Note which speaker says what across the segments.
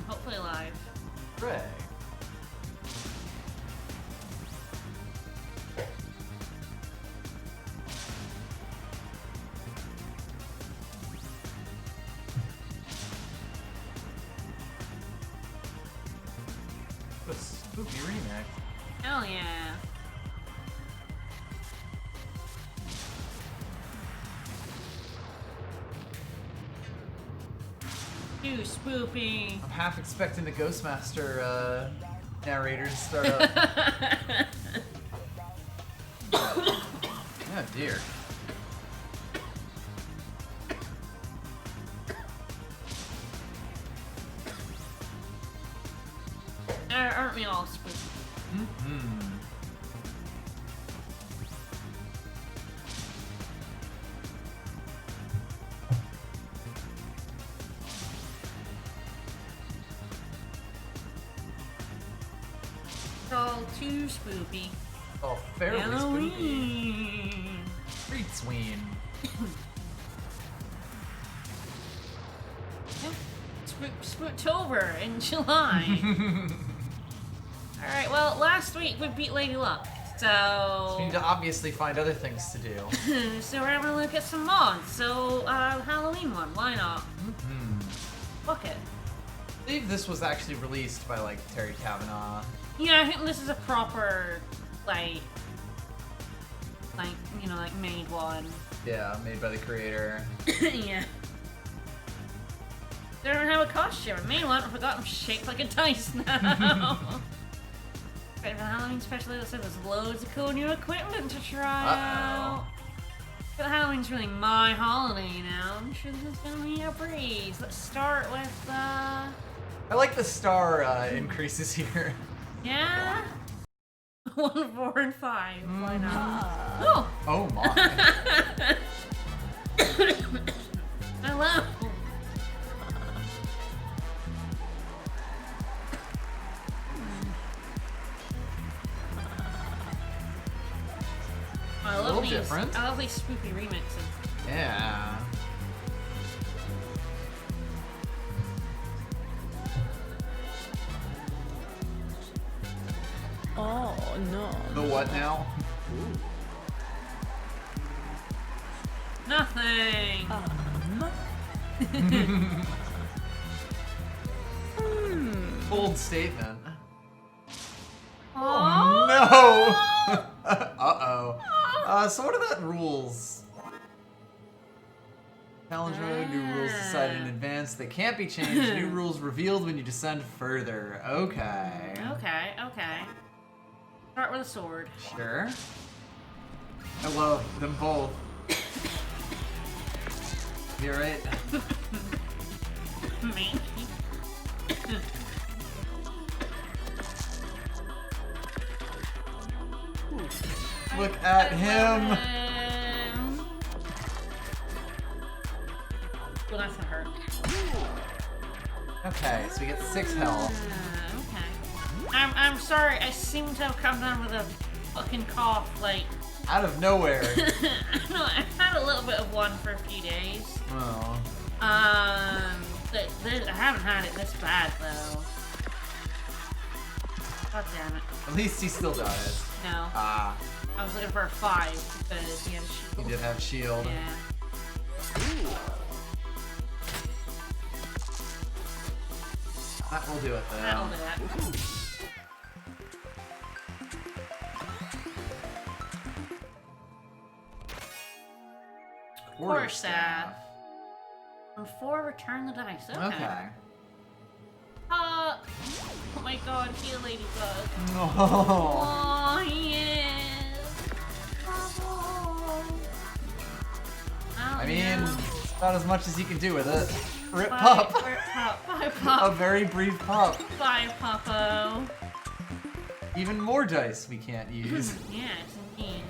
Speaker 1: Hopefully live.
Speaker 2: Hooray. A spooky remix.
Speaker 1: Hell yeah. Too spoopy.
Speaker 2: I'm half expecting the Ghostmaster narrator to start up. Oh dear.
Speaker 1: Aren't we all spooky?
Speaker 2: Mm-hmm.
Speaker 1: It's all too spoopy.
Speaker 2: Oh, fairly spooky.
Speaker 1: Halloween.
Speaker 2: Street sween.
Speaker 1: Spooktober in July. Alright, well, last week we beat Lady Luck, so...
Speaker 2: We need to obviously find other things to do.
Speaker 1: So we're gonna look at some mods, so, Halloween one, why not?
Speaker 2: Mm-hmm.
Speaker 1: Fuck it.
Speaker 2: I believe this was actually released by, like, Terry Kavanagh.
Speaker 1: Yeah, I think this is a proper, like, you know, like, made one.
Speaker 2: Yeah, made by the creator.
Speaker 1: Yeah. They don't have a costume. I made one, I forgot I'm shaped like a dice now. Right, for the Halloween special, it said there's loads of cool new equipment to try out. But Halloween's really my holiday now. I'm sure this is gonna be a breeze. Let's start with,
Speaker 2: I like the star increases here.
Speaker 1: yeah? 1, 4, and 5. Why not? Oh!
Speaker 2: Oh my.
Speaker 1: Hello! I love these.
Speaker 2: Different.
Speaker 1: I love these spooky remixes.
Speaker 2: Yeah.
Speaker 3: Oh no.
Speaker 2: The what now?
Speaker 1: Nothing.
Speaker 2: Bold statement.
Speaker 1: Oh
Speaker 2: No! Uh-oh. So what are that rules? Challenge road, new rules decided in advance. They can't be changed. New rules revealed when you descend further. Okay.
Speaker 1: Okay, okay. Start with a sword.
Speaker 2: Sure. I love them both. You alright?
Speaker 1: Me.
Speaker 2: Look at him!
Speaker 1: Well, that's gonna hurt.
Speaker 2: Okay, so we get 6 health.
Speaker 1: Okay. I'm sorry, I seem to have come down with a fucking cough, like...
Speaker 2: Out of nowhere.
Speaker 1: I don't know, I've had a little bit of one for a few days.
Speaker 2: Oh.
Speaker 1: I haven't had it this bad, though. God damn it.
Speaker 2: At least he still does.
Speaker 1: No.
Speaker 2: Ah,
Speaker 1: I was looking for a 5, because he had a shield.
Speaker 2: he did have shield.
Speaker 1: Yeah.
Speaker 2: That will do it though.
Speaker 1: That'll do that. Quarterstaff. From 4, return the dice. Okay.
Speaker 2: Okay.
Speaker 1: Oh my god, heal Ladybug.
Speaker 2: Oh.
Speaker 1: Oh, yes. Oh,
Speaker 2: I mean, it's about as much as you can do with it. Rip
Speaker 1: Bye,
Speaker 2: pup.
Speaker 1: Rip pup. Bye,
Speaker 2: A
Speaker 1: pup.
Speaker 2: very brief pup.
Speaker 1: Bye, puppo.
Speaker 2: Even more dice we can't use.
Speaker 1: Yes, indeed.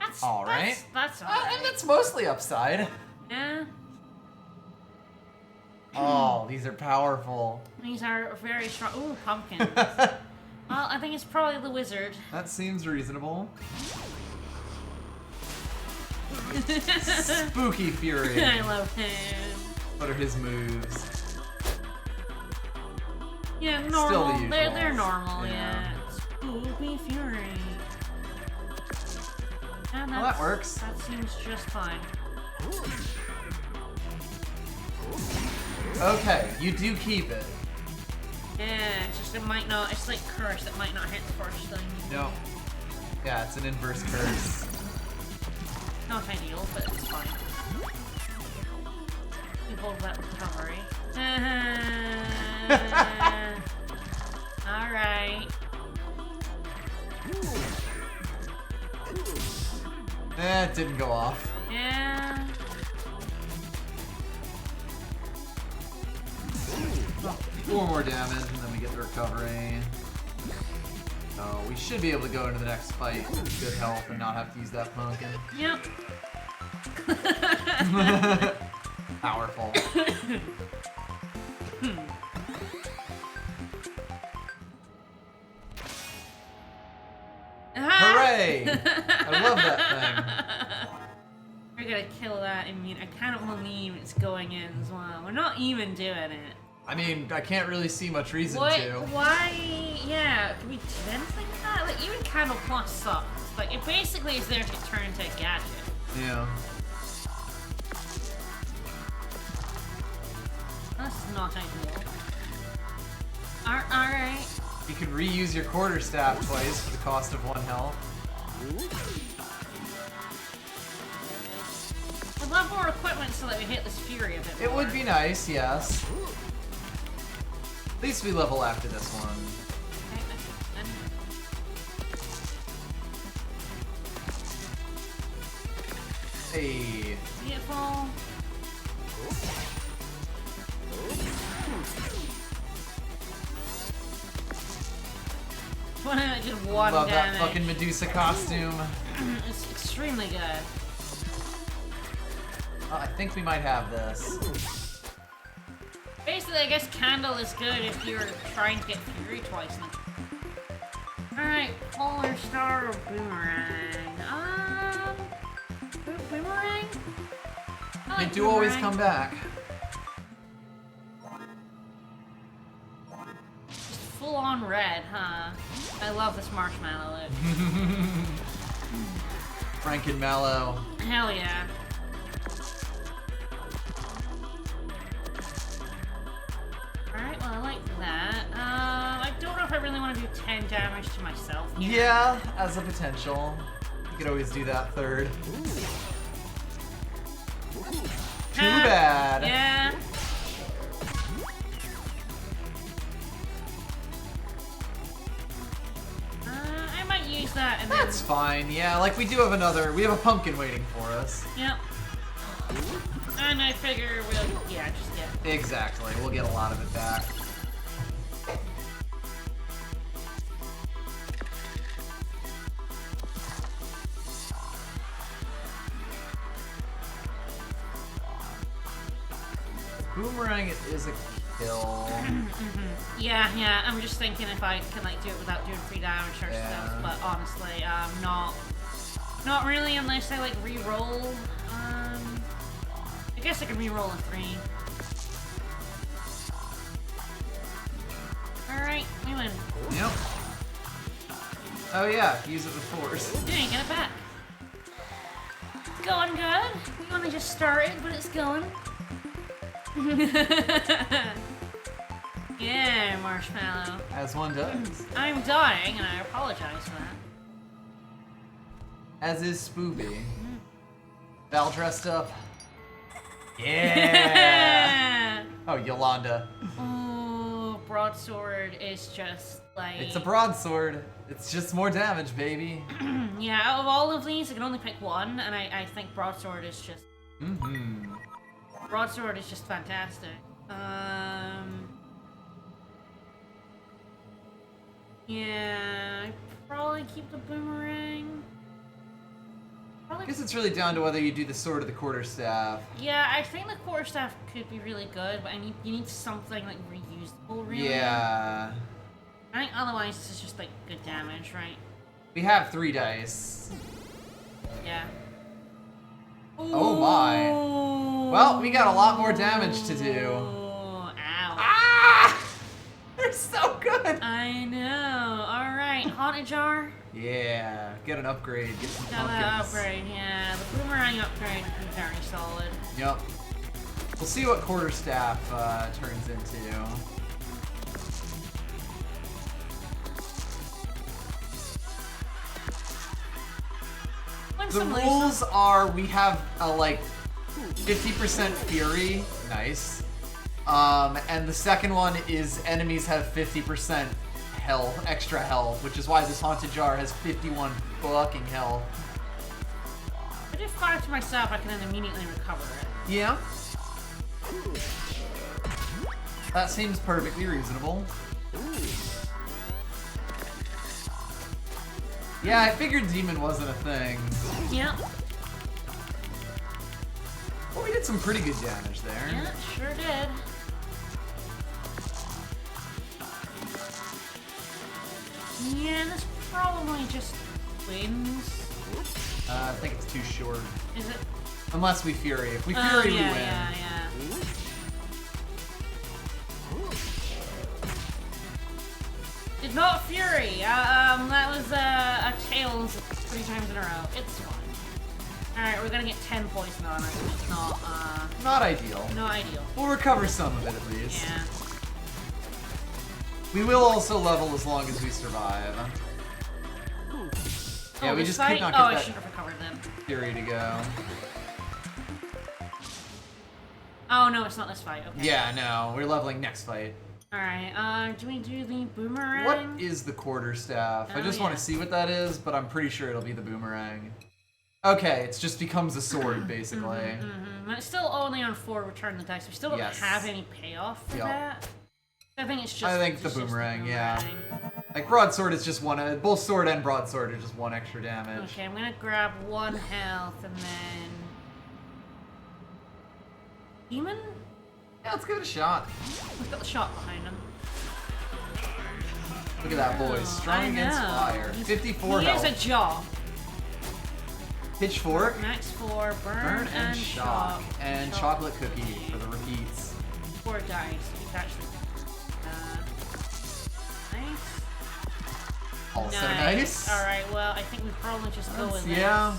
Speaker 1: That's
Speaker 2: All right.
Speaker 1: That's
Speaker 2: And
Speaker 1: alright.
Speaker 2: it's mostly upside.
Speaker 1: Yeah.
Speaker 2: Oh, these are powerful.
Speaker 1: These are very strong. Ooh, pumpkins. Well, I think it's probably the wizard.
Speaker 2: That seems reasonable. Spooky Fury.
Speaker 1: I love him.
Speaker 2: What are his moves?
Speaker 1: Yeah,
Speaker 2: Still
Speaker 1: normal.
Speaker 2: the usual.
Speaker 1: They're normal,
Speaker 2: Yeah.
Speaker 1: yeah. Spooky Fury. And
Speaker 2: Well, that works.
Speaker 1: That seems just fine.
Speaker 2: Okay, you do keep it.
Speaker 1: Yeah, it's just it might not. It's like curse. It might not hit the first thing.
Speaker 2: No. Yeah, it's an inverse curse.
Speaker 1: Not ideal, but it's fine. You hold that recovery. Alright.
Speaker 2: It didn't go off.
Speaker 1: Yeah.
Speaker 2: 4 more damage, and then we get the recovery. So we should be able to go into the next fight with good health and not have to use that pumpkin.
Speaker 1: Yep.
Speaker 2: Powerful. Hooray! I love that thing.
Speaker 1: We're gonna kill that. I mean, I kind of believe it's going in as well. We're not even doing it.
Speaker 2: I mean, I can't really see much reason
Speaker 1: What?
Speaker 2: to.
Speaker 1: Why? Yeah, can we do anything with that? Like, even Candle Plus sucks. Like, it basically is there to turn into a gadget.
Speaker 2: Yeah.
Speaker 1: That's not ideal. Alright.
Speaker 2: You could reuse your quarterstaff twice for the cost of 1 health.
Speaker 1: I'd love more equipment so that we hit this Fury a bit more.
Speaker 2: It would be nice, yes. At least we level after this one.
Speaker 1: Okay, that's good.
Speaker 2: Hey.
Speaker 1: Beautiful. Just one
Speaker 2: Love
Speaker 1: damage.
Speaker 2: that fucking Medusa costume.
Speaker 1: It's extremely good.
Speaker 2: I think we might have this.
Speaker 1: Basically, I guess Candle is good if you're trying to get Fury twice. Alright, Polar Star or Boomerang? Boomerang? I
Speaker 2: They
Speaker 1: like
Speaker 2: do always
Speaker 1: Boomerang.
Speaker 2: come back.
Speaker 1: Just full on red, huh? I love this marshmallow look.
Speaker 2: Franken Mallow.
Speaker 1: Hell yeah. Alright, well I like that. I don't know if I really want to do 10 damage to myself.
Speaker 2: Yeah, as a potential. You could always do that third. Too bad.
Speaker 1: Yeah. I might use that and
Speaker 2: That's fine, yeah. Like, we do have we have a pumpkin waiting for us.
Speaker 1: Yep. And I figure we'll, yeah, just get.
Speaker 2: Exactly, we'll get a lot of it back. Boomerang is a kill.
Speaker 1: Yeah, I'm just thinking if I can like do it without doing free damage or stuff, but honestly, not really unless I like re-roll. I guess I can re-roll a 3. Alright, we win.
Speaker 2: Yep. Oh yeah, use it with force.
Speaker 1: You ain't get it back. Going good. We only just started, but it's going. Yeah, Marshmallow.
Speaker 2: As one does.
Speaker 1: I'm dying, and I apologize for that.
Speaker 2: As is Spooby. Val dressed up. Yeah! Oh, Yolanda.
Speaker 1: Ooh, Broadsword is just like...
Speaker 2: It's a broadsword. It's just more damage, baby.
Speaker 1: Yeah, out of all of these, I can only pick one, and I think Broadsword is just... Broadsword is just fantastic. Yeah, I'd probably keep the Boomerang.
Speaker 2: I guess it's really down to whether you do the sword or the quarterstaff.
Speaker 1: Yeah, I think the quarterstaff could be really good, but you need something like reusable, really.
Speaker 2: Yeah.
Speaker 1: I think otherwise this is just like good damage, right?
Speaker 2: We have 3 dice.
Speaker 1: Yeah.
Speaker 2: Oh my. Well, we got a lot more damage to do.
Speaker 1: Ow.
Speaker 2: Ah! They're so good!
Speaker 1: I know. Alright, Haunted Jar.
Speaker 2: Yeah, get an upgrade, get some
Speaker 1: Got
Speaker 2: pumpkins.
Speaker 1: that upgrade, yeah. The boomerang upgrade is very solid.
Speaker 2: Yep. We'll see what quarterstaff turns into. The rules are we have a like 50% fury, nice. And the second one is enemies have 50% health, extra health, which is why this haunted jar has 51 fucking health.
Speaker 1: If I do 5 to myself, I can then immediately recover it.
Speaker 2: Yeah. That seems perfectly reasonable. Yeah, I figured demon wasn't a thing.
Speaker 1: Yep.
Speaker 2: Well, we did some pretty good damage there.
Speaker 1: Yeah, sure did. Yeah, this probably just wins.
Speaker 2: I think it's too short.
Speaker 1: Is it?
Speaker 2: Unless we fury. If we fury, we win.
Speaker 1: Yeah. Did not fury. That was a tails 3 times in a row. It's fine. Alright, we're gonna get 10 poison on us, which is
Speaker 2: Not ideal.
Speaker 1: not ideal.
Speaker 2: We'll recover some of it at least.
Speaker 1: Yeah.
Speaker 2: We will also level as long as we survive. Yeah, we just could not get
Speaker 1: I
Speaker 2: that
Speaker 1: should have recovered then.
Speaker 2: fury to go.
Speaker 1: Oh no, it's not this fight. Okay.
Speaker 2: Yeah, no, we're leveling next fight.
Speaker 1: Alright, do we do the boomerang?
Speaker 2: What is the quarterstaff? I just want
Speaker 1: yeah.
Speaker 2: to see what that is, but I'm pretty sure it'll be the boomerang. Okay, it just becomes a sword, basically.
Speaker 1: It's still only on 4 return the dice. We still don't have any payoff for that. I think it's just.
Speaker 2: I think the boomerang, yeah. Like broadsword is just one. Both sword and broadsword are just 1 extra damage.
Speaker 1: Okay, I'm gonna grab 1 health and then. Demon?
Speaker 2: Yeah, let's give it a shot.
Speaker 1: We've got the shot behind him.
Speaker 2: Look at that boy, strong against fire. 54 health.
Speaker 1: He has a jaw.
Speaker 2: Pitchfork.
Speaker 1: Max 4, burn and shock.
Speaker 2: And chocolate cookie for the repeats.
Speaker 1: 4 dice. It's actually nice.
Speaker 2: Also nice.
Speaker 1: Alright, well, I think we probably just go with this.
Speaker 2: Yeah.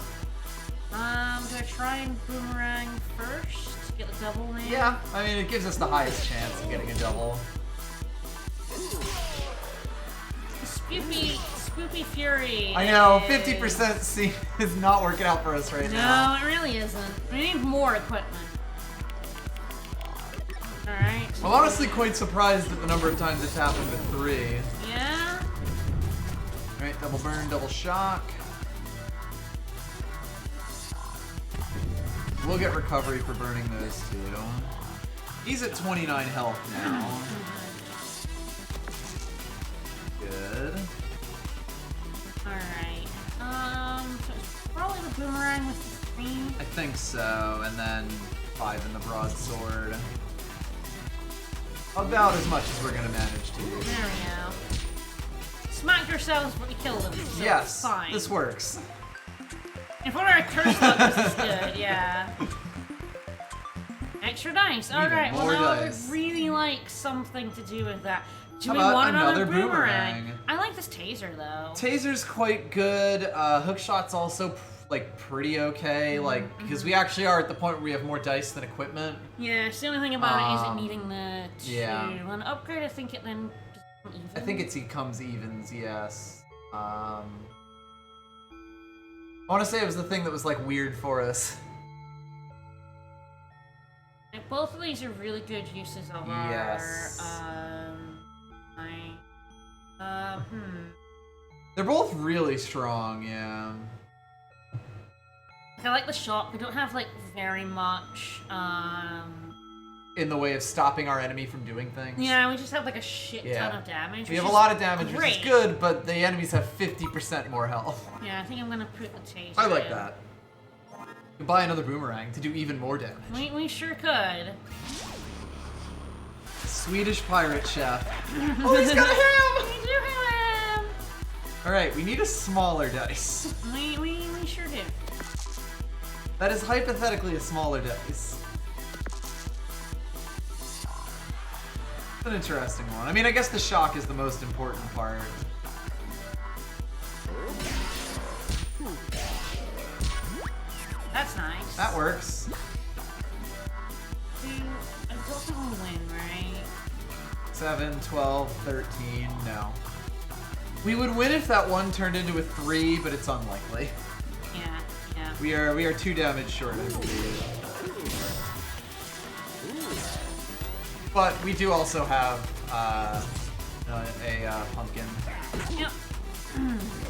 Speaker 1: Do I try and boomerang first? Get the double name?
Speaker 2: Yeah, I mean, it gives us the highest chance of getting a double.
Speaker 1: Spoopy Fury.
Speaker 2: I know, 50% is not working out for us right now.
Speaker 1: No, it really isn't. We need more equipment. Alright.
Speaker 2: I'm honestly quite surprised at the number of times it's happened with 3.
Speaker 1: Yeah?
Speaker 2: Alright, double burn, double shock. We'll get recovery for burning those 2. He's at 29 health now. Good.
Speaker 1: Alright. So it's probably the boomerang with the 3.
Speaker 2: I think so, and then 5 in the broadsword. About as much as we're gonna manage to.
Speaker 1: There we go. Smack yourselves, but we killed them. So
Speaker 2: yes,
Speaker 1: fine.
Speaker 2: this works.
Speaker 1: If we're a curse luck, this is good, yeah. Extra dice. Alright, well now I would really like something to do with that. Do we want another boomerang? I like this taser though.
Speaker 2: Taser's quite good. Hookshot's also like pretty okay, like because we actually are at the point where we have more dice than equipment.
Speaker 1: Yeah, it's the only thing about it is it needing the 2.
Speaker 2: Yeah.
Speaker 1: An upgrade, I think it then just even.
Speaker 2: I think it comes evens, yes. I want to say it was the thing that was like weird for us.
Speaker 1: Like, both of these are really good uses of our
Speaker 2: They're both really strong, yeah.
Speaker 1: I like the shot. We don't have like very much
Speaker 2: in the way of stopping our enemy from doing things.
Speaker 1: Yeah, we just have like a shit ton of damage.
Speaker 2: We have a lot of damage, which is good, but the enemies have 50% more health.
Speaker 1: Yeah, I think I'm gonna put the taser.
Speaker 2: I like that. You buy another boomerang to do even more damage.
Speaker 1: We sure could.
Speaker 2: Swedish pirate chef. Oh, he's got a ham!
Speaker 1: We do have him!
Speaker 2: Alright, we need a smaller dice.
Speaker 1: We sure do.
Speaker 2: That is hypothetically a smaller dice. It's an interesting one. I mean, I guess the shock is the most important part.
Speaker 1: That's nice.
Speaker 2: That works.
Speaker 1: I don't think we'll win, right?
Speaker 2: 7, 12, 13, no. We would win if that one turned into a 3, but it's unlikely.
Speaker 1: Yeah, yeah.
Speaker 2: We are 2 damage short, I believe. But we do also have a pumpkin.
Speaker 1: Yep.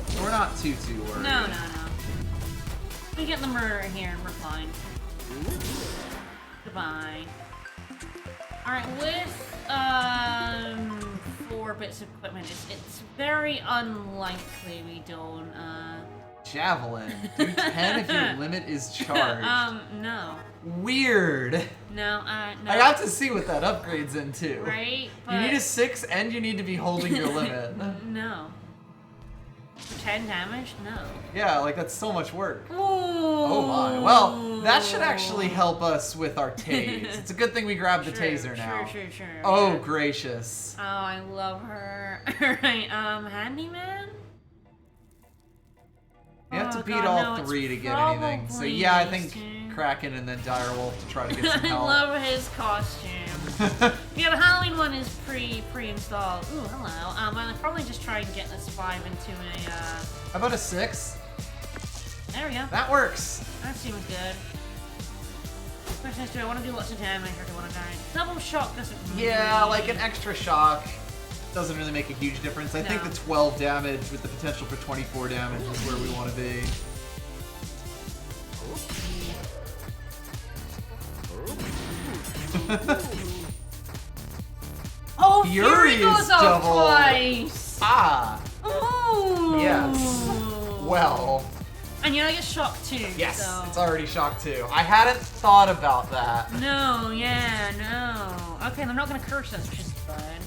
Speaker 2: So we're not too worried.
Speaker 1: No. We get the murder here and we're fine. Goodbye. Alright, with 4 bits of equipment, it's very unlikely we don't
Speaker 2: Javelin. Do 10 if your limit is charged.
Speaker 1: No.
Speaker 2: Weird.
Speaker 1: No, no.
Speaker 2: I got to see what that upgrades into.
Speaker 1: Right? But
Speaker 2: You need a 6 and you need to be holding your limit.
Speaker 1: No. 10 damage? No.
Speaker 2: Yeah, like that's so much work.
Speaker 1: Ooh.
Speaker 2: Oh my. Well, that should actually help us with our tase. It's a good thing we grabbed the taser now.
Speaker 1: Sure.
Speaker 2: Oh,
Speaker 1: Yeah.
Speaker 2: gracious.
Speaker 1: Oh, I love her. Alright, handyman?
Speaker 2: You have to
Speaker 1: Oh,
Speaker 2: beat
Speaker 1: God,
Speaker 2: all
Speaker 1: no,
Speaker 2: 3
Speaker 1: it's
Speaker 2: to get anything. So
Speaker 1: probably
Speaker 2: yeah, I
Speaker 1: these
Speaker 2: think
Speaker 1: two.
Speaker 2: Kraken and then Direwolf to try to get some
Speaker 1: I
Speaker 2: help.
Speaker 1: love his costume. Yeah, the Halloween one is pre-installed. Ooh, hello. I'll probably just try and get this 5 into a,
Speaker 2: How about a 6?
Speaker 1: There we go.
Speaker 2: That works.
Speaker 1: That seems good. Question is, do I want to do lots of damage or do I want to die? Double shock doesn't
Speaker 2: Yeah,
Speaker 1: really...
Speaker 2: like an extra shock doesn't really make a huge difference. I think
Speaker 1: No.
Speaker 2: the 12 damage with the potential for 24 damage is where we want to be.
Speaker 1: Oh,
Speaker 2: Fury
Speaker 1: Fury goes
Speaker 2: is
Speaker 1: off
Speaker 2: double.
Speaker 1: twice!
Speaker 2: Ah,
Speaker 1: Ooh!
Speaker 2: yes. Well,
Speaker 1: And you know, I get shocked too.
Speaker 2: yes,
Speaker 1: so.
Speaker 2: it's already shocked too. I hadn't thought about that.
Speaker 1: No, yeah, no. Okay, they're not gonna curse us, which is fine.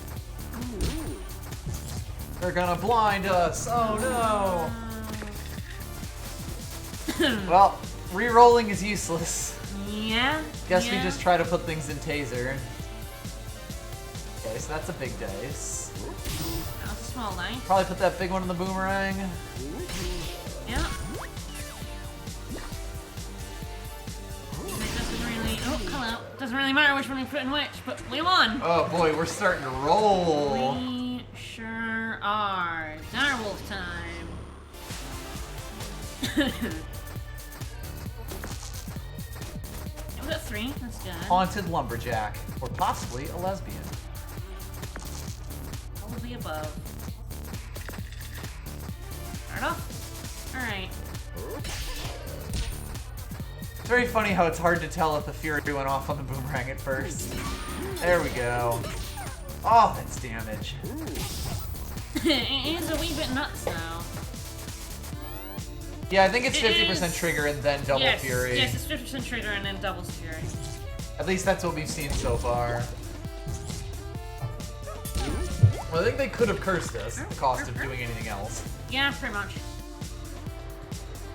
Speaker 2: They're gonna blind us. Oh no. Well, re-rolling is useless.
Speaker 1: Yeah.
Speaker 2: Guess
Speaker 1: yeah.
Speaker 2: we just try to put things in taser. Okay, so that's a big dice.
Speaker 1: That's a small knife.
Speaker 2: Probably put that big one in the boomerang.
Speaker 1: Yeah. It doesn't really. Oh, hello. Doesn't really matter which one we put in which, but we won.
Speaker 2: Oh boy, we're starting to roll.
Speaker 1: We sure are. Direwolf time. We got 3. That's good.
Speaker 2: Haunted lumberjack, or possibly a lesbian.
Speaker 1: All of the above. Start off. Alright.
Speaker 2: It's very funny how it's hard to tell if the Fury went off on the boomerang at first. There we go. Oh, that's damage.
Speaker 1: It is a wee bit nuts now.
Speaker 2: Yeah, I think it's
Speaker 1: It
Speaker 2: 50%
Speaker 1: is-
Speaker 2: trigger and then double
Speaker 1: yes,
Speaker 2: Fury.
Speaker 1: Yes, it's 50% trigger and then double Fury.
Speaker 2: At least that's what we've seen so far. Well, I think they could have cursed us at the cost of doing anything else.
Speaker 1: Yeah, pretty much.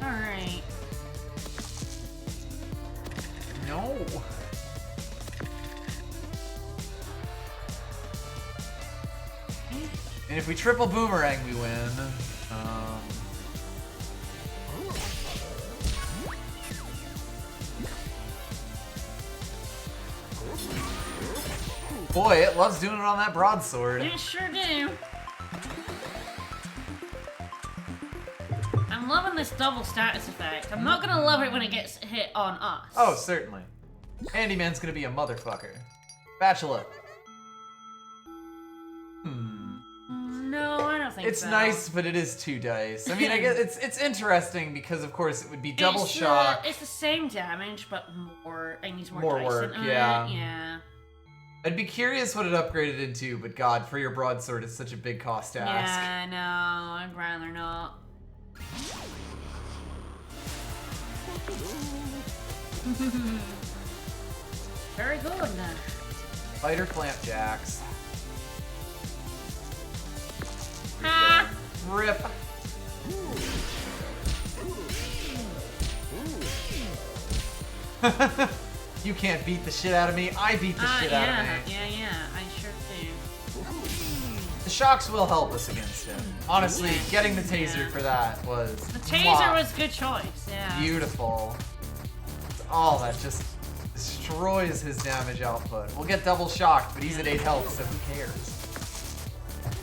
Speaker 1: Alright.
Speaker 2: No. And if we triple boomerang, we win. Boy, it loves doing it on that broadsword.
Speaker 1: It sure do. I'm loving this double status effect. I'm not gonna love it when it gets hit on us.
Speaker 2: Oh, certainly. Handyman's gonna be a motherfucker. Bachelor.
Speaker 1: No, I don't think
Speaker 2: It's
Speaker 1: so.
Speaker 2: nice, but it is 2 dice. I mean, I guess it's interesting because, of course, it would be double shock.
Speaker 1: It's the same damage, but more. I need more
Speaker 2: More
Speaker 1: dice
Speaker 2: work,
Speaker 1: than
Speaker 2: yeah.
Speaker 1: Yeah.
Speaker 2: I'd be curious what it upgraded into, but God, for your broadsword, it's such a big cost to ask.
Speaker 1: Yeah, no, I'd rather not. Very good.
Speaker 2: Fighter flapjacks.
Speaker 1: Ha!
Speaker 2: Rip. You can't beat the shit out of me. I beat the shit out of me.
Speaker 1: Yeah, I sure do.
Speaker 2: The shocks will help us against him. Honestly, getting the taser for that was...
Speaker 1: The taser was a good choice, yeah.
Speaker 2: Beautiful. Oh, that just destroys his damage output. We'll get double shocked, but he's at 8 health, so who cares?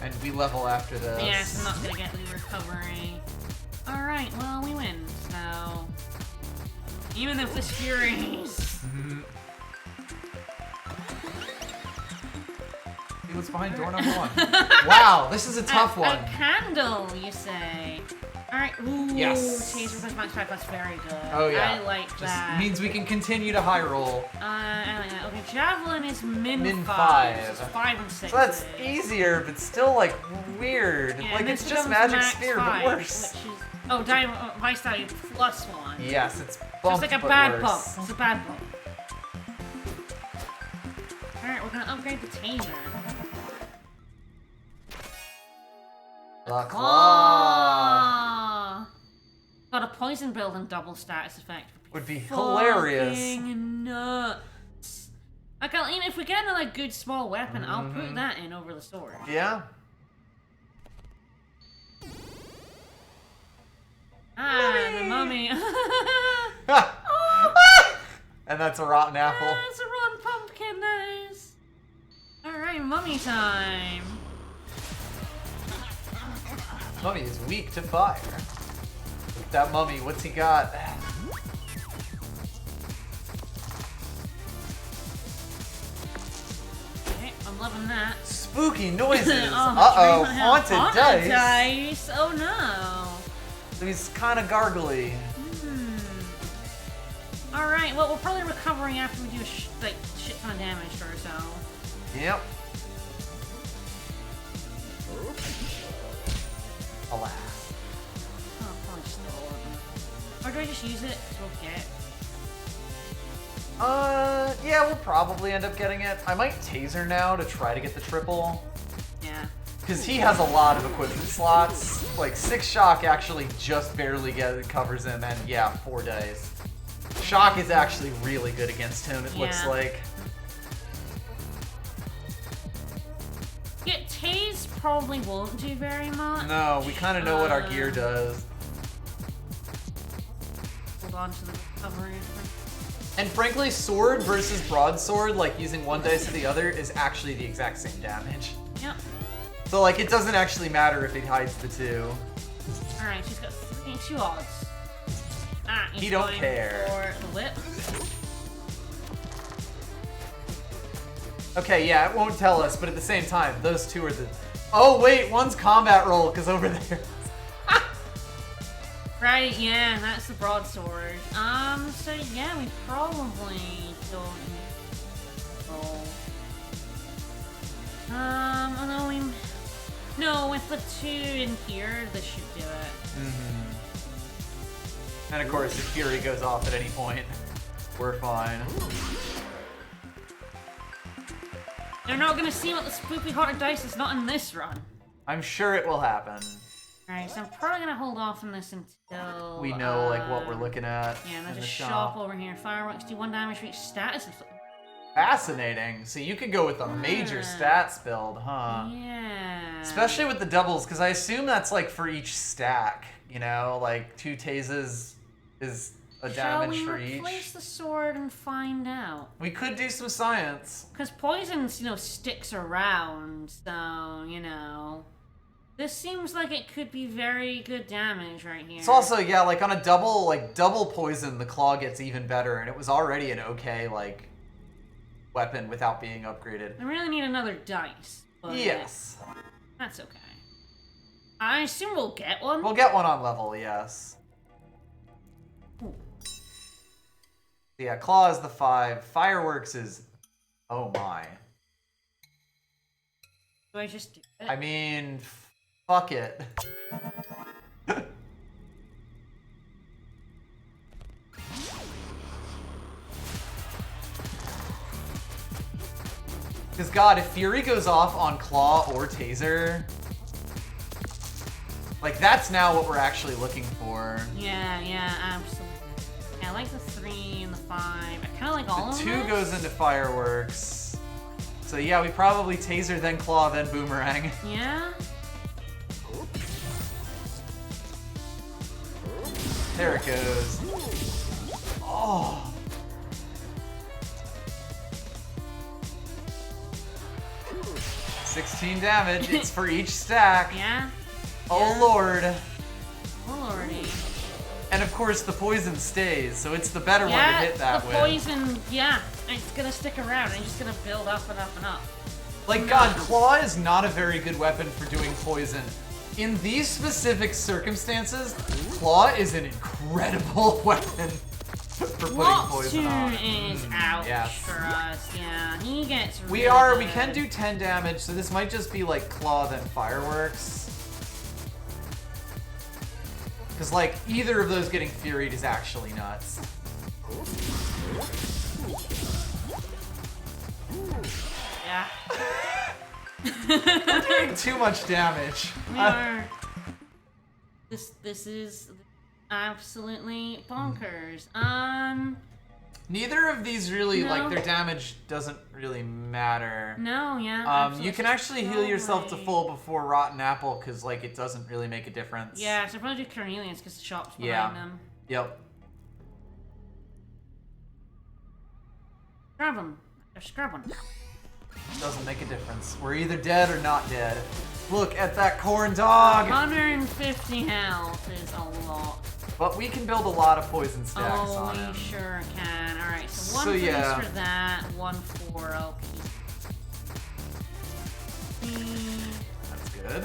Speaker 2: And we level after this.
Speaker 1: Yes, I'm not gonna get the recovery. Alright, well, we win, so... Even if this Furies...
Speaker 2: Hey, what's behind door number 1? Wow, this is a tough one.
Speaker 1: A candle, you say. Alright, ooh,
Speaker 2: yes.
Speaker 1: Taser plus max 5, that's very good.
Speaker 2: Oh yeah.
Speaker 1: I like
Speaker 2: just
Speaker 1: that.
Speaker 2: means we can continue to high roll.
Speaker 1: I like that. Okay, Javelin is min
Speaker 2: 5.
Speaker 1: So 5 and 6.
Speaker 2: So that's easier, but still like weird.
Speaker 1: Yeah,
Speaker 2: like it's just magic spear,
Speaker 1: 5,
Speaker 2: but worse.
Speaker 1: Which is, oh, Vice Value plus 1.
Speaker 2: Yes, it's
Speaker 1: So
Speaker 2: bumped,
Speaker 1: it's like a
Speaker 2: but
Speaker 1: bad
Speaker 2: worse.
Speaker 1: bump. It's a bad bump. Alright, we're gonna upgrade the taser.
Speaker 2: The claw.
Speaker 1: Got a poison build and double status effect.
Speaker 2: Would be hilarious.
Speaker 1: Fucking nuts. Like, even if we get another good small weapon, I'll put that in over the sword.
Speaker 2: Yeah.
Speaker 1: The mummy.
Speaker 2: And that's a rotten apple.
Speaker 1: That's a rotten pumpkin, nice. Alright, mummy time.
Speaker 2: Mummy is weak to fire. Look at that mummy, what's he got?
Speaker 1: Okay, I'm loving that.
Speaker 2: Spooky noises.
Speaker 1: Oh,
Speaker 2: uh-oh, haunted dice.
Speaker 1: Dice. Oh no.
Speaker 2: So he's kind of gargly.
Speaker 1: Alright, well, we're probably recovering after we do a shit ton of damage to ourselves.
Speaker 2: Yep. Alas.
Speaker 1: Oh, probably still. Or do I just use it? We'll get.
Speaker 2: Yeah, we'll probably end up getting it. I might taser now to try to get the triple.
Speaker 1: Yeah.
Speaker 2: Because he has a lot of equipment slots. Like, 6 shock actually just barely covers him, and yeah, 4 dice. Shock is actually really good against him, it looks like.
Speaker 1: Yeah, Tase probably won't do very much.
Speaker 2: No, we kind of know what our gear does.
Speaker 1: Hold on to the recovery.
Speaker 2: And frankly, sword versus broadsword, like using one dice or the other, is actually the exact same damage.
Speaker 1: Yep.
Speaker 2: So like, it doesn't actually matter if he hides the 2.
Speaker 1: Alright, she's got 2 odds. Ah,
Speaker 2: he don't care.
Speaker 1: For the whip.
Speaker 2: Okay, yeah, it won't tell us, but at the same time, those 2 are the... Oh wait, one's combat roll, because over there...
Speaker 1: Right, yeah, that's the broadsword. So yeah, we probably don't roll. Although we... No, with the 2 in here, this should do it.
Speaker 2: And of course, if Fury goes off at any point, we're fine.
Speaker 1: They're not gonna see what the spooky heart dice is not in this run.
Speaker 2: I'm sure it will happen.
Speaker 1: Alright, so I'm probably gonna hold off on this until...
Speaker 2: We know, like, what we're looking at.
Speaker 1: Yeah, and there's
Speaker 2: in
Speaker 1: a
Speaker 2: the
Speaker 1: shop over here. Fireworks do 1 damage for each status.
Speaker 2: Fascinating. So you could go with a major stats build, huh?
Speaker 1: Yeah.
Speaker 2: Especially with the doubles, because I assume that's, like, for each stack. You know, like, 2 tases is a damage for each.
Speaker 1: Shall we replace the sword and find out?
Speaker 2: We could do some science.
Speaker 1: Because poisons, sticks around, so, This seems like it could be very good damage right here.
Speaker 2: It's also, yeah, like, on a double poison, the claw gets even better, and it was already an okay, like, weapon without being upgraded.
Speaker 1: I really need another dice. But
Speaker 2: yes.
Speaker 1: That's okay. I assume we'll get one.
Speaker 2: We'll get one on level, yes.
Speaker 1: Ooh.
Speaker 2: Yeah, claw is the 5. Fireworks is... Oh my.
Speaker 1: Do I just do it?
Speaker 2: I mean, fuck it. Because God, if Fury goes off on claw or taser, like that's now what we're actually looking for.
Speaker 1: Yeah, absolutely. Yeah, I like the 3 and the 5. I kind of like all of them.
Speaker 2: The 2 goes into fireworks. So yeah, we probably taser, then claw, then boomerang.
Speaker 1: Yeah?
Speaker 2: There it goes. Oh. $16 damage. It's for each stack.
Speaker 1: Yeah?
Speaker 2: Oh lord.
Speaker 1: Oh lordy.
Speaker 2: And of course the poison stays, so it's the better one to hit that
Speaker 1: the
Speaker 2: with.
Speaker 1: poison, yeah, it's gonna stick around and it's just gonna build up and up and up.
Speaker 2: Like, God, Claw is not a very good weapon for doing poison. In these specific circumstances, Claw is an incredible weapon for putting poison on.
Speaker 1: is out
Speaker 2: yes.
Speaker 1: for us, yeah. He gets really
Speaker 2: We
Speaker 1: good.
Speaker 2: can do 10 damage, so this might just be like Claw then Fireworks. Because, like, either of those getting Furied is actually nuts.
Speaker 1: Yeah.
Speaker 2: We're doing too much damage.
Speaker 1: We are. This is absolutely bonkers.
Speaker 2: Neither of these really,
Speaker 1: No.
Speaker 2: like, their damage doesn't really matter.
Speaker 1: No, yeah.
Speaker 2: You can actually heal yourself to full before Rotten Apple, because, like, it doesn't really make a difference.
Speaker 1: Yeah, so probably do Cornelius, because the shop's behind
Speaker 2: Yeah.
Speaker 1: them.
Speaker 2: Yep.
Speaker 1: Scrub them. Just scrub them.
Speaker 2: Doesn't make a difference. We're either dead or not dead. Look at that corn dog!
Speaker 1: 150 health is a lot.
Speaker 2: But we can build a lot of poison stacks
Speaker 1: Oh,
Speaker 2: on
Speaker 1: we
Speaker 2: him.
Speaker 1: sure can. Alright, so one
Speaker 2: So,
Speaker 1: for
Speaker 2: yeah.
Speaker 1: this for that, one for I'll keep.
Speaker 2: That's good.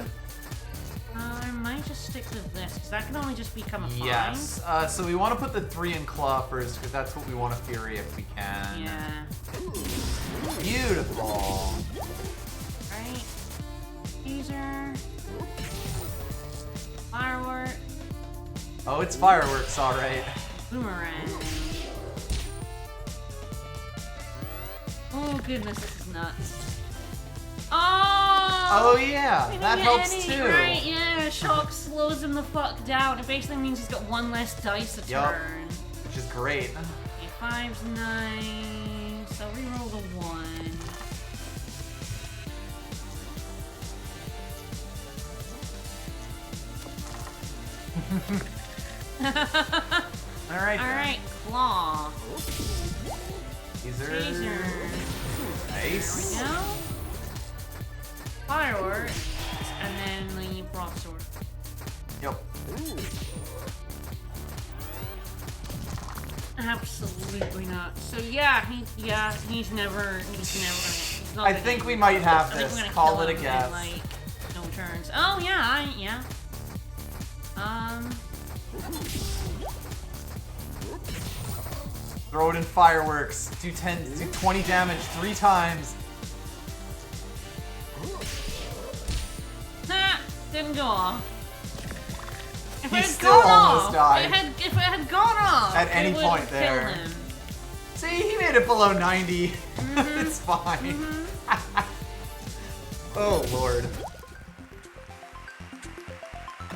Speaker 1: I might just stick with this, because that can only just become a 5.
Speaker 2: Yes. So we want to put the 3 in Claw first, because that's what we want to Fury if we can.
Speaker 1: Yeah.
Speaker 2: Beautiful.
Speaker 1: Right. Teaser. Firework.
Speaker 2: Oh, it's Fireworks, alright.
Speaker 1: Boomerang. Oh goodness, this is nuts. Oh!
Speaker 2: Oh yeah,
Speaker 1: I didn't
Speaker 2: that
Speaker 1: get
Speaker 2: helps
Speaker 1: any.
Speaker 2: too.
Speaker 1: Right, yeah, shock slows him the fuck down. It basically means he's got one less dice a
Speaker 2: Yup.
Speaker 1: turn.
Speaker 2: Which is great.
Speaker 1: Okay, 5's nice. So reroll the 1.
Speaker 2: Alright.
Speaker 1: Alright, claw.
Speaker 2: Teaser.
Speaker 1: Taser.
Speaker 2: Nice.
Speaker 1: There we go. Fireworks. And then the broadsword.
Speaker 2: Yep.
Speaker 1: Absolutely not. So yeah, he's never gonna. He's not
Speaker 2: I
Speaker 1: gonna
Speaker 2: think
Speaker 1: get
Speaker 2: we
Speaker 1: him.
Speaker 2: might have
Speaker 1: I think
Speaker 2: this.
Speaker 1: we're gonna
Speaker 2: Call
Speaker 1: kill
Speaker 2: it a
Speaker 1: him in,
Speaker 2: guess.
Speaker 1: like, no turns. Oh yeah, yeah.
Speaker 2: Throw it in Fireworks. Do 20 damage 3 times.
Speaker 1: Ha! Didn't go off. If
Speaker 2: He
Speaker 1: it had
Speaker 2: still
Speaker 1: gone
Speaker 2: almost
Speaker 1: off,
Speaker 2: died.
Speaker 1: If it had gone off,
Speaker 2: At any
Speaker 1: it would've
Speaker 2: point there.
Speaker 1: killed him.
Speaker 2: See, he made it below 90. It's fine. Oh, Lord.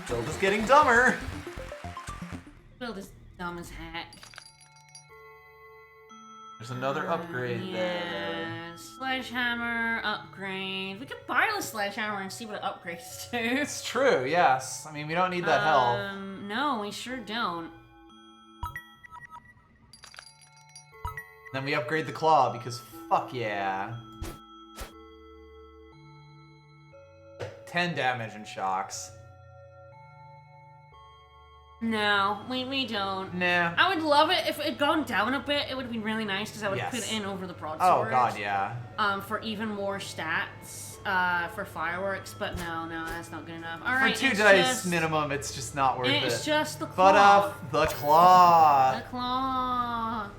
Speaker 2: Build is getting dumber.
Speaker 1: Build is dumb as heck.
Speaker 2: There's another upgrade there.
Speaker 1: Sledgehammer Upgrade. We could buy the Sledgehammer and see what it upgrades to.
Speaker 2: It's true, yes. I mean, we don't need that help.
Speaker 1: No, we sure don't.
Speaker 2: Then we upgrade the Claw, because fuck yeah. 10 damage and shocks.
Speaker 1: No, we don't.
Speaker 2: Nah.
Speaker 1: I would love it if it had gone down a bit. It would have been really nice because I would
Speaker 2: Yes.
Speaker 1: put it in over the broadsword.
Speaker 2: Oh god, yeah.
Speaker 1: For even more stats. For fireworks, but no, that's not good enough. All right,
Speaker 2: For 2
Speaker 1: it's
Speaker 2: dice
Speaker 1: just,
Speaker 2: minimum, it's just not worth it.
Speaker 1: It's just the
Speaker 2: But
Speaker 1: claw.
Speaker 2: the Claw.
Speaker 1: The claw.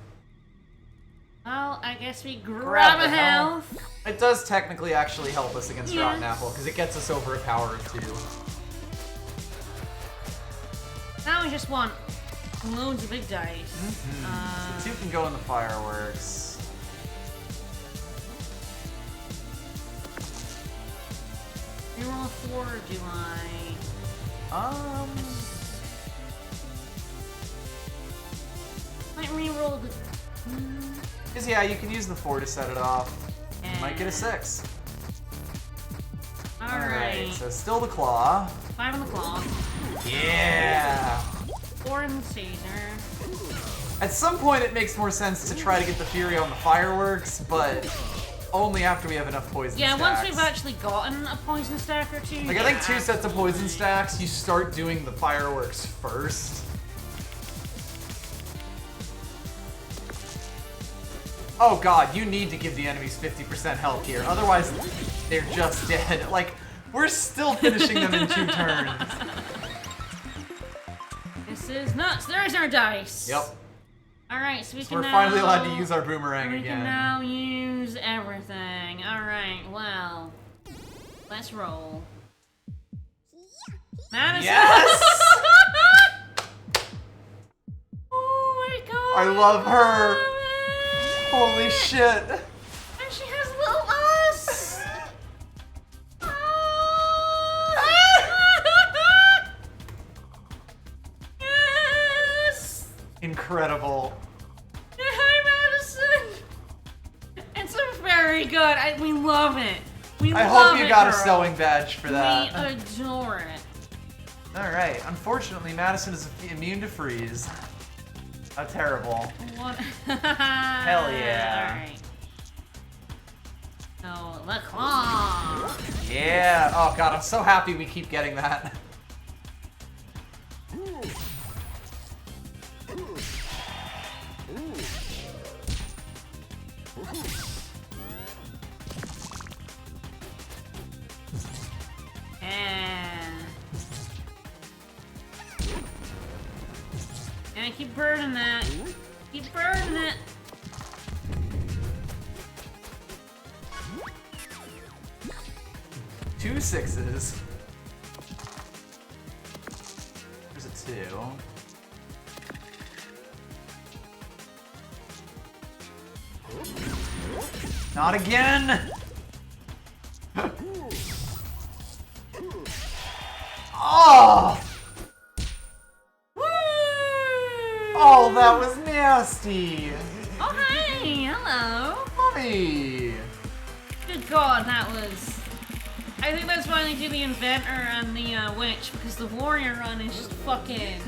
Speaker 1: Well, I guess we grab
Speaker 2: the
Speaker 1: a health.
Speaker 2: It does technically actually help us against
Speaker 1: Yes.
Speaker 2: Rotten Apple, because it gets us over a power of 2.
Speaker 1: Now we just want loads of big dice.
Speaker 2: So 2 can go in the Fireworks.
Speaker 1: You roll a 4, or do I? Might re-roll the...
Speaker 2: Because yeah, you can use the 4 to set it off.
Speaker 1: Yeah.
Speaker 2: Might get a 6.
Speaker 1: Alright.
Speaker 2: So still the claw.
Speaker 1: 5 on the claw.
Speaker 2: Yeah!
Speaker 1: 4 in the Caesar.
Speaker 2: At some point it makes more sense to try to get the Fury on the fireworks, but only after we have enough poison stacks.
Speaker 1: Yeah, once we've actually gotten a poison stack or 2.
Speaker 2: Like, I think 2 sets of poison stacks, you start doing the fireworks first. Oh god, you need to give the enemies 50% health here, otherwise they're just dead. Like, we're still finishing them in 2 turns.
Speaker 1: This is nuts. There's our dice.
Speaker 2: Yep.
Speaker 1: Alright, so
Speaker 2: We're finally allowed to use our boomerang
Speaker 1: we
Speaker 2: again.
Speaker 1: can now use everything. Alright, well. Let's roll. Madison!
Speaker 2: Yes!
Speaker 1: Oh my god!
Speaker 2: I love her!
Speaker 1: I love it.
Speaker 2: Holy shit!
Speaker 1: And she has little us! Yes!
Speaker 2: Incredible.
Speaker 1: Hi, Madison! It's a very good. We love it.
Speaker 2: I hope you got a sewing badge for that.
Speaker 1: We adore it.
Speaker 2: Alright, unfortunately Madison is immune to freeze. How terrible.
Speaker 1: What?
Speaker 2: Hell yeah.
Speaker 1: Alright. So, the claw.
Speaker 2: Yeah. Oh god, I'm so happy we keep getting that.
Speaker 1: And keep burning that. Keep burning it.
Speaker 2: Two 6s. There's a 2. Not again! Oh! Oh, that was nasty!
Speaker 1: Oh, hi! Hello!
Speaker 2: Mummy!
Speaker 1: Good god, that was... I think that's why they do the Inventor and the Witch, because the Warrior run is just fucking...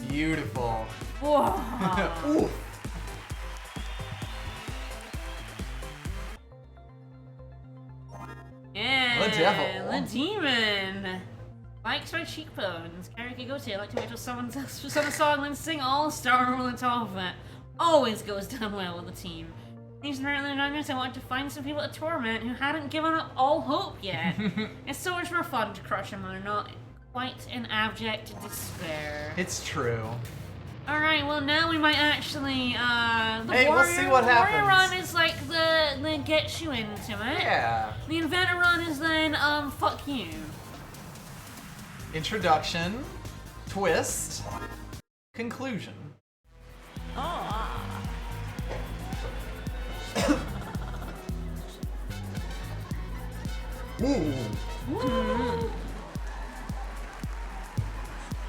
Speaker 2: Beautiful.
Speaker 1: Whoa!
Speaker 2: Ooh.
Speaker 1: Yeah!
Speaker 2: The devil.
Speaker 1: The demon! Likes my cheekbones. Karaoke go to. I like to wait till someone sings a song and then sing all star over the top of it. Always goes down well with the team. These apparently youngers, I want to find some people to torment who hadn't given up all hope yet. It's so much more fun to crush them when they're not quite in abject despair.
Speaker 2: It's true.
Speaker 1: Alright, well now we might actually,
Speaker 2: Hey, we'll see what happens.
Speaker 1: Warrior run is like the gets you into it.
Speaker 2: Yeah.
Speaker 1: The Inventor run is then, fuck you.
Speaker 2: Introduction, twist, conclusion. Ooh.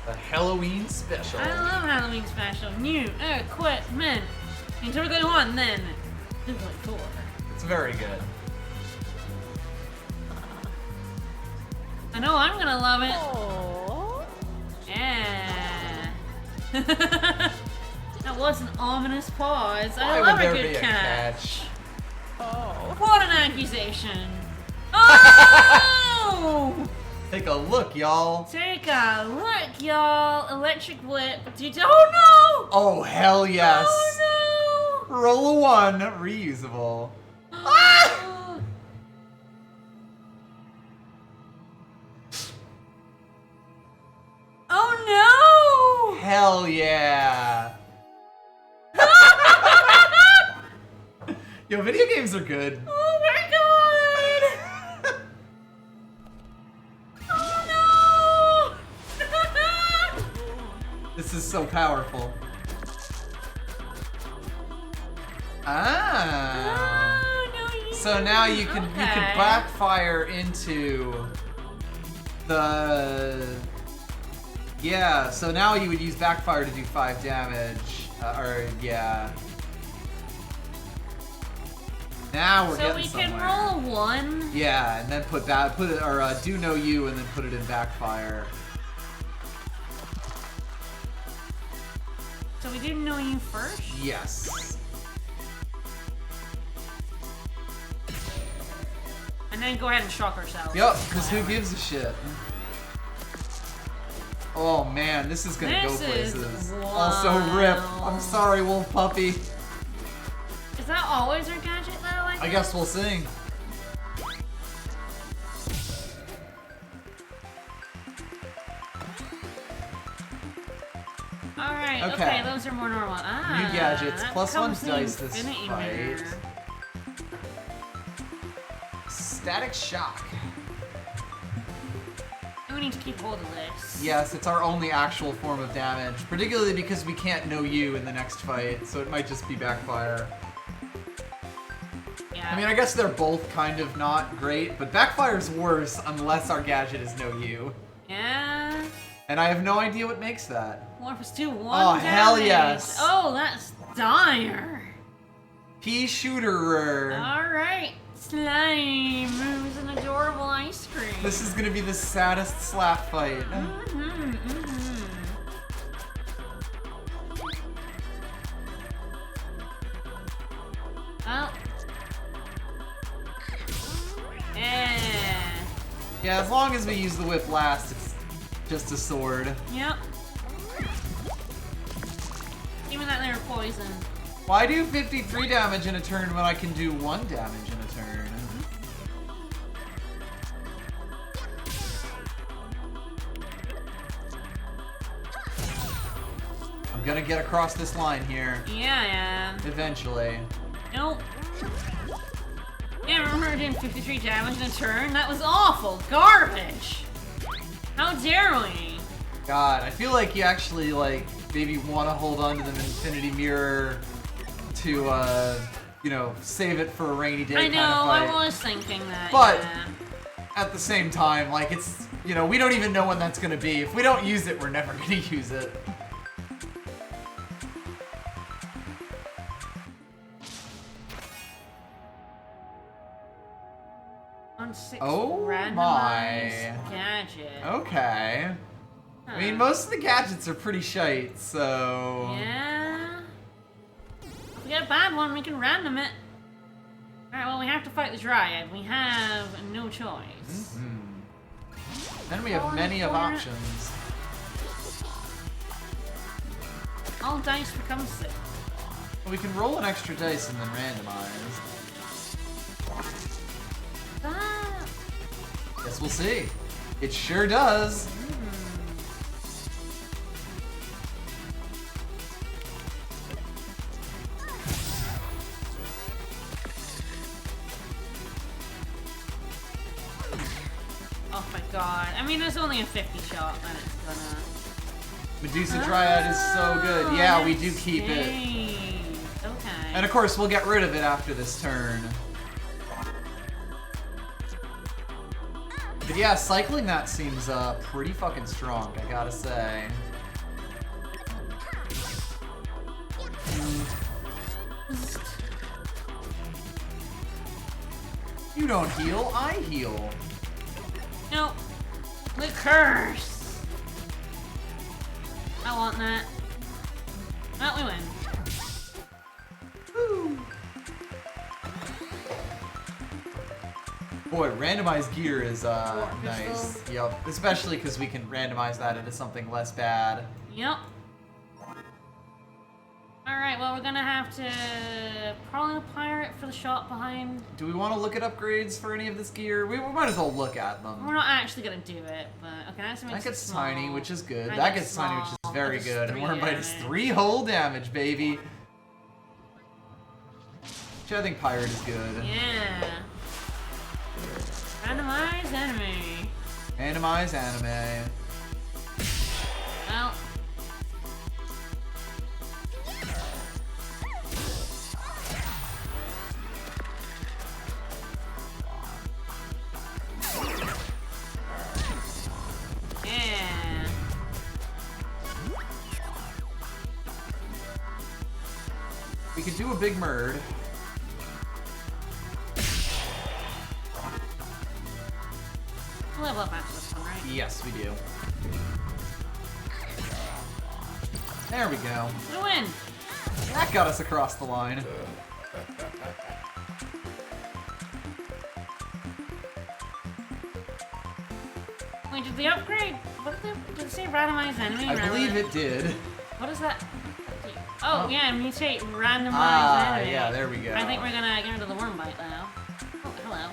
Speaker 2: The Halloween special.
Speaker 1: I love Halloween special. New equipment. Until we're going to 1, then 2.4.
Speaker 2: It's very good.
Speaker 1: I know I'm gonna love it. Yeah. That was an ominous pause. I
Speaker 2: Why
Speaker 1: love
Speaker 2: would
Speaker 1: a
Speaker 2: there
Speaker 1: good
Speaker 2: be a
Speaker 1: catch.
Speaker 2: catch?
Speaker 1: What an accusation. Oh!
Speaker 2: Take a look, y'all.
Speaker 1: Take a look, y'all. Electric whip. Oh no!
Speaker 2: Oh, hell yes.
Speaker 1: Oh no!
Speaker 2: Roll a 1, reusable.
Speaker 1: Oh no!
Speaker 2: Hell yeah. Yo, video games are good.
Speaker 1: Oh my god! Oh no!
Speaker 2: This is so powerful. Ah.
Speaker 1: Oh, no,
Speaker 2: So now you can backfire into the... Yeah, so now you would use backfire to do 5 damage. Yeah. Now we're
Speaker 1: so
Speaker 2: getting
Speaker 1: we
Speaker 2: somewhere.
Speaker 1: can roll a 1.
Speaker 2: Yeah, and then do no you and then put it in backfire.
Speaker 1: So we didn't know you first?
Speaker 2: Yes.
Speaker 1: And then go ahead and shock ourselves.
Speaker 2: Yup, because who gives a shit? Oh man, this is gonna go places. Also rip. I'm sorry, wolf puppy.
Speaker 1: Is that always our gadget though?
Speaker 2: I guess we'll see.
Speaker 1: Alright, okay, those are more normal. Ah,
Speaker 2: new gadgets. +1 dice this
Speaker 1: infinity
Speaker 2: fight.
Speaker 1: mirror.
Speaker 2: Static shock.
Speaker 1: We need to keep hold of this.
Speaker 2: Yes, it's our only actual form of damage, particularly because we can't know you in the next fight, so it might just be backfire.
Speaker 1: Yeah.
Speaker 2: I mean, I guess they're both kind of not great, but backfire's worse unless our gadget is no you.
Speaker 1: Yeah.
Speaker 2: And I have no idea what makes that.
Speaker 1: What if it's 2-1
Speaker 2: Oh, hell
Speaker 1: damage?
Speaker 2: yes.
Speaker 1: Oh, that's dire.
Speaker 2: Pea shooter.
Speaker 1: Alright. Slime moves an adorable ice cream.
Speaker 2: This is gonna be the saddest slap fight.
Speaker 1: Oh. Yeah.
Speaker 2: Yeah, as long as we use the whip last, it's just a sword.
Speaker 1: Yep. Even that they're poison.
Speaker 2: Why do 53 damage in a turn when I can do 1 damage in a turn? I'm gonna get across this line here.
Speaker 1: Yeah.
Speaker 2: Eventually.
Speaker 1: Nope. Yeah, remember doing 53 damage in a turn? That was awful. Garbage. How dare we?
Speaker 2: God, I feel like you actually, like, maybe want to hold on to the Infinity Mirror to, you know, save it for a rainy day
Speaker 1: I know,
Speaker 2: kind of fight.
Speaker 1: I was thinking that,
Speaker 2: But,
Speaker 1: yeah.
Speaker 2: at the same time, like, it's, you know, we don't even know when that's gonna be. If we don't use it, we're never gonna use it.
Speaker 1: On 6
Speaker 2: Oh
Speaker 1: randomized
Speaker 2: my.
Speaker 1: gadget.
Speaker 2: Okay. I mean, most of the gadgets are pretty shite, so...
Speaker 1: Yeah. If we get a bad one, we can random it. Alright, well, we have to fight the Dryad. We have no choice.
Speaker 2: Then we have many of options.
Speaker 1: All dice become 6.
Speaker 2: Well, we can roll an extra dice and then randomize.
Speaker 1: Ah.
Speaker 2: Guess we'll see. It sure does.
Speaker 1: Oh my god. I mean, there's only a 50 shot, and it's gonna...
Speaker 2: Medusa Dryad is so good. Yeah, we do keep it.
Speaker 1: Okay.
Speaker 2: And of course, we'll get rid of it after this turn. But yeah, cycling that seems pretty fucking strong, I gotta say. You don't heal, I heal.
Speaker 1: Nope. The curse. I want that. Well, we win.
Speaker 2: Woo. Boy, randomized gear is nice. Yep, especially because we can randomize that into something less bad.
Speaker 1: Yep. Alright, well, we're gonna have to probably pirate for the shot behind.
Speaker 2: Do we want to look at upgrades for any of this gear? We might as well look at them.
Speaker 1: We're not actually gonna do it, but okay, that's
Speaker 2: That gets
Speaker 1: small.
Speaker 2: tiny, which is good.
Speaker 1: I
Speaker 2: That
Speaker 1: get
Speaker 2: gets tiny, which
Speaker 1: small.
Speaker 2: is very
Speaker 1: That is
Speaker 2: good. And
Speaker 1: 3
Speaker 2: Worm Bite is
Speaker 1: damage.
Speaker 2: 3 whole damage, baby. Which I think Pirate is good.
Speaker 1: Yeah. Randomized enemy.
Speaker 2: Randomized anime.
Speaker 1: Well. Yeah.
Speaker 2: We could do a big murd.
Speaker 1: Level up after this one, right?
Speaker 2: Yes, we do. There we go.
Speaker 1: We win!
Speaker 2: That got us across the line.
Speaker 1: Wait, did the upgrade? What did it say? Randomized enemy?
Speaker 2: I believe it did.
Speaker 1: What is that? Oh, yeah, and you say randomized enemy.
Speaker 2: Yeah, there we go.
Speaker 1: I think we're gonna get rid of the worm bite now. Oh, hello.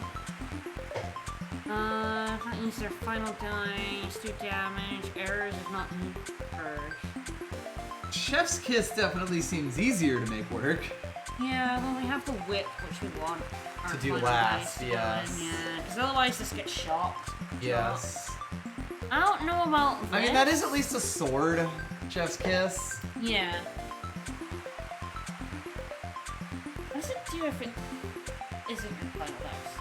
Speaker 1: If not use their final dice, do damage, errors if not first.
Speaker 2: Chef's Kiss definitely seems easier to make work.
Speaker 1: Yeah, well, we have the whip, which we want.
Speaker 2: To do last,
Speaker 1: dice
Speaker 2: yes.
Speaker 1: Yeah, because otherwise this gets shocked.
Speaker 2: Yes.
Speaker 1: I don't know about this.
Speaker 2: I mean, that is at least a sword, Chef's Kiss.
Speaker 1: Yeah. What does it do if it isn't your final dice?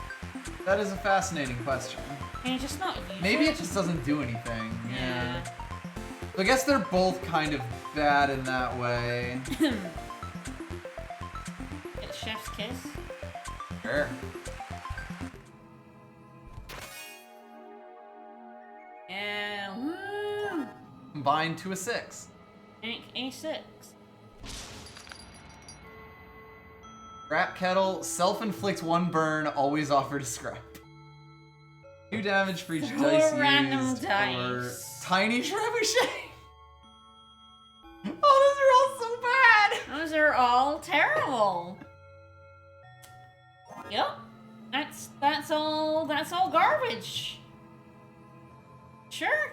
Speaker 2: That is a fascinating question.
Speaker 1: Can you just not use
Speaker 2: Maybe
Speaker 1: it?
Speaker 2: it just doesn't do anything.
Speaker 1: Yeah.
Speaker 2: I guess they're both kind of bad in that way.
Speaker 1: Get Chef's Kiss.
Speaker 2: Sure.
Speaker 1: Yeah, woo!
Speaker 2: Combined to a 6.
Speaker 1: Make a 6.
Speaker 2: Scrap Kettle, self-inflict 1 burn, always offer to scrap. 2 damage for each
Speaker 1: 4
Speaker 2: dice
Speaker 1: random
Speaker 2: used
Speaker 1: dice.
Speaker 2: for tiny trebuchet. Oh, those are all so bad.
Speaker 1: Those are all terrible. Yep. That's all garbage. Sure.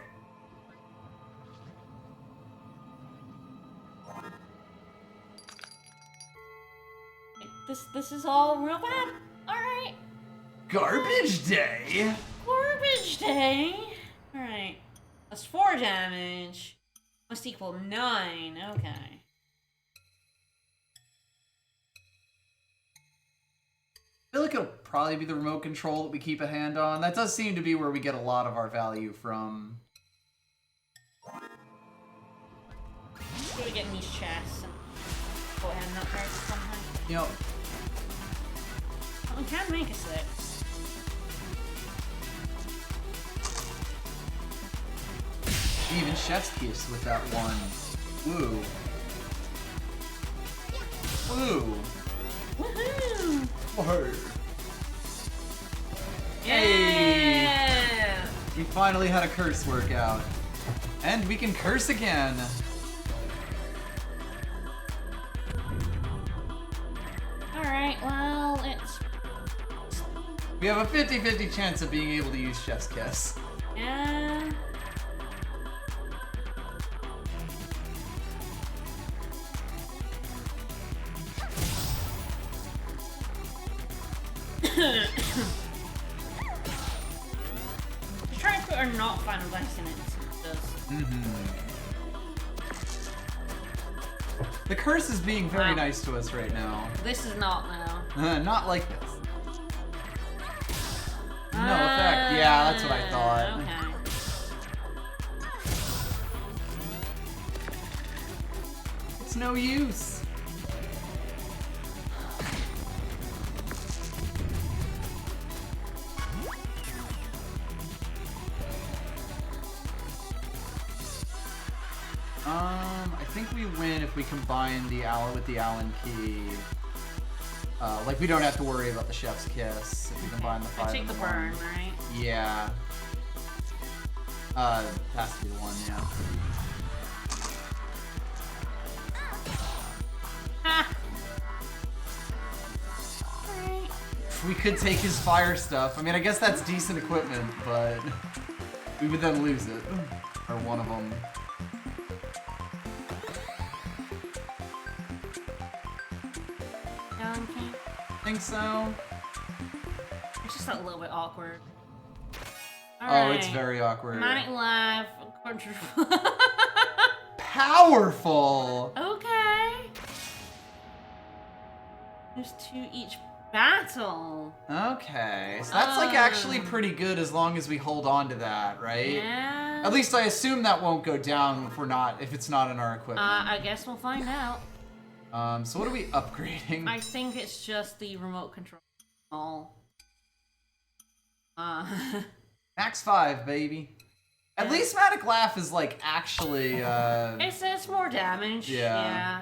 Speaker 1: This is all real bad. Alright.
Speaker 2: Garbage day.
Speaker 1: Garbage day. Alright. That's 4 damage. Must equal 9. Okay.
Speaker 2: I feel like it'll probably be the remote control that we keep a hand on. That does seem to be where we get a lot of our value from.
Speaker 1: Should we get in these chests and go ahead and upgrade sometime?
Speaker 2: Yep.
Speaker 1: We can make a 6.
Speaker 2: Even Chef's Kiss with that 1. Woo. Woo.
Speaker 1: Woohoo!
Speaker 2: Whoa.
Speaker 1: Yeah!
Speaker 2: We finally had a curse workout. And we can curse again.
Speaker 1: Alright, well, it's...
Speaker 2: We have a 50-50 chance of being able to use Chef's Kiss.
Speaker 1: Yeah... Try to put our not final dice in it and see what it does.
Speaker 2: The curse is being very
Speaker 1: Wow.
Speaker 2: nice to us right now.
Speaker 1: This is not now.
Speaker 2: Not like this. No effect. Yeah, that's what I thought.
Speaker 1: Okay.
Speaker 2: It's no use. I think we win if we combine the Allen with the Allen key. Like we don't have to worry about the Chef's Kiss if we combine the 5
Speaker 1: I take
Speaker 2: and
Speaker 1: the
Speaker 2: the
Speaker 1: burn,
Speaker 2: 1.
Speaker 1: right?
Speaker 2: Yeah. Has to be the 1, yeah.
Speaker 1: Ha! Alright.
Speaker 2: We could take his fire stuff. I mean, I guess that's decent equipment, but we would then lose it. Or one of them.
Speaker 1: Okay.
Speaker 2: Think so?
Speaker 1: It's just a little bit awkward.
Speaker 2: Oh, it's very awkward.
Speaker 1: Manic Laugh,
Speaker 2: Powerful!
Speaker 1: Okay. There's 2 each battle.
Speaker 2: Okay, so that's like actually pretty good as long as we hold on to that, right?
Speaker 1: Yeah.
Speaker 2: At least I assume that won't go down if it's not in our equipment.
Speaker 1: I guess we'll find out.
Speaker 2: So what are we upgrading?
Speaker 1: I think it's just the remote control.
Speaker 2: Max 5, baby. At least Manic Laugh is like actually.
Speaker 1: It's more damage. Yeah.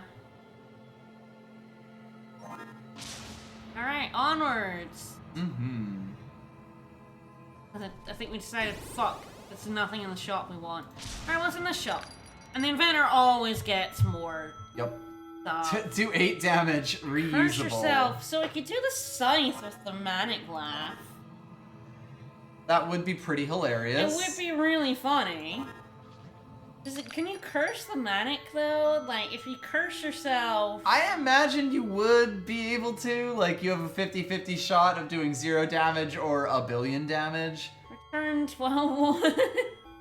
Speaker 1: All right, onwards.
Speaker 2: Mm-hmm.
Speaker 1: I think we decided, fuck, there's nothing in the shop we want. All right, what's in this shop? And the inventor always gets more.
Speaker 2: Yep.
Speaker 1: Stuff.
Speaker 2: Do 8 damage, reusable.
Speaker 1: Curse yourself. So we could do the scythe with the Manic Laugh.
Speaker 2: That would be pretty hilarious.
Speaker 1: It would be really funny. Can you curse the Manic though? Like, if you curse yourself...
Speaker 2: I imagine you would be able to. Like, you have a 50-50 shot of doing 0 damage or a billion damage.
Speaker 1: Return 12-1.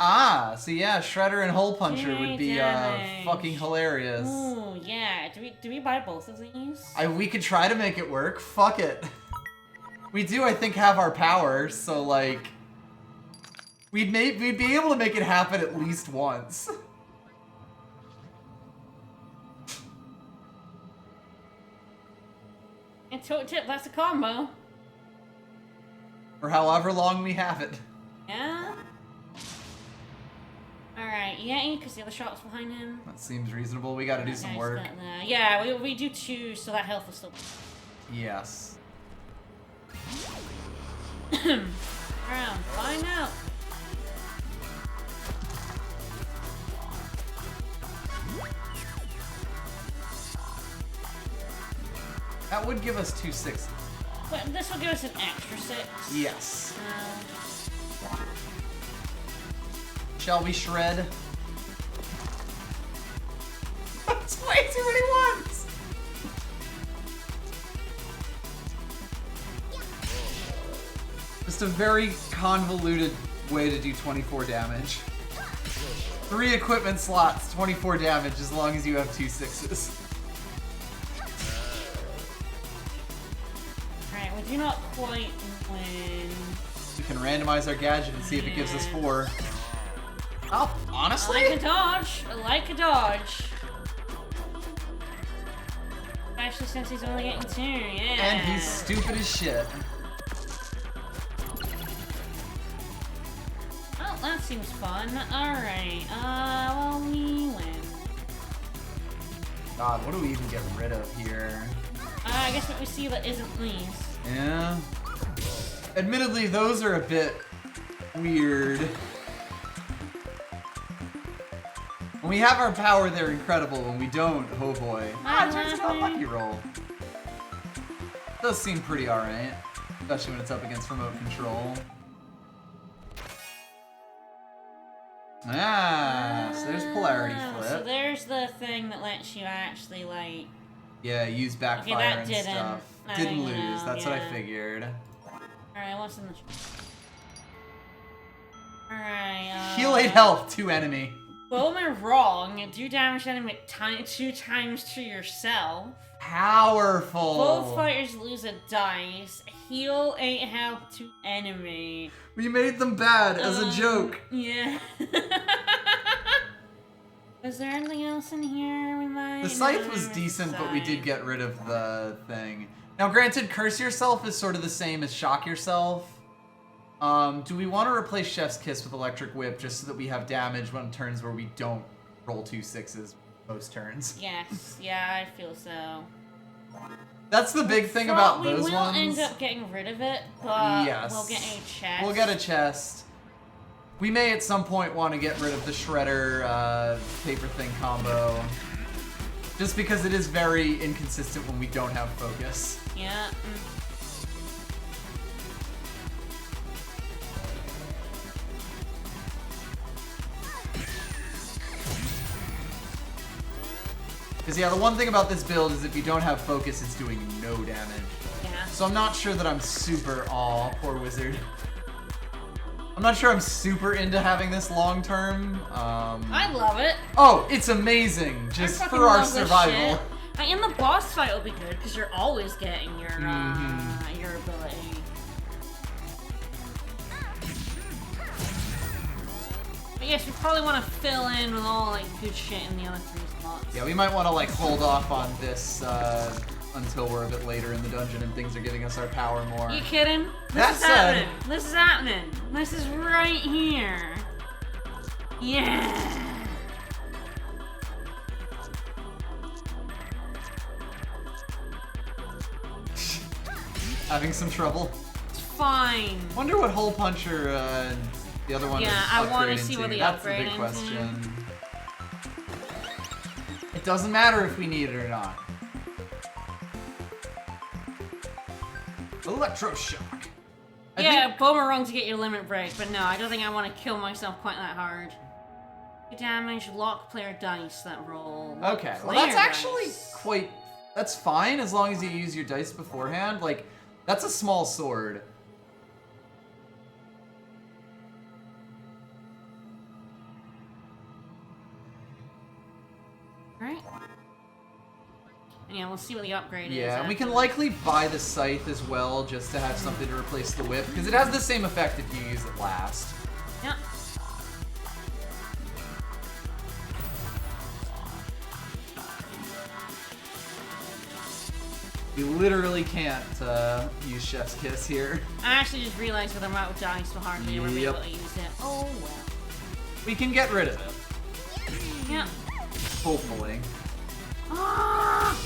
Speaker 2: Ah, so yeah, Shredder and Hole Puncher would be fucking hilarious.
Speaker 1: Ooh, yeah. Do we buy both of these?
Speaker 2: We could try to make it work. Fuck it. We do, I think, have our power, so like... We'd be able to make it happen at least once.
Speaker 1: And Toad Tip, that's a combo.
Speaker 2: For however long we have it.
Speaker 1: Yeah? Alright, yeah, because the other shop's behind him.
Speaker 2: That seems reasonable. We gotta do some work.
Speaker 1: Yeah, we do 2, so that health will still...
Speaker 2: Yes.
Speaker 1: Round, find out.
Speaker 2: That would give us 2 6s.
Speaker 1: But this will give us an extra 6.
Speaker 2: Yes. Shall we shred? That's way too many ones! Just a very convoluted way to do 24 damage. 3 equipment slots, 24 damage, as long as you have 2 6s.
Speaker 1: Alright, we do not quite win.
Speaker 2: We can randomize our gadget and see if it gives us 4. Oh, honestly?
Speaker 1: I like a dodge. I like a dodge. Especially since he's only getting 2, yeah.
Speaker 2: And he's stupid as shit.
Speaker 1: Oh, that seems fun. Alright, well, we win.
Speaker 2: God, what do we even get rid of here?
Speaker 1: I guess what we see that isn't these.
Speaker 2: Yeah. Admittedly, those are a bit weird. When we have our power, they're incredible. When we don't, oh boy. Ah, it turns into a lucky roll. Does seem pretty alright. Especially when it's up against remote control. Ah, so there's polarity flip.
Speaker 1: So there's the thing that lets you actually, like...
Speaker 2: Yeah, use backfire and stuff. Didn't lose,
Speaker 1: know,
Speaker 2: that's what I figured.
Speaker 1: Alright, what's in the... Alright,
Speaker 2: Heal 8 health, 2 enemy.
Speaker 1: Well, am I wrong? Do damage to enemy 2 times to yourself.
Speaker 2: Powerful!
Speaker 1: Both fighters lose a dice. Heal 8 health to enemy.
Speaker 2: We made them bad as a joke.
Speaker 1: Yeah. Is there anything else in here we might...
Speaker 2: The scythe was decent, but we did get rid of the thing. Now, granted, curse yourself is sort of the same as shock yourself. Do we want to replace Chef's Kiss with Electric Whip just so that we have damage on turns where we don't roll 2 6s most turns?
Speaker 1: Yes, yeah, I feel so.
Speaker 2: That's the big thing about those ones.
Speaker 1: We will end up getting rid of it, but
Speaker 2: yes.
Speaker 1: We'll get a chest.
Speaker 2: We'll get a chest. We may at some point want to get rid of the Shredder paper thing combo. Just because it is very inconsistent when we don't have focus.
Speaker 1: Yeah.
Speaker 2: Because yeah, the one thing about this build is if you don't have focus, it's doing no damage.
Speaker 1: Yeah.
Speaker 2: So I'm not sure that I'm super... Aw, poor wizard. I'm not sure I'm super into having this long term.
Speaker 1: I love it.
Speaker 2: Oh, it's amazing, just for our survival.
Speaker 1: In the boss fight will be good because you're always getting your your ability. But yes, we probably want to fill in with all like good shit in the other 3 slots.
Speaker 2: Yeah, we might want to like hold off on this until we're a bit later in the dungeon and things are giving us our power more.
Speaker 1: You kidding?
Speaker 2: That said,
Speaker 1: this is happening. This is right here. Yeah.
Speaker 2: Having some trouble.
Speaker 1: It's fine.
Speaker 2: Wonder what hole puncher the other one.
Speaker 1: Yeah, I want to see what the
Speaker 2: That's
Speaker 1: upgrade
Speaker 2: the big
Speaker 1: into.
Speaker 2: question. It doesn't matter if we need it or not. Electroshock.
Speaker 1: Yeah, boomerang to get your limit break, but no, I don't think I want to kill myself quite that hard. Damage, lock player dice that roll.
Speaker 2: Okay, well that's actually quite... That's fine as long as you use your dice beforehand. Like, that's a small sword.
Speaker 1: Right. And yeah, we'll see what the upgrade is.
Speaker 2: Yeah, and we can likely buy the scythe as well just to have something to replace the whip, because it has the same effect if you use it last.
Speaker 1: Yeah.
Speaker 2: We literally can't use Chef's Kiss here.
Speaker 1: I actually just realized with the amount of dice so hardly ever be able to use it. Oh well.
Speaker 2: We can get rid of it.
Speaker 1: Yeah.
Speaker 2: Hopefully.
Speaker 1: Ah!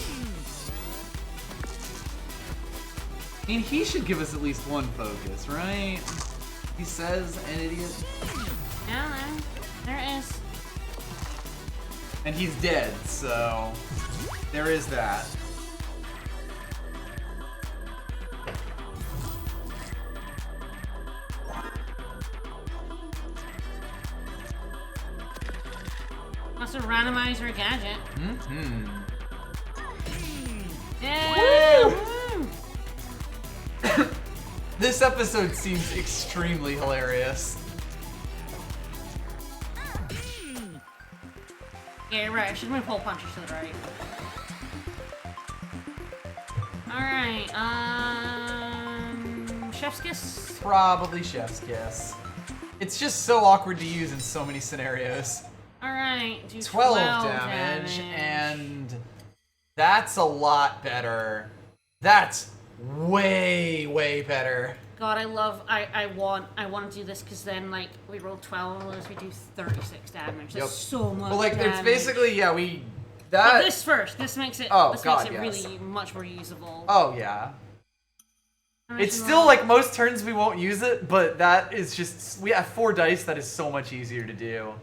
Speaker 2: I mean, he should give us at least one focus, right? He says, an idiot.
Speaker 1: Yeah, there is.
Speaker 2: And he's dead, so there is that.
Speaker 1: Must have randomized our gadget.
Speaker 2: Mm-hmm.
Speaker 1: Yeah! Woo!
Speaker 2: This episode seems extremely hilarious.
Speaker 1: Yeah, you're right. I should move hole puncher to the right. Alright, Chef's Kiss?
Speaker 2: Probably Chef's Kiss. It's just so awkward to use in so many scenarios.
Speaker 1: Alright, do
Speaker 2: 12 damage, and that's a lot better. That's way, way better.
Speaker 1: God, I want to do this because then, like, we roll 12 on those, we do 36 damage. That's so much
Speaker 2: Well, like,
Speaker 1: damage.
Speaker 2: it's basically, yeah,
Speaker 1: But this first, this makes it, really much more usable.
Speaker 2: Oh, yeah. It's still, like, most turns we won't use it, but that is just, we have 4 dice, that is so much easier to do.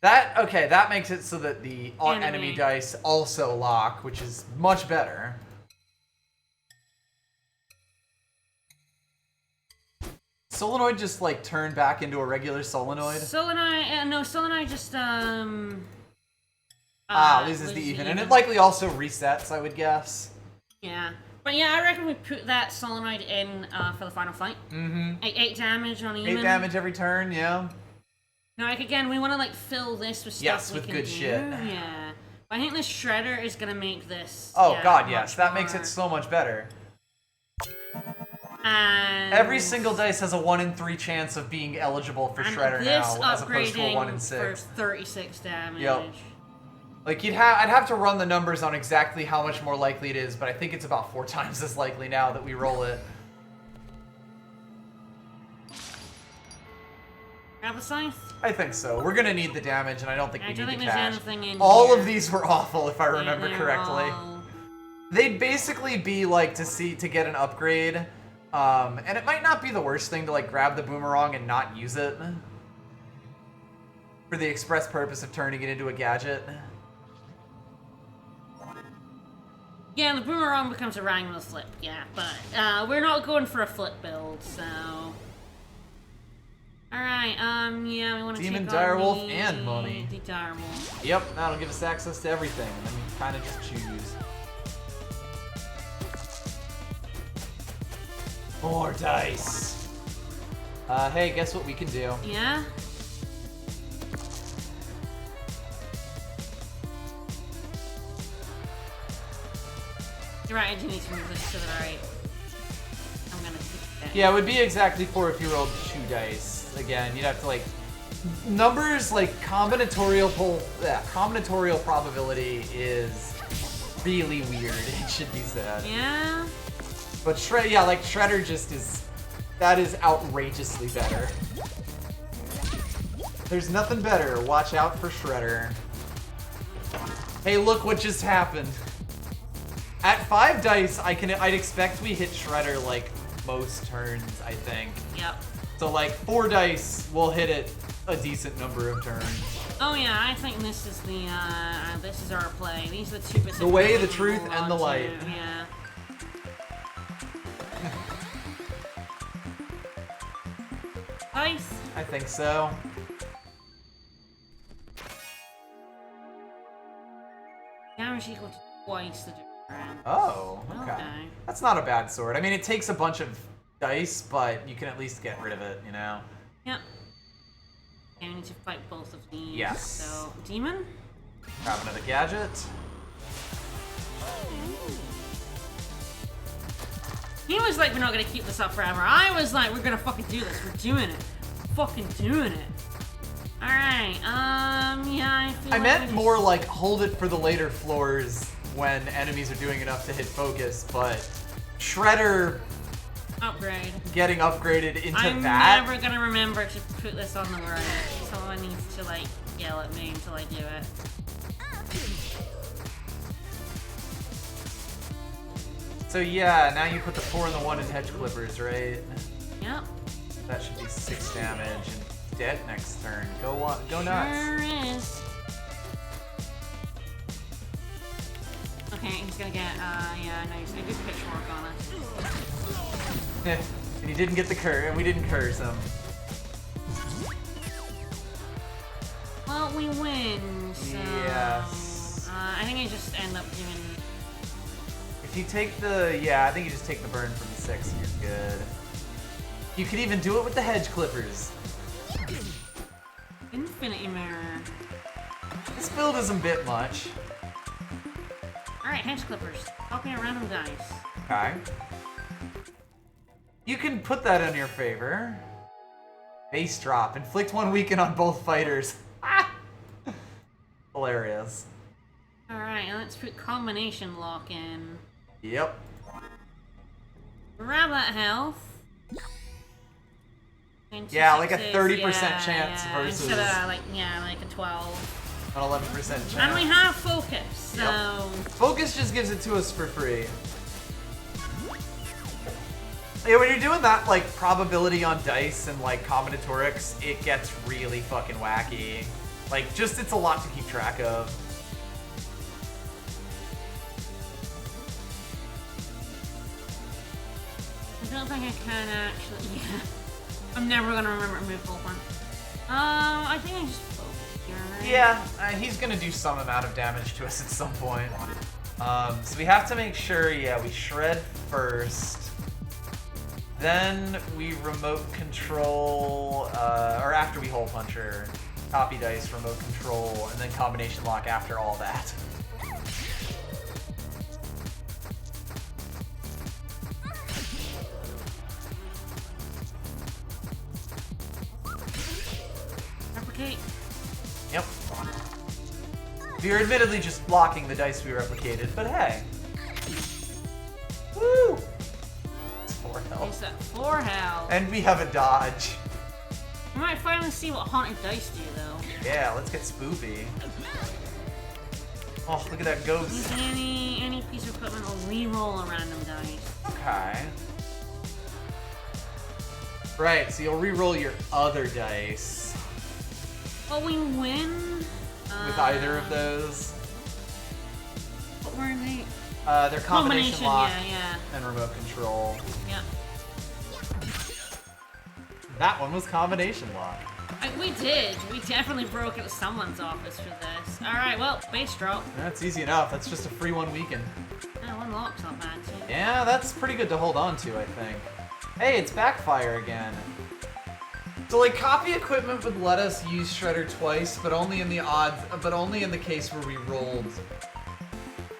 Speaker 2: That makes it so that the enemy dice also lock, which is much better. Solenoid just, like, turned back into a regular solenoid?
Speaker 1: Solenoid just,
Speaker 2: loses the even. And it likely also resets, I would guess.
Speaker 1: Yeah. But yeah, I reckon we put that solenoid in for the final fight.
Speaker 2: Mm-hmm.
Speaker 1: 8 damage on even.
Speaker 2: 8 damage every turn, yeah.
Speaker 1: Now, like, again, we want to, like, fill this with stuff
Speaker 2: with good shit.
Speaker 1: Yeah. But I think this shredder is going to make this...
Speaker 2: Oh, yeah, God, yes. That makes it so much better.
Speaker 1: And...
Speaker 2: every single dice has a 1 in 3 chance of being eligible for shredder now, as opposed to a 1 in 6.
Speaker 1: For 36 damage.
Speaker 2: Yep. Like, I'd have to run the numbers on exactly how much more likely it is, but I think it's about 4 times as likely now that we roll it.
Speaker 1: Grab the scythe?
Speaker 2: I think so. We're gonna need the damage, and I don't think we need the cash.
Speaker 1: All
Speaker 2: of these were awful, if I remember correctly. They'd basically be like to get an upgrade, and it might not be the worst thing to like grab the boomerang and not use it for the express purpose of turning it into a gadget.
Speaker 1: Yeah, the boomerang becomes a rang with a flip. Yeah, but we're not going for a flip build, so. Alright, yeah, we want to
Speaker 2: Demon,
Speaker 1: take on
Speaker 2: Direwolf, and Mummy.
Speaker 1: The Direwolf.
Speaker 2: Yep, that'll give us access to everything, and then we kind of just choose. More dice. Hey, guess what we can do?
Speaker 1: Yeah? You're right, I do need to move this to the right. I'm gonna keep that.
Speaker 2: Yeah, it would be exactly 4 if you rolled 2 dice. Again, you'd have to like numbers like combinatorial probability is really weird. It should be said.
Speaker 1: Yeah.
Speaker 2: But Shredder just is That is outrageously better. There's nothing better. Watch out for Shredder. Hey, look what just happened. At 5 dice, I'd expect we hit Shredder like most turns, I think.
Speaker 1: Yep.
Speaker 2: So like 4 dice, we'll hit it a decent number of turns.
Speaker 1: Oh yeah, I think this is the this is our play. These are the 2 bits.
Speaker 2: The way, the truth, and the light.
Speaker 1: Yeah. Dice.
Speaker 2: I think so.
Speaker 1: Damage equal to twice the difference.
Speaker 2: Oh, okay.
Speaker 1: Okay.
Speaker 2: That's not a bad sword. I mean, it takes a bunch of dice, but you can at least get rid of it, you know?
Speaker 1: Yep. Okay, we need to fight both of these.
Speaker 2: Yes.
Speaker 1: So, demon?
Speaker 2: Grab another gadget.
Speaker 1: He was like, we're not gonna keep this up forever. I was like, we're gonna fucking do this. We're doing it. Fucking doing it. Alright, yeah, I feel
Speaker 2: I
Speaker 1: like
Speaker 2: meant more like hold it for the later floors when enemies are doing enough to hit focus, but Shredder
Speaker 1: upgrade.
Speaker 2: getting upgraded into
Speaker 1: I'm
Speaker 2: that.
Speaker 1: never gonna remember to put this on the right. Someone needs to like yell at me until I do it.
Speaker 2: So yeah, now you put the 4 and the 1 in hedge clippers, right?
Speaker 1: Yep.
Speaker 2: That should be 6 damage and dead next turn. Go nuts.
Speaker 1: Sure is. Okay, he's gonna get, yeah, nice. A good pitchfork on it.
Speaker 2: And he didn't get the curse, and we didn't curse him.
Speaker 1: Well, we win, so...
Speaker 2: Yes.
Speaker 1: I think I just end up doing...
Speaker 2: If you take the, yeah, I think you just take the burn from the 6 and you're good. You could even do it with the hedge clippers.
Speaker 1: Infinity Mirror.
Speaker 2: This build is a bit much.
Speaker 1: Alright, hedge clippers. Pop me a random dice.
Speaker 2: Okay. You can put that in your favor. Base drop. Inflict 1 weaken on both fighters. Ah! Hilarious.
Speaker 1: Alright, let's put combination lock in.
Speaker 2: Yep.
Speaker 1: Grab that health.
Speaker 2: Yeah, like a 30%
Speaker 1: yeah,
Speaker 2: chance
Speaker 1: yeah.
Speaker 2: versus
Speaker 1: Instead of like a 12.
Speaker 2: an 11% chance.
Speaker 1: And we have focus, so...
Speaker 2: Yep. Focus just gives it to us for free. Yeah, when you're doing that, like, probability on dice and, like, combinatorics, it gets really fucking wacky. Like, just, it's a lot to keep track of.
Speaker 1: I don't think I can actually... Yeah. I'm never gonna remember to move both one. I think I just focus here, right?
Speaker 2: Yeah, he's gonna do some amount of damage to us at some point. So we have to make sure, yeah, we shred first. Then we remote control, or after we hole puncher, copy dice, remote control, and then combination lock after all that.
Speaker 1: Replicate.
Speaker 2: Yep. We are admittedly just blocking the dice we replicated, but hey. Woo! It's 4 health.
Speaker 1: It's at 4 health.
Speaker 2: And we have a dodge.
Speaker 1: We might finally see what haunted dice do, though.
Speaker 2: Yeah, let's get spoopy. Oh, look at that ghost.
Speaker 1: Using any piece of equipment will re-roll a random dice.
Speaker 2: Okay. Right, so you'll re-roll your other dice.
Speaker 1: Well, we win.
Speaker 2: With either of those.
Speaker 1: What were they?
Speaker 2: They're combination lock
Speaker 1: yeah.
Speaker 2: and remote control.
Speaker 1: Yep.
Speaker 2: That one was combination lock.
Speaker 1: We did. We definitely broke into someone's office for this. Alright, well, base drop.
Speaker 2: That's easy enough. That's just a free 1 weaken.
Speaker 1: Oh, 1 lock's not bad, too.
Speaker 2: Yeah, that's pretty good to hold on to, I think. Hey, it's backfire again. So like copy equipment would let us use Shredder twice, but only in the case where we rolled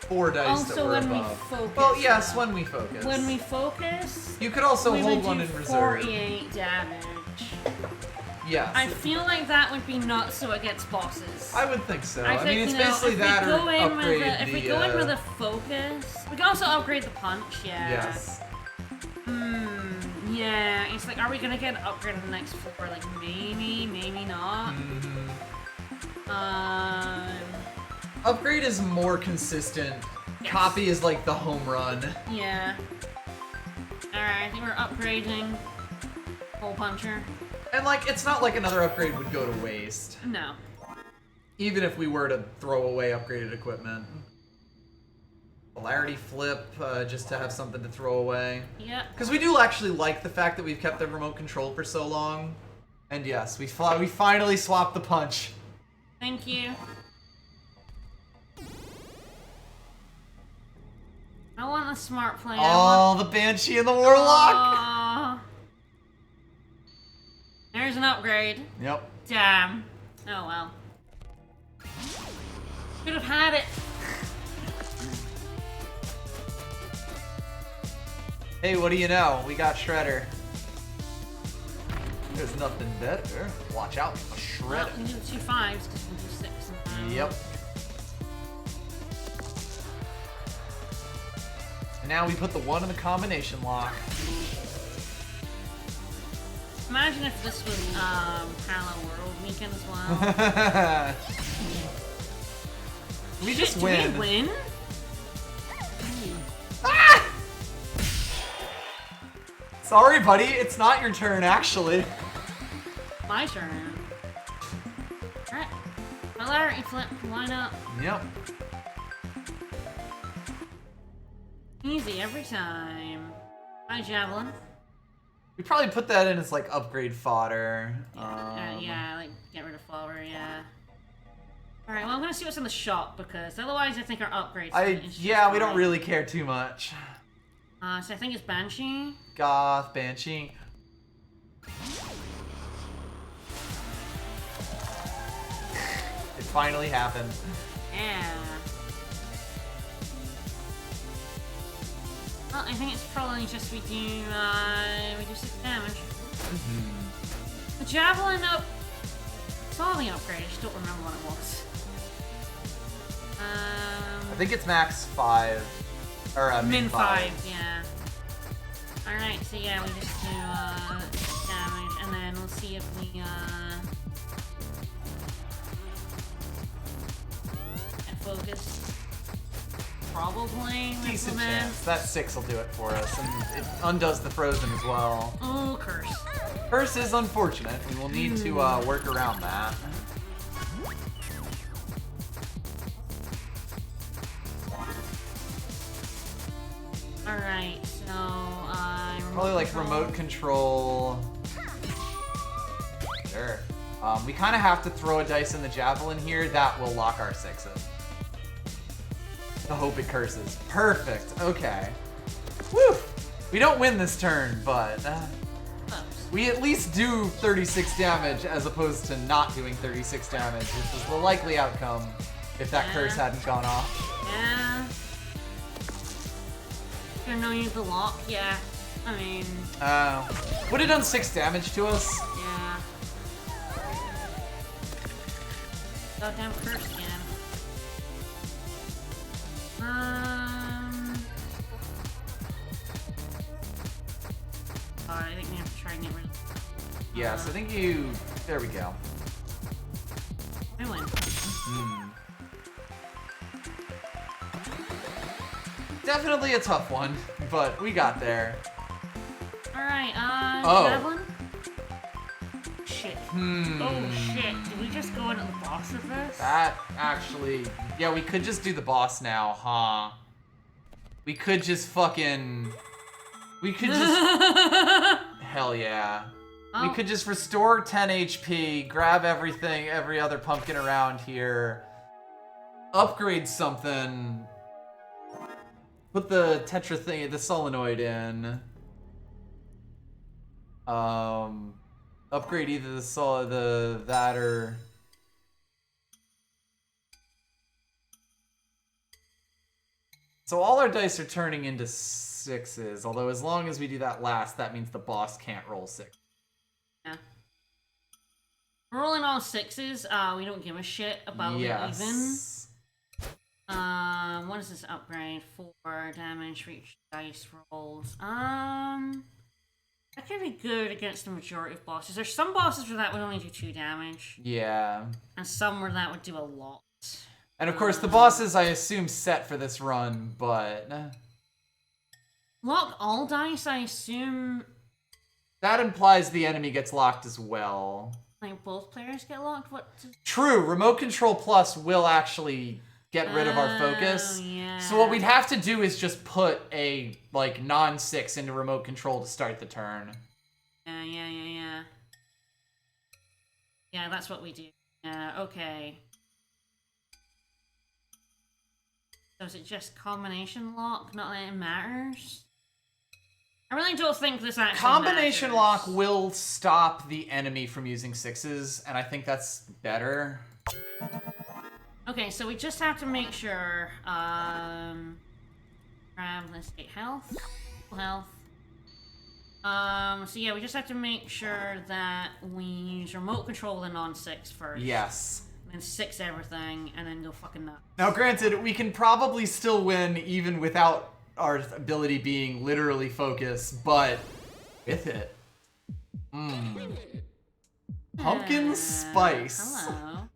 Speaker 2: 4 dice that were
Speaker 1: when
Speaker 2: above.
Speaker 1: we focus.
Speaker 2: Well, yes, when we focus.
Speaker 1: When we focus,
Speaker 2: You could also
Speaker 1: we
Speaker 2: hold
Speaker 1: would
Speaker 2: one
Speaker 1: do
Speaker 2: in reserve.
Speaker 1: 48 damage.
Speaker 2: Yes.
Speaker 1: I feel like that would be nuts so it gets bosses.
Speaker 2: I would think so. I
Speaker 1: think,
Speaker 2: mean, it's
Speaker 1: you know,
Speaker 2: basically that or upgrade
Speaker 1: if we go in with a focus, we can also upgrade the punch, yeah.
Speaker 2: Yes.
Speaker 1: Yeah, it's like, are we gonna get an upgrade on the next floor? Like, maybe, maybe not.
Speaker 2: Upgrade is more consistent.
Speaker 1: Yes.
Speaker 2: Copy is like the home run.
Speaker 1: Yeah. Alright, I think we're upgrading Hole Puncher.
Speaker 2: And like, it's not like another upgrade would go to waste.
Speaker 1: No.
Speaker 2: Even if we were to throw away upgraded equipment. Polarity flip, just to have something to throw away.
Speaker 1: Yep.
Speaker 2: Because we do actually like the fact that we've kept the remote control for so long. And yes, we finally swapped the punch.
Speaker 1: Thank you. I want a smart play.
Speaker 2: Oh, the Banshee and the Warlock!
Speaker 1: Aww. There's an upgrade.
Speaker 2: Yep.
Speaker 1: Damn. Oh well. Could have had it.
Speaker 2: Hey, what do you know? We got Shredder. There's nothing better. Watch out, a Shredder.
Speaker 1: Well, we can do the 2 5s because we can do 6.
Speaker 2: Yep. And now we put the 1 in the combination lock.
Speaker 1: Imagine if this was Parallel World weekend as well.
Speaker 2: We
Speaker 1: Shit,
Speaker 2: just
Speaker 1: do
Speaker 2: win.
Speaker 1: we win?
Speaker 2: Ah! Sorry, buddy. It's not your turn, actually.
Speaker 1: My turn. Alright. Polarity flip, line up.
Speaker 2: Yep.
Speaker 1: Easy every time. Hi, Javelin.
Speaker 2: We probably put that in as like upgrade fodder.
Speaker 1: Yeah, like get rid of flower, yeah. Alright, well I'm gonna see what's in the shop because otherwise I think our upgrades
Speaker 2: Yeah, we don't really care too much.
Speaker 1: So I think it's Banshee.
Speaker 2: Goth, Banshee. It finally happened.
Speaker 1: Yeah. Well, I think it's probably just we do 6 damage. The Javelin up. Saw the upgrade, I just don't remember what it was.
Speaker 2: I think it's max 5. Or min 5.
Speaker 1: Yeah. Alright, so yeah, we just do 6 damage, and then we'll see if we get focused. Probably.
Speaker 2: Decent chance. That 6 will do it for us, and it undoes the frozen as well.
Speaker 1: Oh, curse.
Speaker 2: Curse is unfortunate. We will need to work around that.
Speaker 1: Alright, so
Speaker 2: probably like remote control. Sure. We kind of have to throw a dice in the Javelin here. That will lock our 6s. To hope it curses. Perfect. Okay. Woo! We don't win this turn, but we at least do 36 damage as opposed to not doing 36 damage, which was the likely outcome if that curse hadn't gone off.
Speaker 1: Yeah. You're no use the lock, yeah. I mean...
Speaker 2: would have done 6 damage to us.
Speaker 1: Yeah. Goddamn curse again. I think we have to try and get rid of...
Speaker 2: Yes, I think you... There we go.
Speaker 1: I win.
Speaker 2: Definitely a tough one, but we got there.
Speaker 1: Alright,
Speaker 2: Oh.
Speaker 1: Javelin? Shit. Oh shit, did we just go into the boss of this?
Speaker 2: That actually... Yeah, we could just do the boss now, huh? We could just fucking... We could just... Hell yeah.
Speaker 1: Oh.
Speaker 2: We could just restore 10 HP, grab everything, every other pumpkin around here, upgrade something, put the Tetra thing, the solenoid in, upgrade either that or... So all our dice are turning into 6s, although as long as we do that last, that means the boss can't roll 6.
Speaker 1: Yeah. Rolling all 6s, we don't give a shit about it even. What is this upgrade? 4 damage for each dice rolls. That could be good against the majority of bosses. There's some bosses where that would only do 2 damage.
Speaker 2: Yeah.
Speaker 1: And some where that would do a lot.
Speaker 2: And of course, the bosses, I assume, set for this run, but...
Speaker 1: Lock all dice, I assume...
Speaker 2: That implies the enemy gets locked as well.
Speaker 1: Like, both players get locked? What?
Speaker 2: True, Remote Control Plus will actually get rid of our focus.
Speaker 1: Yeah.
Speaker 2: So what we'd have to do is just put a, like, non-6 into Remote Control to start the turn.
Speaker 1: Yeah. Yeah, that's what we do. Yeah, okay. So is it just combination lock? Not that it matters? I really don't think this actually
Speaker 2: Combination
Speaker 1: matters.
Speaker 2: lock will stop the enemy from using 6s, and I think that's better.
Speaker 1: Okay, so we just have to make sure, grab, let's get health. So yeah, we just have to make sure that we use remote control and on 6 first.
Speaker 2: Yes.
Speaker 1: And then 6 everything, and then go fucking nuts.
Speaker 2: Now granted, we can probably still win even without our ability being literally focused, but with it. Pumpkin spice.
Speaker 1: Hello.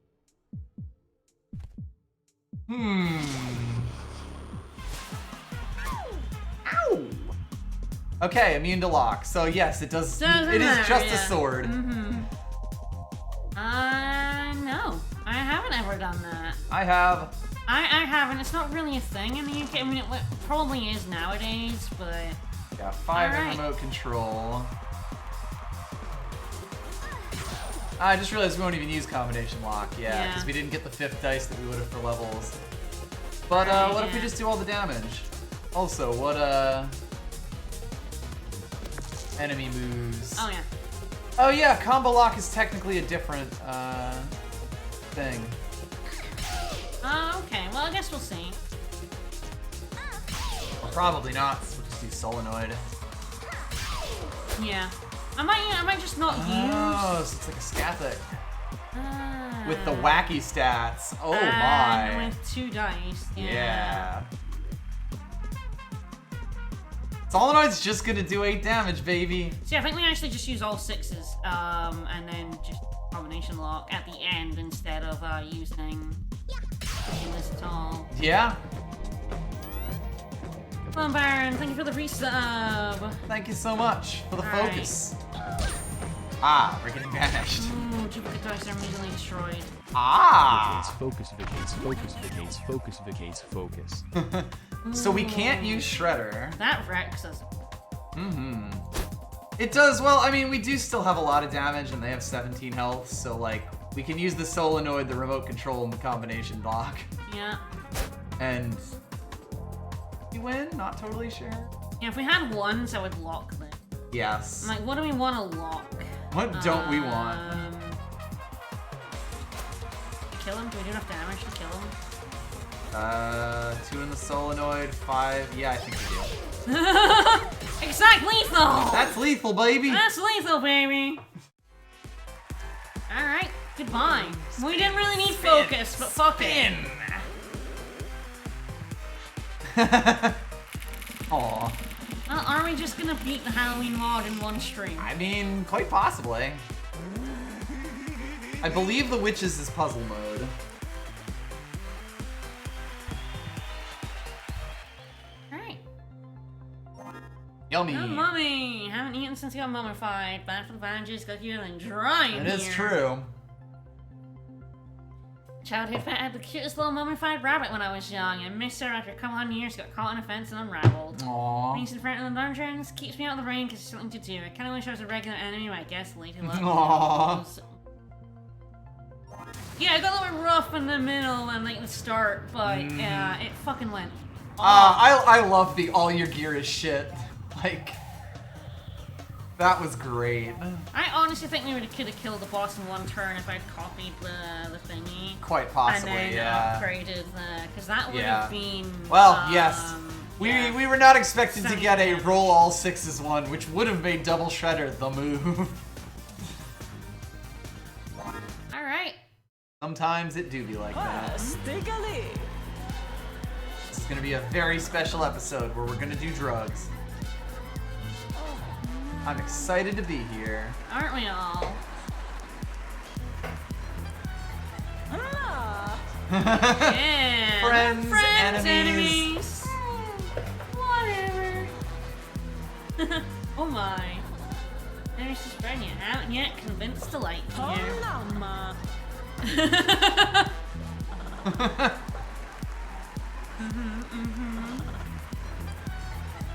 Speaker 2: Ow! Okay, immune to lock. So yes, it does.
Speaker 1: Doesn't
Speaker 2: it is
Speaker 1: matter,
Speaker 2: just
Speaker 1: yeah.
Speaker 2: a sword.
Speaker 1: No. I haven't ever done that.
Speaker 2: I have.
Speaker 1: I haven't. It's not really a thing in the UK. I mean, it probably is nowadays, but...
Speaker 2: Yeah, 5 in
Speaker 1: Alright.
Speaker 2: remote control. I just realized we won't even use combination lock. Yeah, because we didn't get the 5th dice that we would have for levels. But what if we just do all the damage? Also, what enemy moves?
Speaker 1: Oh, yeah.
Speaker 2: Oh yeah, combo lock is technically a different thing.
Speaker 1: Okay. Well, I guess we'll see.
Speaker 2: Well, probably not. We'll just do solenoid.
Speaker 1: Yeah. I might just not use...
Speaker 2: Oh, so it's like a scathic. With the wacky stats. Oh my.
Speaker 1: With 2 dice.
Speaker 2: Yeah. Solenoid's just gonna do 8 damage, baby.
Speaker 1: See, I think we actually just use all 6s, and then just combination lock at the end instead of using this at all.
Speaker 2: Yeah.
Speaker 1: Come on, Baron, thank you for the resub.
Speaker 2: Thank you so much for the
Speaker 1: Alright.
Speaker 2: focus. Ah, we're getting banished.
Speaker 1: Ooh, duplicate dice are immediately destroyed.
Speaker 2: Ah!
Speaker 3: Focus, focus.
Speaker 2: So we can't use Shredder.
Speaker 1: That wrecks us.
Speaker 2: It does, well, I mean, we do still have a lot of damage and they have 17 health, so like, we can use the solenoid, the remote control, and the combination lock.
Speaker 1: Yeah.
Speaker 2: And we win? Not totally sure.
Speaker 1: Yeah, if we had ones, I would lock them.
Speaker 2: Yes.
Speaker 1: I'm like, what do we want to lock?
Speaker 2: What don't we want?
Speaker 1: Kill him? Do we do enough damage to kill him?
Speaker 2: 2 in the solenoid, 5. Yeah, I think we do.
Speaker 1: Exact lethal!
Speaker 2: That's lethal, baby!
Speaker 1: That's lethal, baby! Alright, goodbye. We didn't really need focus, but fuck it.
Speaker 2: Aw.
Speaker 1: Well, are we just gonna beat the Halloween mod in one stream?
Speaker 2: I mean, quite possibly. I believe the witches is puzzle mode.
Speaker 1: Alright.
Speaker 2: Yummy.
Speaker 1: Oh, mummy! Haven't eaten since you got mummified. Bad for the bandages, got you and dry in
Speaker 2: It is
Speaker 1: here.
Speaker 2: true.
Speaker 1: Childhood pet had the cutest little mummified rabbit when I was young. I missed her after a couple of years, got caught in a fence and unraveled.
Speaker 2: Aww.
Speaker 1: Brings in front of the dungeons, keeps me out of the rain because there's something to do. I kinda wish I was a regular enemy, but I guess later love.
Speaker 2: Aww.
Speaker 1: Yeah, it got a little bit rough in the middle and like the start, but it fucking went
Speaker 2: I love the all your gear is shit. Like, that was great.
Speaker 1: I honestly think we could have killed the boss in one turn if I'd copied the thingy.
Speaker 2: Quite possibly,
Speaker 1: and then
Speaker 2: yeah.
Speaker 1: upgraded the, because that would have been.
Speaker 2: Well, yes.
Speaker 1: Yeah.
Speaker 2: We were not expecting to get a
Speaker 1: 70.
Speaker 2: roll all 6s one, which would have made Double Shredder the move.
Speaker 1: Alright.
Speaker 2: Sometimes it do be like that.
Speaker 4: Spookily.
Speaker 2: This is gonna be a very special episode where we're gonna do drugs. I'm excited to be here.
Speaker 1: Aren't we all? Yeah.
Speaker 2: Friends,
Speaker 1: Friends,
Speaker 2: enemies.
Speaker 1: Whatever. Oh my. There's just friend you haven't yet convinced to like you.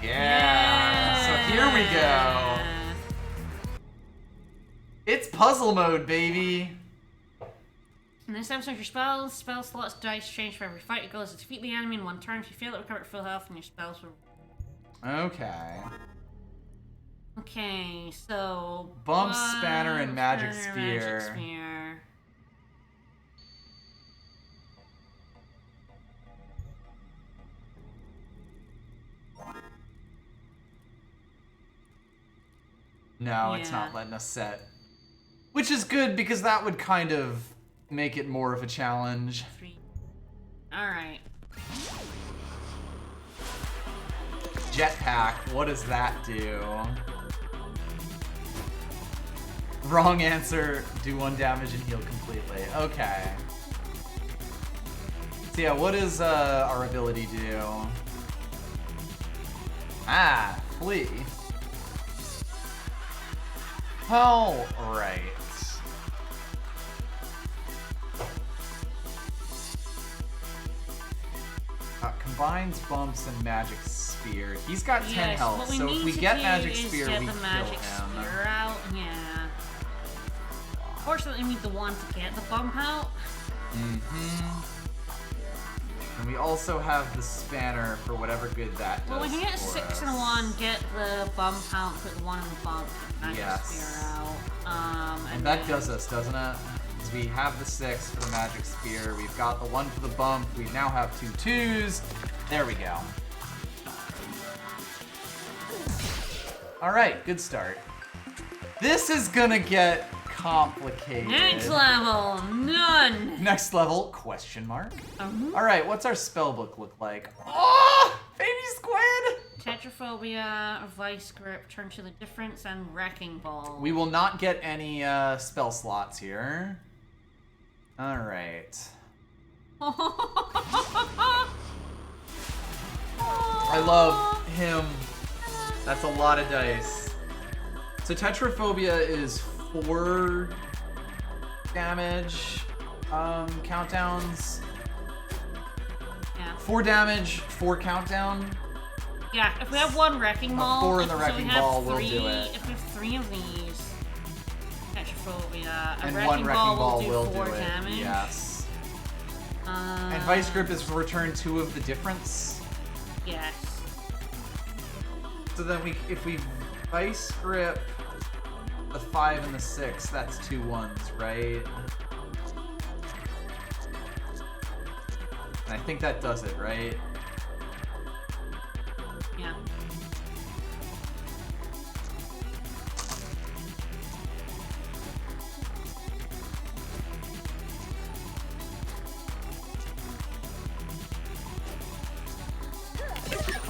Speaker 2: Yeah. So here we go. It's puzzle mode, baby.
Speaker 1: In this episode, your spell slots dice change for every fight. It goes to defeat the enemy in one turn. If you fail to recover at full health, and your spells will.
Speaker 2: Okay.
Speaker 1: Okay, so
Speaker 2: Bump, Spanner, and Magic
Speaker 1: Spanner,
Speaker 2: Spear.
Speaker 1: Magic Spear.
Speaker 2: No, it's not letting us set. Which is good because that would kind of make it more of a challenge.
Speaker 1: 3. Alright.
Speaker 2: Jetpack, what does that do? Wrong answer, do 1 damage and heal completely. Okay. So yeah, what does our ability do? Ah, flee. Oh, right. Combines bumps and magic spear. He's got 10 health, so if we get magic spear, we kill him.
Speaker 1: Spear out. Yeah. Fortunately, we need the one to get the bump out.
Speaker 2: Mm-hmm. And we also have the spanner for whatever good that does.
Speaker 1: Well, we can get a 6 and a 1, get the bump out, put the 1 in the bump, get the magic spear out.
Speaker 2: And that does us, doesn't it? Because we have the 6 for the magic spear, we've got the 1 for the bump, we now have 2 2s. There we go. Alright, good start. This is gonna get complicated.
Speaker 1: Next level, none.
Speaker 2: Next level, question mark. Alright, what's our spellbook look like? Oh, baby squid!
Speaker 1: Tetraphobia, Vice Grip, Turn to the Difference, and Wrecking Ball.
Speaker 2: We will not get any spell slots here. Alright. I love him. That's a lot of dice. So Tetraphobia is 4 damage countdowns.
Speaker 1: Yeah.
Speaker 2: 4 damage, 4 countdown.
Speaker 1: Yeah, if we have 1 Wrecking Ball,
Speaker 2: 4 in the Wrecking Ball will do it.
Speaker 1: If we have 3 of these, Tetraphobia,
Speaker 2: And
Speaker 1: Wrecking
Speaker 2: 1 Wrecking Ball
Speaker 1: will
Speaker 2: do
Speaker 1: 4
Speaker 2: it.
Speaker 1: damage.
Speaker 2: Yes. And Vice Grip is return 2 of the difference.
Speaker 1: Yes.
Speaker 2: So then if we Vice Grip the 5 and the 6, that's 2 1s, right? And I think that does it, right?
Speaker 1: Yeah.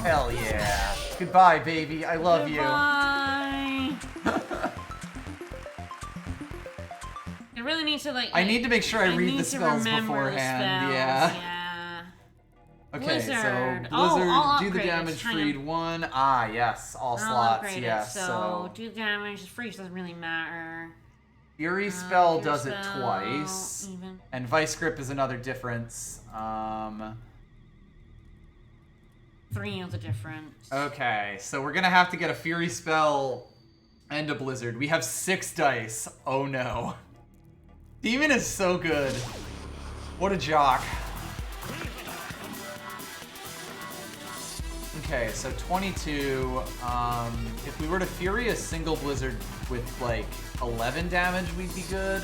Speaker 2: Hell yeah. Goodbye, baby. I love you.
Speaker 1: I really need to
Speaker 2: I need to make sure I read the spells
Speaker 1: remember
Speaker 2: beforehand.
Speaker 1: the spells.
Speaker 2: Yeah. Okay,
Speaker 1: Blizzard.
Speaker 2: so
Speaker 1: Oh,
Speaker 2: Blizzard,
Speaker 1: all
Speaker 2: do the
Speaker 1: upgraded,
Speaker 2: damage,
Speaker 1: kind
Speaker 2: freed
Speaker 1: of.
Speaker 2: 1. Ah, yes, all slots,
Speaker 1: Upgraded,
Speaker 2: yes.
Speaker 1: So do damage. Freeze doesn't really matter.
Speaker 2: Fury spell
Speaker 1: Fury
Speaker 2: does it
Speaker 1: spell,
Speaker 2: twice.
Speaker 1: even.
Speaker 2: And Vice Grip is another difference.
Speaker 1: 3 of the difference.
Speaker 2: Okay, so we're gonna have to get a Fury spell and a Blizzard. We have 6 dice. Oh no. Demon is so good. What a jock. Okay, so 22. If we were to Fury a single Blizzard with like 11 damage, we'd be good.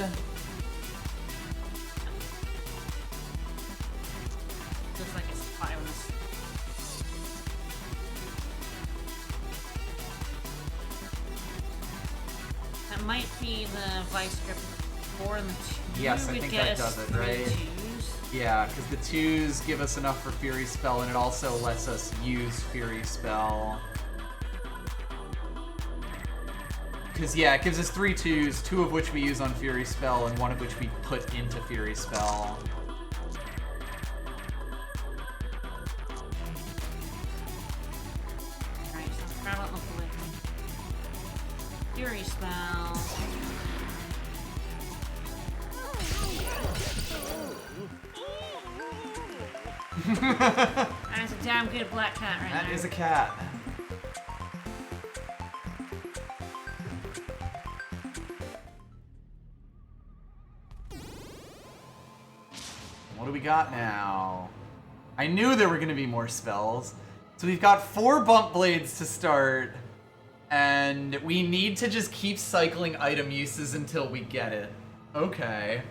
Speaker 1: Looks like it's 5 of this. That might be the Vice Grip 4 and the 2.
Speaker 2: Yes, I
Speaker 1: would
Speaker 2: think
Speaker 1: get
Speaker 2: that
Speaker 1: us
Speaker 2: does it,
Speaker 1: 3
Speaker 2: right?
Speaker 1: 2s.
Speaker 2: Yeah, because the 2s give us enough for Fury spell, and it also lets us use Fury spell. Because, yeah, it gives us 3 2s, 2 of which we use on Fury Spell, and 1 of which we put into Fury Spell.
Speaker 1: Alright, so let's grab up the Fury Spell. That is a damn good black cat right there.
Speaker 2: That is a cat. What do we got now? I knew there were going to be more spells. So we've got 4 bump blades to start. And we need to just keep cycling item uses until we get it. Okay.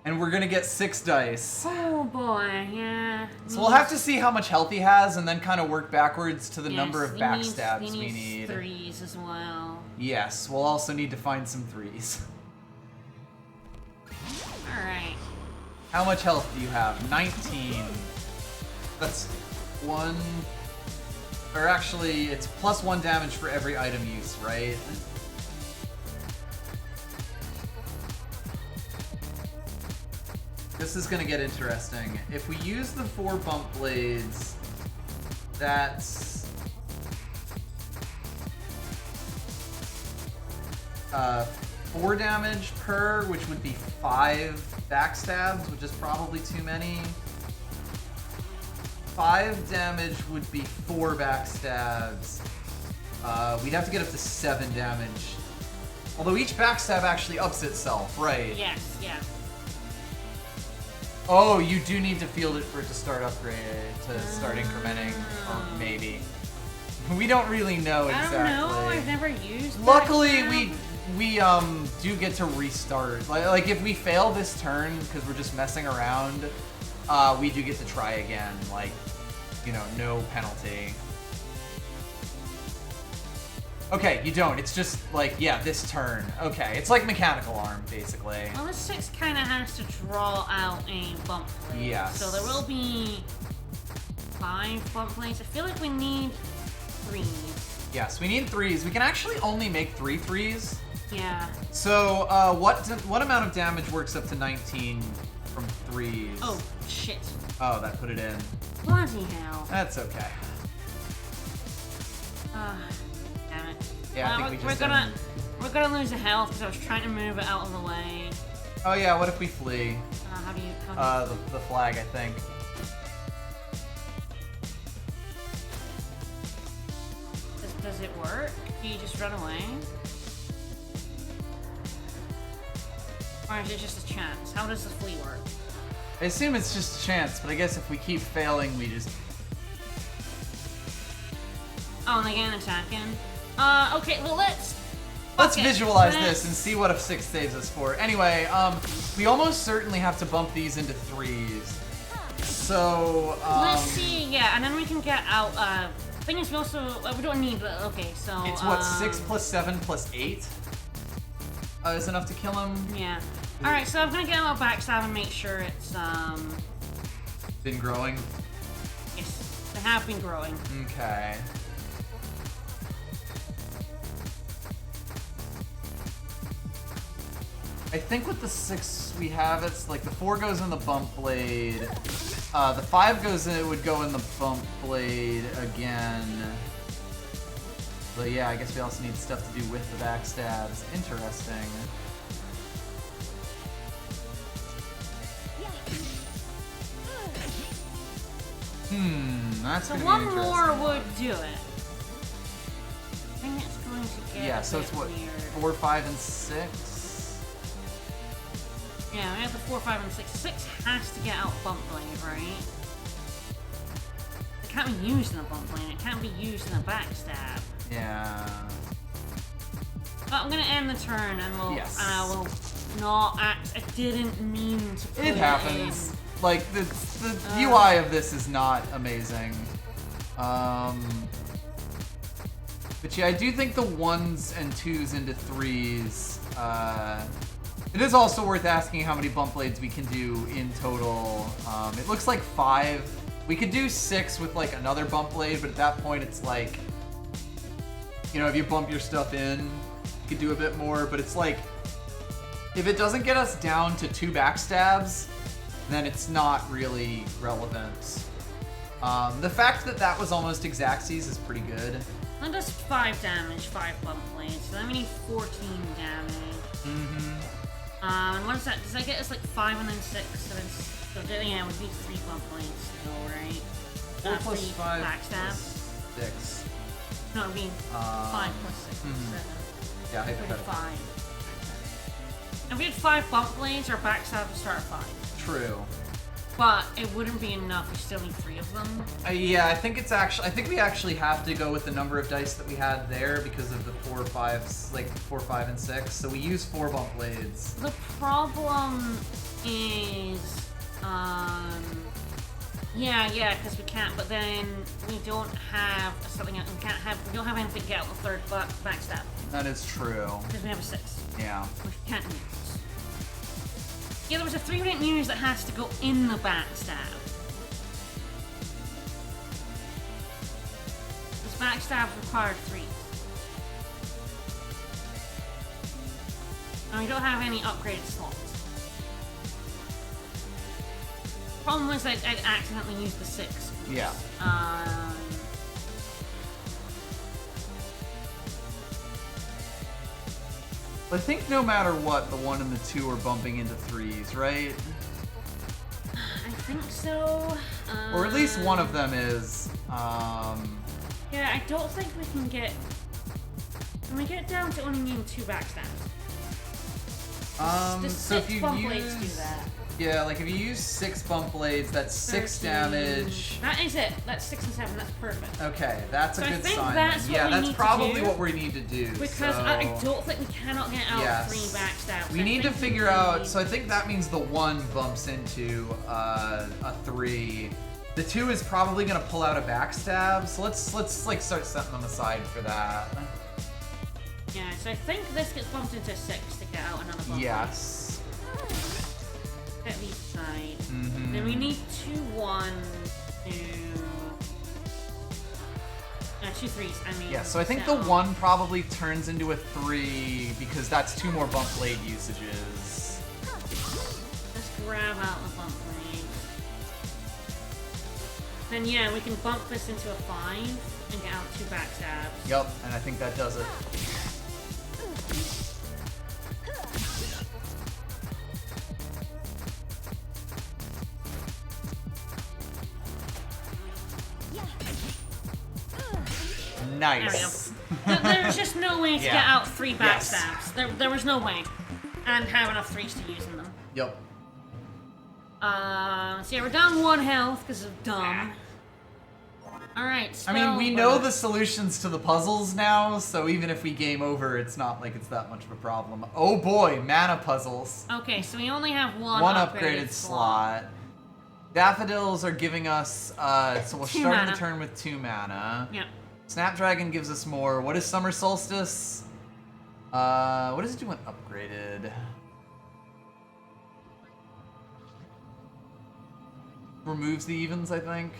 Speaker 2: And we're gonna get 6 dice.
Speaker 1: Oh boy, yeah.
Speaker 2: So we'll have to see how much health he has and then kind of work backwards to the number of
Speaker 1: he
Speaker 2: backstabs we
Speaker 1: needs
Speaker 2: need.
Speaker 1: 3s as well.
Speaker 2: Yes, we'll also need to find some 3s.
Speaker 1: Alright.
Speaker 2: How much health do you have? 19. That's 1... Or actually, it's plus 1 damage for every item use, right? This is gonna get interesting. If we use the 4 bump blades, that's 4 damage per, which would be 5 backstabs, which is probably too many. 5 damage would be 4 backstabs. We'd have to get up to 7 damage. Although each backstab actually ups itself, right?
Speaker 1: Yes, yeah.
Speaker 2: Oh, you do need to field it for it to start upgrade, to start incrementing, or maybe. We don't really know exactly.
Speaker 1: I don't know, I've never used
Speaker 2: Luckily,
Speaker 1: backstab.
Speaker 2: we do get to restart. Like if we fail this turn because we're just messing around, we do get to try again, like, you know, no penalty. Okay, you don't. It's just like, yeah, this turn. Okay, it's like Mechanical Arm, basically.
Speaker 1: Well, this 6 kind of has to draw out a bump blade.
Speaker 2: Yes.
Speaker 1: So there will be 5 bump blades. I feel like we need 3.
Speaker 2: Yes, we need 3s. We can actually only make 3 3s.
Speaker 1: Yeah.
Speaker 2: So, what amount of damage works up to 19 from 3s?
Speaker 1: Oh, shit.
Speaker 2: Oh, that put it in.
Speaker 1: Bloody hell.
Speaker 2: That's okay.
Speaker 1: Damn it.
Speaker 2: Yeah, I think we just
Speaker 1: we're gonna lose a health because I was trying to move it out of the way.
Speaker 2: Oh yeah, what if we flee?
Speaker 1: How do you...
Speaker 2: The flag, I think.
Speaker 1: Does it work? Do you just run away? Or is it just a chance? How does the flee work?
Speaker 2: I assume it's just a chance, but I guess if we keep failing, we just...
Speaker 1: Oh, and they get an attack in? Okay, well let's
Speaker 2: visualize this and see what a 6 saves us for. Anyway, we almost certainly have to bump these into 3s. So,
Speaker 1: let's see, yeah, and then we can get out, thing is we also, we don't need, okay, so...
Speaker 2: It's what, 6 plus 7 plus 8? Is enough to kill him?
Speaker 1: Yeah. Alright, so I'm gonna get out backstab and make sure it's,
Speaker 2: Been growing?
Speaker 1: Yes, they have been growing.
Speaker 2: Okay. I think with the 6 we have, it's like the 4 goes in the bump blade. The 5 goes in, it would go in the bump blade again. But yeah, I guess we also need stuff to do with the backstabs. Interesting. That's
Speaker 1: so
Speaker 2: gonna be
Speaker 1: one
Speaker 2: interesting.
Speaker 1: more would do it. I think it's going to get
Speaker 2: Yeah, so it's what,
Speaker 1: weird.
Speaker 2: 4, 5, and 6?
Speaker 1: Yeah, we have the 4, 5, and 6. 6 has to get out bump blade, right? It can't be used in a bump blade. It can't be used in a backstab.
Speaker 2: Yeah.
Speaker 1: But I'm gonna end the turn, and we'll.
Speaker 2: Yes.
Speaker 1: And I will not act. I didn't mean to. Put
Speaker 2: It happens.
Speaker 1: in.
Speaker 2: Like the UI of this is not amazing. But yeah, I do think the 1s and 2s into 3s. It is also worth asking how many bump blades we can do in total. It looks like 5. We could do 6 with like another bump blade, but at that point it's like You know, if you bump your stuff in, you could do a bit more, but it's like, if it doesn't get us down to 2 backstabs, then it's not really relevant. The fact that that was almost exactsies is pretty good.
Speaker 1: That does 5 damage, 5 bump blades, so then we need 14 damage. And what is that? Does that get us like 5 and then 6? So yeah, we need 3 bump blades still, right?
Speaker 2: 4 plus
Speaker 1: 3
Speaker 2: 5
Speaker 1: backstab.
Speaker 2: plus 6.
Speaker 1: No, I mean 5 plus 6 is 7.
Speaker 2: Yeah, hypothetically.
Speaker 1: 5. If we had 5 bump blades, our backstab would start at 5.
Speaker 2: True.
Speaker 1: But it wouldn't be enough. We still need 3 of them.
Speaker 2: Yeah, I think we actually have to go with the number of dice that we had there because of the 4, 5, like 4, 5, and 6. So we use 4 bump blades.
Speaker 1: The problem is, yeah, because we can't. But then we don't have something. We don't have anything to get out the 3rd backstab.
Speaker 2: That is true.
Speaker 1: Because we have a 6.
Speaker 2: Yeah.
Speaker 1: Which we can't use. Yeah, there was a 3 we didn't use that has to go in the backstab. This backstab required 3. And we don't have any upgraded slots. Problem was I'd accidentally used the 6.
Speaker 2: Yeah. I think no matter what, the 1 and the 2 are bumping into 3s, right?
Speaker 1: I think so.
Speaker 2: Or at least one of them is.
Speaker 1: Yeah, I don't think we can get... Can we get down to only needing 2 backstabs?
Speaker 2: So if you
Speaker 1: bump blades do that.
Speaker 2: Yeah, like if you use 6 bump blades, that's 6 damage.
Speaker 1: That is it. That's 6 and 7. That's perfect.
Speaker 2: Okay, that's
Speaker 1: so
Speaker 2: a good
Speaker 1: I think
Speaker 2: sign.
Speaker 1: That's
Speaker 2: yeah,
Speaker 1: what
Speaker 2: that's
Speaker 1: we need
Speaker 2: probably
Speaker 1: to do,
Speaker 2: what we need to do.
Speaker 1: Because
Speaker 2: so...
Speaker 1: I don't think we cannot get out 3 backstabs.
Speaker 2: We need to figure out. So I think that means the 1 bumps into a 3. The 2 is probably gonna pull out a backstab. So let's like start setting them aside for that.
Speaker 1: Yeah, so I think this gets bumped into 6 to get out another bump.
Speaker 2: Yes.
Speaker 1: At the side. Then we need 2 1 2. 2 3s. I mean.
Speaker 2: Yeah. So I think the 1 probably turns into a 3 because that's 2 more bump blade usages.
Speaker 1: Let's grab out the bump blade. Then yeah, we can bump this into a 5 and get out 2 backstabs.
Speaker 2: Yup, and I think that does it. Nice.
Speaker 1: There was just no way to get out 3 backstabs.
Speaker 2: Yes.
Speaker 1: There was no way. And have enough 3s to use in them.
Speaker 2: Yep.
Speaker 1: So yeah, we're down 1 health because of dumb. Alright,
Speaker 2: I mean, we know the solutions to the puzzles now, so even if we game over, it's not like it's that much of a problem. Oh boy, mana puzzles.
Speaker 1: Okay, so we only have one
Speaker 2: upgraded slot. Daffodils are giving us, so we'll start the turn with 2 mana.
Speaker 1: Yep.
Speaker 2: Snapdragon gives us more. What is Summer Solstice? What does it do when upgraded? Removes the evens, I think.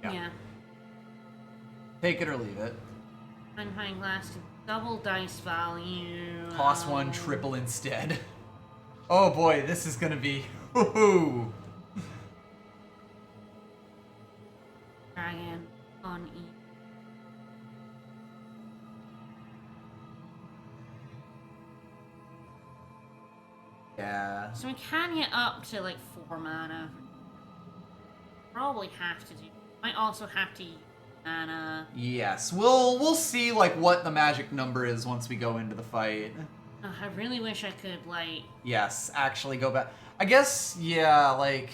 Speaker 1: Yeah.
Speaker 2: Take it or leave it.
Speaker 1: Magnifying glass to double dice value.
Speaker 2: Toss 1, triple instead. Oh boy, this is gonna be. Woohoo!
Speaker 1: Dragon on E.
Speaker 2: Yeah.
Speaker 1: So we can get up to like 4 mana. Probably have to do. Might also have to use mana.
Speaker 2: Yes, we'll see like what the magic number is once we go into the fight.
Speaker 1: I really wish I could like.
Speaker 2: Yes, actually go back. I guess yeah, like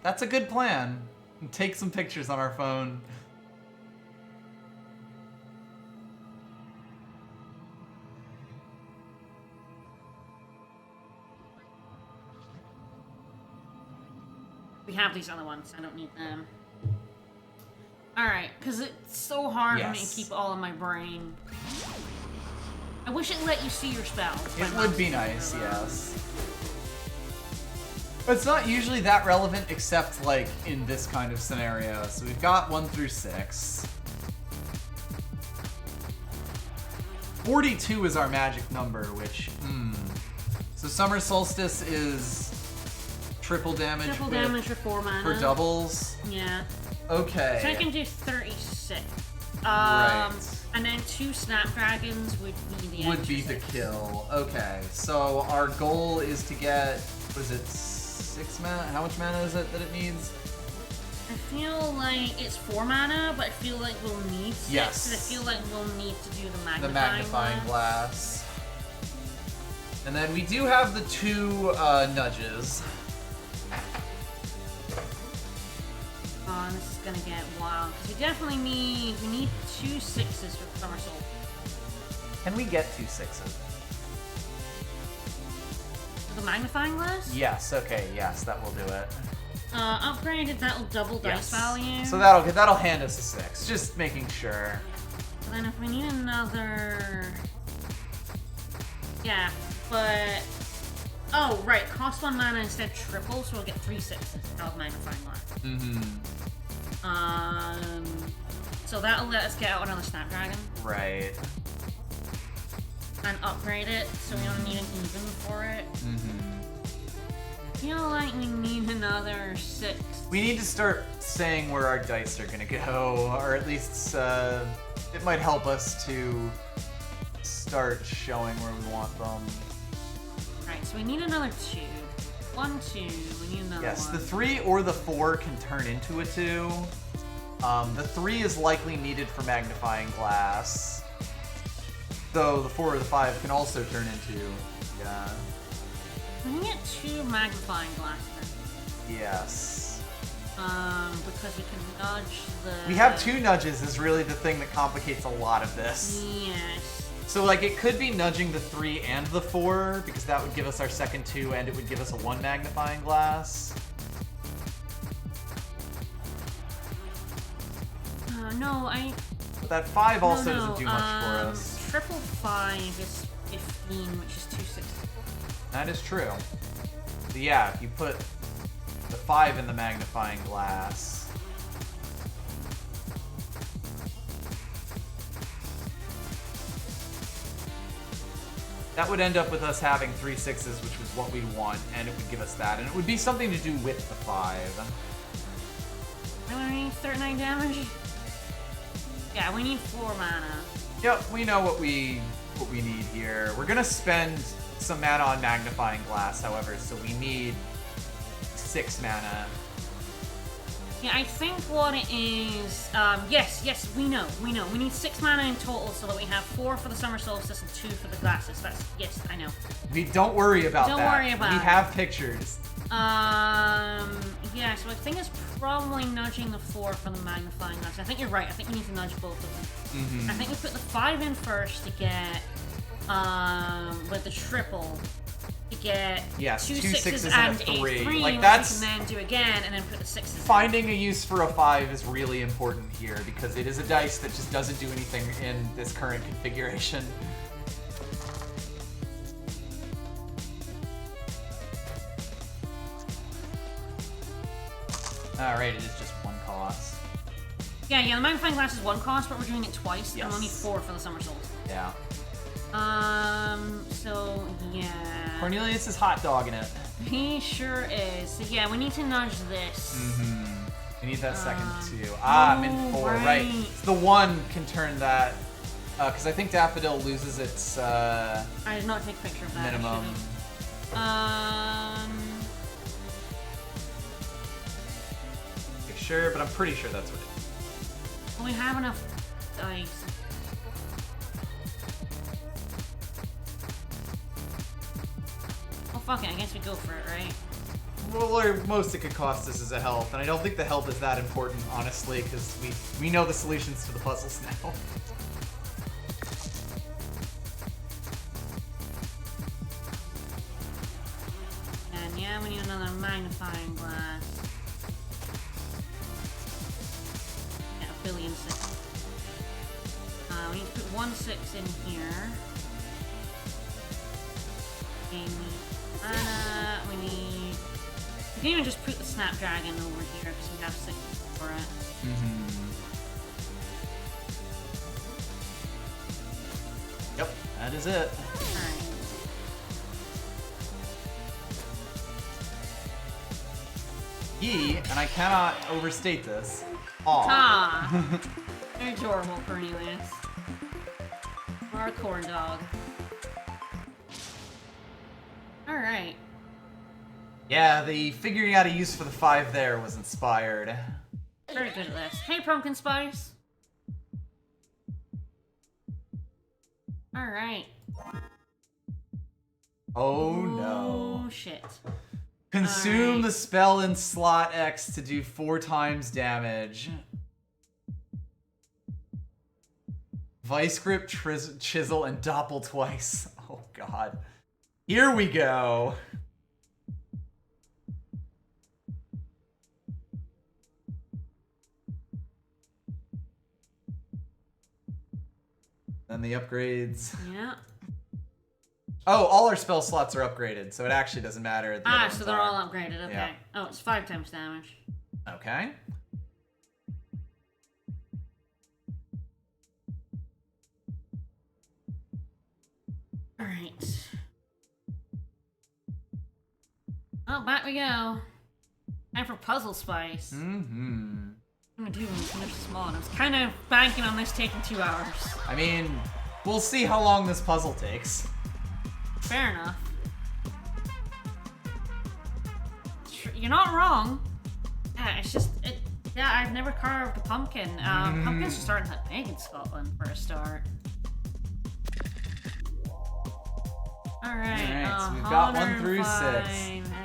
Speaker 2: that's a good plan. Take some pictures on our phone.
Speaker 1: We have these other ones. I don't need them. Alright, because it's so hard for me to keep all in my brain. I wish it let you see your spells.
Speaker 2: It would be nice, yes. It's not usually that relevant except like in this kind of scenario. So we've got 1 through 6. 42 is our magic number, which, So Summer Solstice is triple damage.
Speaker 1: Triple damage for 4 mana.
Speaker 2: For doubles?
Speaker 1: Yeah.
Speaker 2: Okay.
Speaker 1: So I can do 36.
Speaker 2: Right.
Speaker 1: And then 2 Snapdragons would be the
Speaker 2: Would be the kill. Okay. So our goal is to get, what is it, 6 mana? How much mana is it that it needs?
Speaker 1: I feel like it's 4 mana, but I feel like we'll need 6.
Speaker 2: Yes.
Speaker 1: And I feel like we'll need to do
Speaker 2: the magnifying glass. And then we do have the 2 nudges.
Speaker 1: Oh, this is gonna get wild. Because we definitely need 2 6s for Summer Solstice.
Speaker 2: Can we get 2 6s?
Speaker 1: The magnifying glass?
Speaker 2: Yes, okay, yes, that will do it.
Speaker 1: Upgraded, that'll double dice value.
Speaker 2: So that'll hand us a 6, just making sure.
Speaker 1: And then if we need another... Yeah, but... Oh, right, cost 1 mana instead triple, so we'll get 3 6s out of magnifying glass. So that'll let us get out another Snapdragon.
Speaker 2: Right.
Speaker 1: And upgrade it, so we don't need an even for it. I feel like we need another 6.
Speaker 2: We need to start saying where our dice are gonna go, or at least it might help us to start showing where we want them.
Speaker 1: Right, so we need another 2. 1, 2, we need another 1.
Speaker 2: Yes, the 3 or the 4 can turn into a 2. The 3 is likely needed for magnifying glass. Though the 4 or the 5 can also turn into, yeah.
Speaker 1: We can get 2 magnifying glasses.
Speaker 2: Yes.
Speaker 1: Because we can nudge the...
Speaker 2: We have 2 nudges is really the thing that complicates a lot of this.
Speaker 1: Yes.
Speaker 2: So like it could be nudging the 3 and the 4, because that would give us our second 2 and it would give us a 1 magnifying glass.
Speaker 1: No,
Speaker 2: But that 5 also doesn't do much for us.
Speaker 1: Triple 5 is 15, which is 2 6.
Speaker 2: That is true. So yeah, if you put the 5 in the magnifying glass. That would end up with us having 3 6s, which was what we want, and it would give us that. And it would be something to do with the 5.
Speaker 1: We need 39 damage? Yeah, we need 4 mana.
Speaker 2: Yep, we know what we need here. We're gonna spend some mana on magnifying glass, however, so we need 6 mana.
Speaker 1: Yeah, I think what it is... yes, we know. We need 6 mana in total so that we have 4 for the Summer Solstice and 2 for the glasses. Yes, I know.
Speaker 2: Don't worry about that.
Speaker 1: Don't worry about it.
Speaker 2: We have pictures.
Speaker 1: Yeah, so I think it's probably nudging the 4 for the magnifying glass. I think you're right. I think we need to nudge both of them. I think we put the 5 in first to get, with the triple, to get 2 6s and a 3,
Speaker 2: like that's,
Speaker 1: which we can then do again, and then put the 6s
Speaker 2: Finding a use for a 5 is really important here, because it is a dice that just doesn't do anything in this current configuration. Alright, it is just 1 cost.
Speaker 1: Yeah, the magnifying glass is 1 cost, but we're doing it twice,
Speaker 2: Yes.
Speaker 1: and we'll need 4 for the Summer Solstice.
Speaker 2: Yeah.
Speaker 1: So, yeah.
Speaker 2: Cornelius is hot dogging it.
Speaker 1: He sure is. So, yeah, we need to nudge this.
Speaker 2: We need that second 2. I'm in 4, right. The 1 can turn that, because I think Daffodil loses its,
Speaker 1: I did not take a picture of that.
Speaker 2: minimum. Sure, but I'm pretty sure that's what it is.
Speaker 1: Well, we have enough dice. Oh, fuck it. I guess we go for it, right?
Speaker 2: Well, most it could cost us is a health, and I don't think the health is that important, honestly, because we know the solutions to the puzzles now.
Speaker 1: And yeah, we need another magnifying glass. Yeah, a billion 6. We need to put 1 6 in here. We need mana, we need can even just put the Snapdragon over here because we have 6 for it.
Speaker 2: Yep, that is it.
Speaker 1: Alright.
Speaker 2: He, and I cannot overstate this. Aw.
Speaker 1: Ah! They're adorable, Cornelius. Or a corn dog. Alright.
Speaker 2: Yeah, the figuring out a use for the 5 there was inspired.
Speaker 1: Very good at this. Hey, Pumpkin Spice! Alright.
Speaker 2: Oh no.
Speaker 1: Oh shit.
Speaker 2: Consume the spell in slot X to do 4 times damage. Vice grip, chisel, and doppel twice. Oh god. Here we go. Then the upgrades.
Speaker 1: Yeah.
Speaker 2: Oh, all our spell slots are upgraded, so it actually doesn't matter.
Speaker 1: Ah, so they're all upgraded, okay.
Speaker 2: Yeah.
Speaker 1: Oh, it's 5 times damage.
Speaker 2: Okay.
Speaker 1: Alright. Oh, back we go. Time for Puzzle Spice.
Speaker 2: Mm-hmm.
Speaker 1: I'm gonna do when we finish this mod. I was kind of banking on this taking 2 hours.
Speaker 2: I mean, we'll see how long this puzzle takes.
Speaker 1: Fair enough. You're not wrong. Yeah, it's just, yeah, I've never carved a pumpkin. Pumpkins just aren't that big in Scotland for a start. Alright,
Speaker 2: so we've got 1 through 6.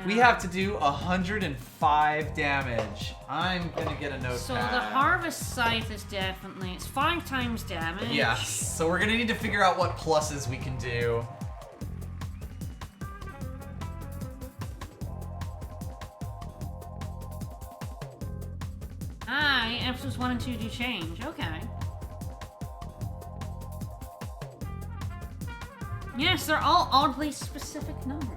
Speaker 2: We have to do 105 damage. I'm gonna get a notepad.
Speaker 1: So the Harvest Scythe is definitely, it's 5 times damage.
Speaker 2: Yes, so we're gonna need to figure out what pluses we can do. Episodes 1 and 2 do change, okay. Yes, they're all oddly specific numbers.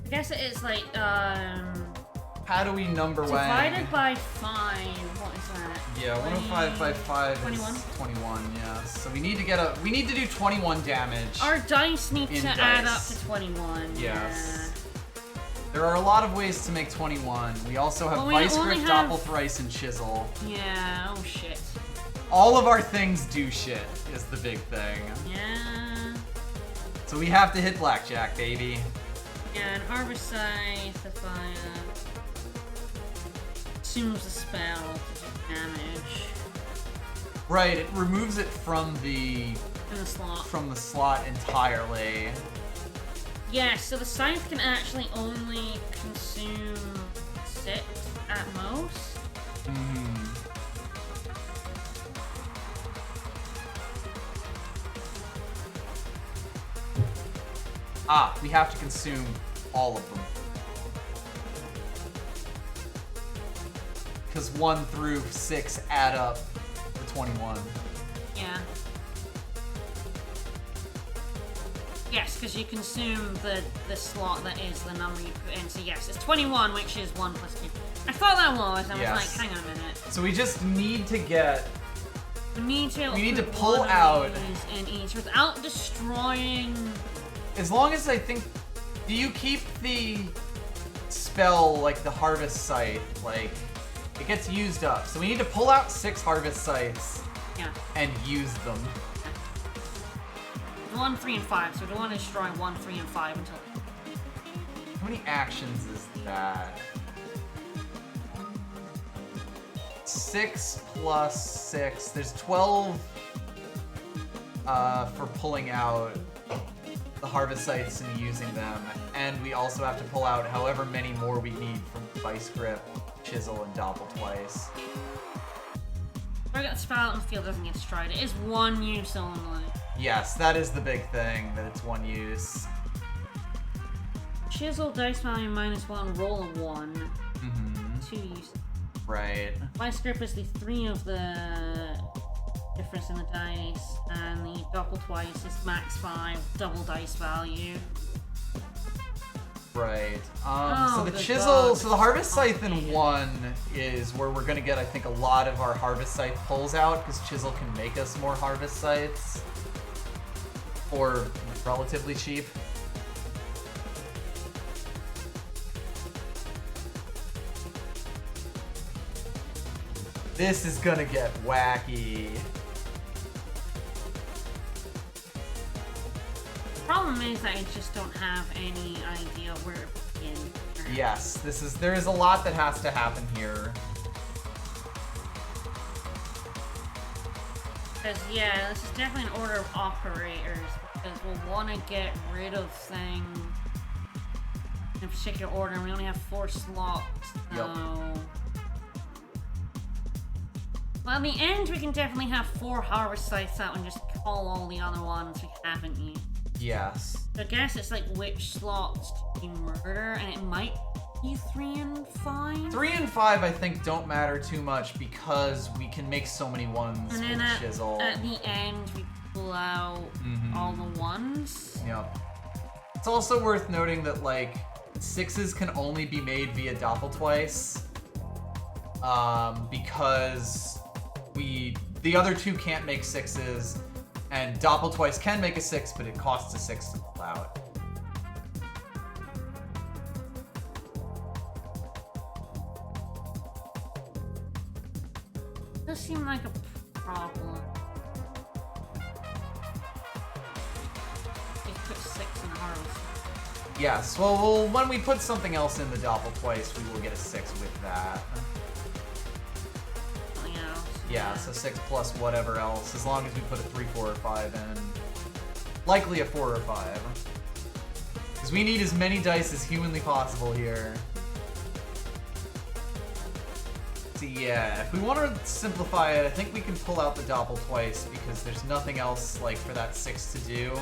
Speaker 2: I guess it is like, how do we number
Speaker 1: divided by 5, what is that?
Speaker 2: Yeah, 105 by 5
Speaker 1: 21?
Speaker 2: is 21, yeah. So we need to we need to do 21 damage.
Speaker 1: Our dice need to add up
Speaker 2: dice.
Speaker 1: to 21.
Speaker 2: Yes.
Speaker 1: Yeah.
Speaker 2: There are a lot of ways to make 21. We also have
Speaker 1: Well, we
Speaker 2: Vice
Speaker 1: only
Speaker 2: Grip,
Speaker 1: have-
Speaker 2: Doppel Thrice, and Chisel.
Speaker 1: Yeah, oh shit.
Speaker 2: All of our things do shit, is the big thing.
Speaker 1: Yeah.
Speaker 2: So we have to hit Blackjack, baby.
Speaker 1: Yeah, and Harvest Scythe, if I assumes the spell to do damage
Speaker 2: Right, it removes it from the
Speaker 1: in the slot.
Speaker 2: slot entirely.
Speaker 1: Yeah, so the scythe can actually only consume 6 at most.
Speaker 2: Ah, we have to consume all of them. Because 1 through 6 add up to 21.
Speaker 1: Yeah. Yes, because you consume the slot that is the number you put in. So yes, it's 21, which is 1 plus 2. I thought that was. I was like, hang on a minute.
Speaker 2: So we just need to get...
Speaker 1: We need to
Speaker 2: pull out
Speaker 1: in each without destroying...
Speaker 2: As long as I think... Do you keep the spell, like the Harvest Scythe, like... It gets used up. So we need to pull out 6 Harvest Scythes.
Speaker 1: Yeah.
Speaker 2: And use them.
Speaker 1: 1, 3, and 5. So we don't want to destroy 1, 3, and 5 until...
Speaker 2: How many actions is that? 6 plus 6. There's 12 for pulling out the Harvest Scythes and using them. And we also have to pull out however many more we need from Vice Grip, Chisel, and Doppel twice.
Speaker 1: Target the spell out in the field doesn't get destroyed. It is 1 use only.
Speaker 2: Yes, that is the big thing, that it's 1 use.
Speaker 1: Chisel, dice value -1, roll of 1. 2 use.
Speaker 2: Right.
Speaker 1: Vice Grip is the 3 of the difference in the dice, and the double twice is max 5, double dice value.
Speaker 2: Right.
Speaker 1: Oh,
Speaker 2: so the
Speaker 1: good
Speaker 2: chisel,
Speaker 1: God.
Speaker 2: so the harvest scythe in 1 is where we're gonna get, I think, a lot of our harvest scythe pulls out, because chisel can make us more harvest scythes for relatively cheap. This is gonna get wacky.
Speaker 1: The problem is that I just don't have any idea where to begin.
Speaker 2: Yes, there is a lot that has to happen here.
Speaker 1: Because, yeah, this is definitely an order of operators, because we'll want to get rid of things in a particular order, and we only have 4 slots, so...
Speaker 2: Yep.
Speaker 1: Well, in the end, we can definitely have 4 harvest sites out and just call all the other ones we haven't used.
Speaker 2: Yes.
Speaker 1: So I guess it's like which slots to murder, and it might be 3 and 5?
Speaker 2: 3 and 5, I think, don't matter too much because we can make so many ones
Speaker 1: And then
Speaker 2: with chisel.
Speaker 1: at the end, we pull out all the ones.
Speaker 2: Yep. It's also worth noting that, like, 6s can only be made via Doppeltwice. Because the other 2 can't make 6s, and Doppeltwice can make a 6, but it costs a 6 to pull out.
Speaker 1: Does seem like a problem. Just put 6 in a harvest.
Speaker 2: Yes, well, when we put something else in the Doppeltwice, we will get a 6 with that.
Speaker 1: Something else.
Speaker 2: Yeah, so 6 plus whatever else, as long as we put a 3, 4, or 5 in. Likely a 4 or 5. Because we need as many dice as humanly possible here. So yeah, if we want to simplify it, I think we can pull out the Doppeltwice because there's nothing else, like, for that 6 to do.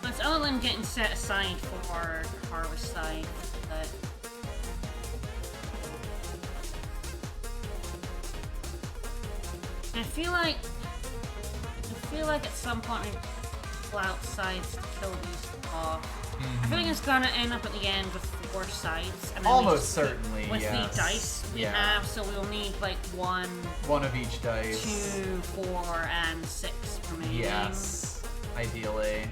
Speaker 1: It's other than getting set aside for harvest side, but... I feel like at some point we pull out sides to kill these off. I feel like it's gonna end up at the end with 4 sides. And then
Speaker 2: Almost certainly,
Speaker 1: with
Speaker 2: yes.
Speaker 1: the dice we have, so we'll need like 1
Speaker 2: of each dice.
Speaker 1: 2, 4, and 6 remaining.
Speaker 2: Yes, ideally.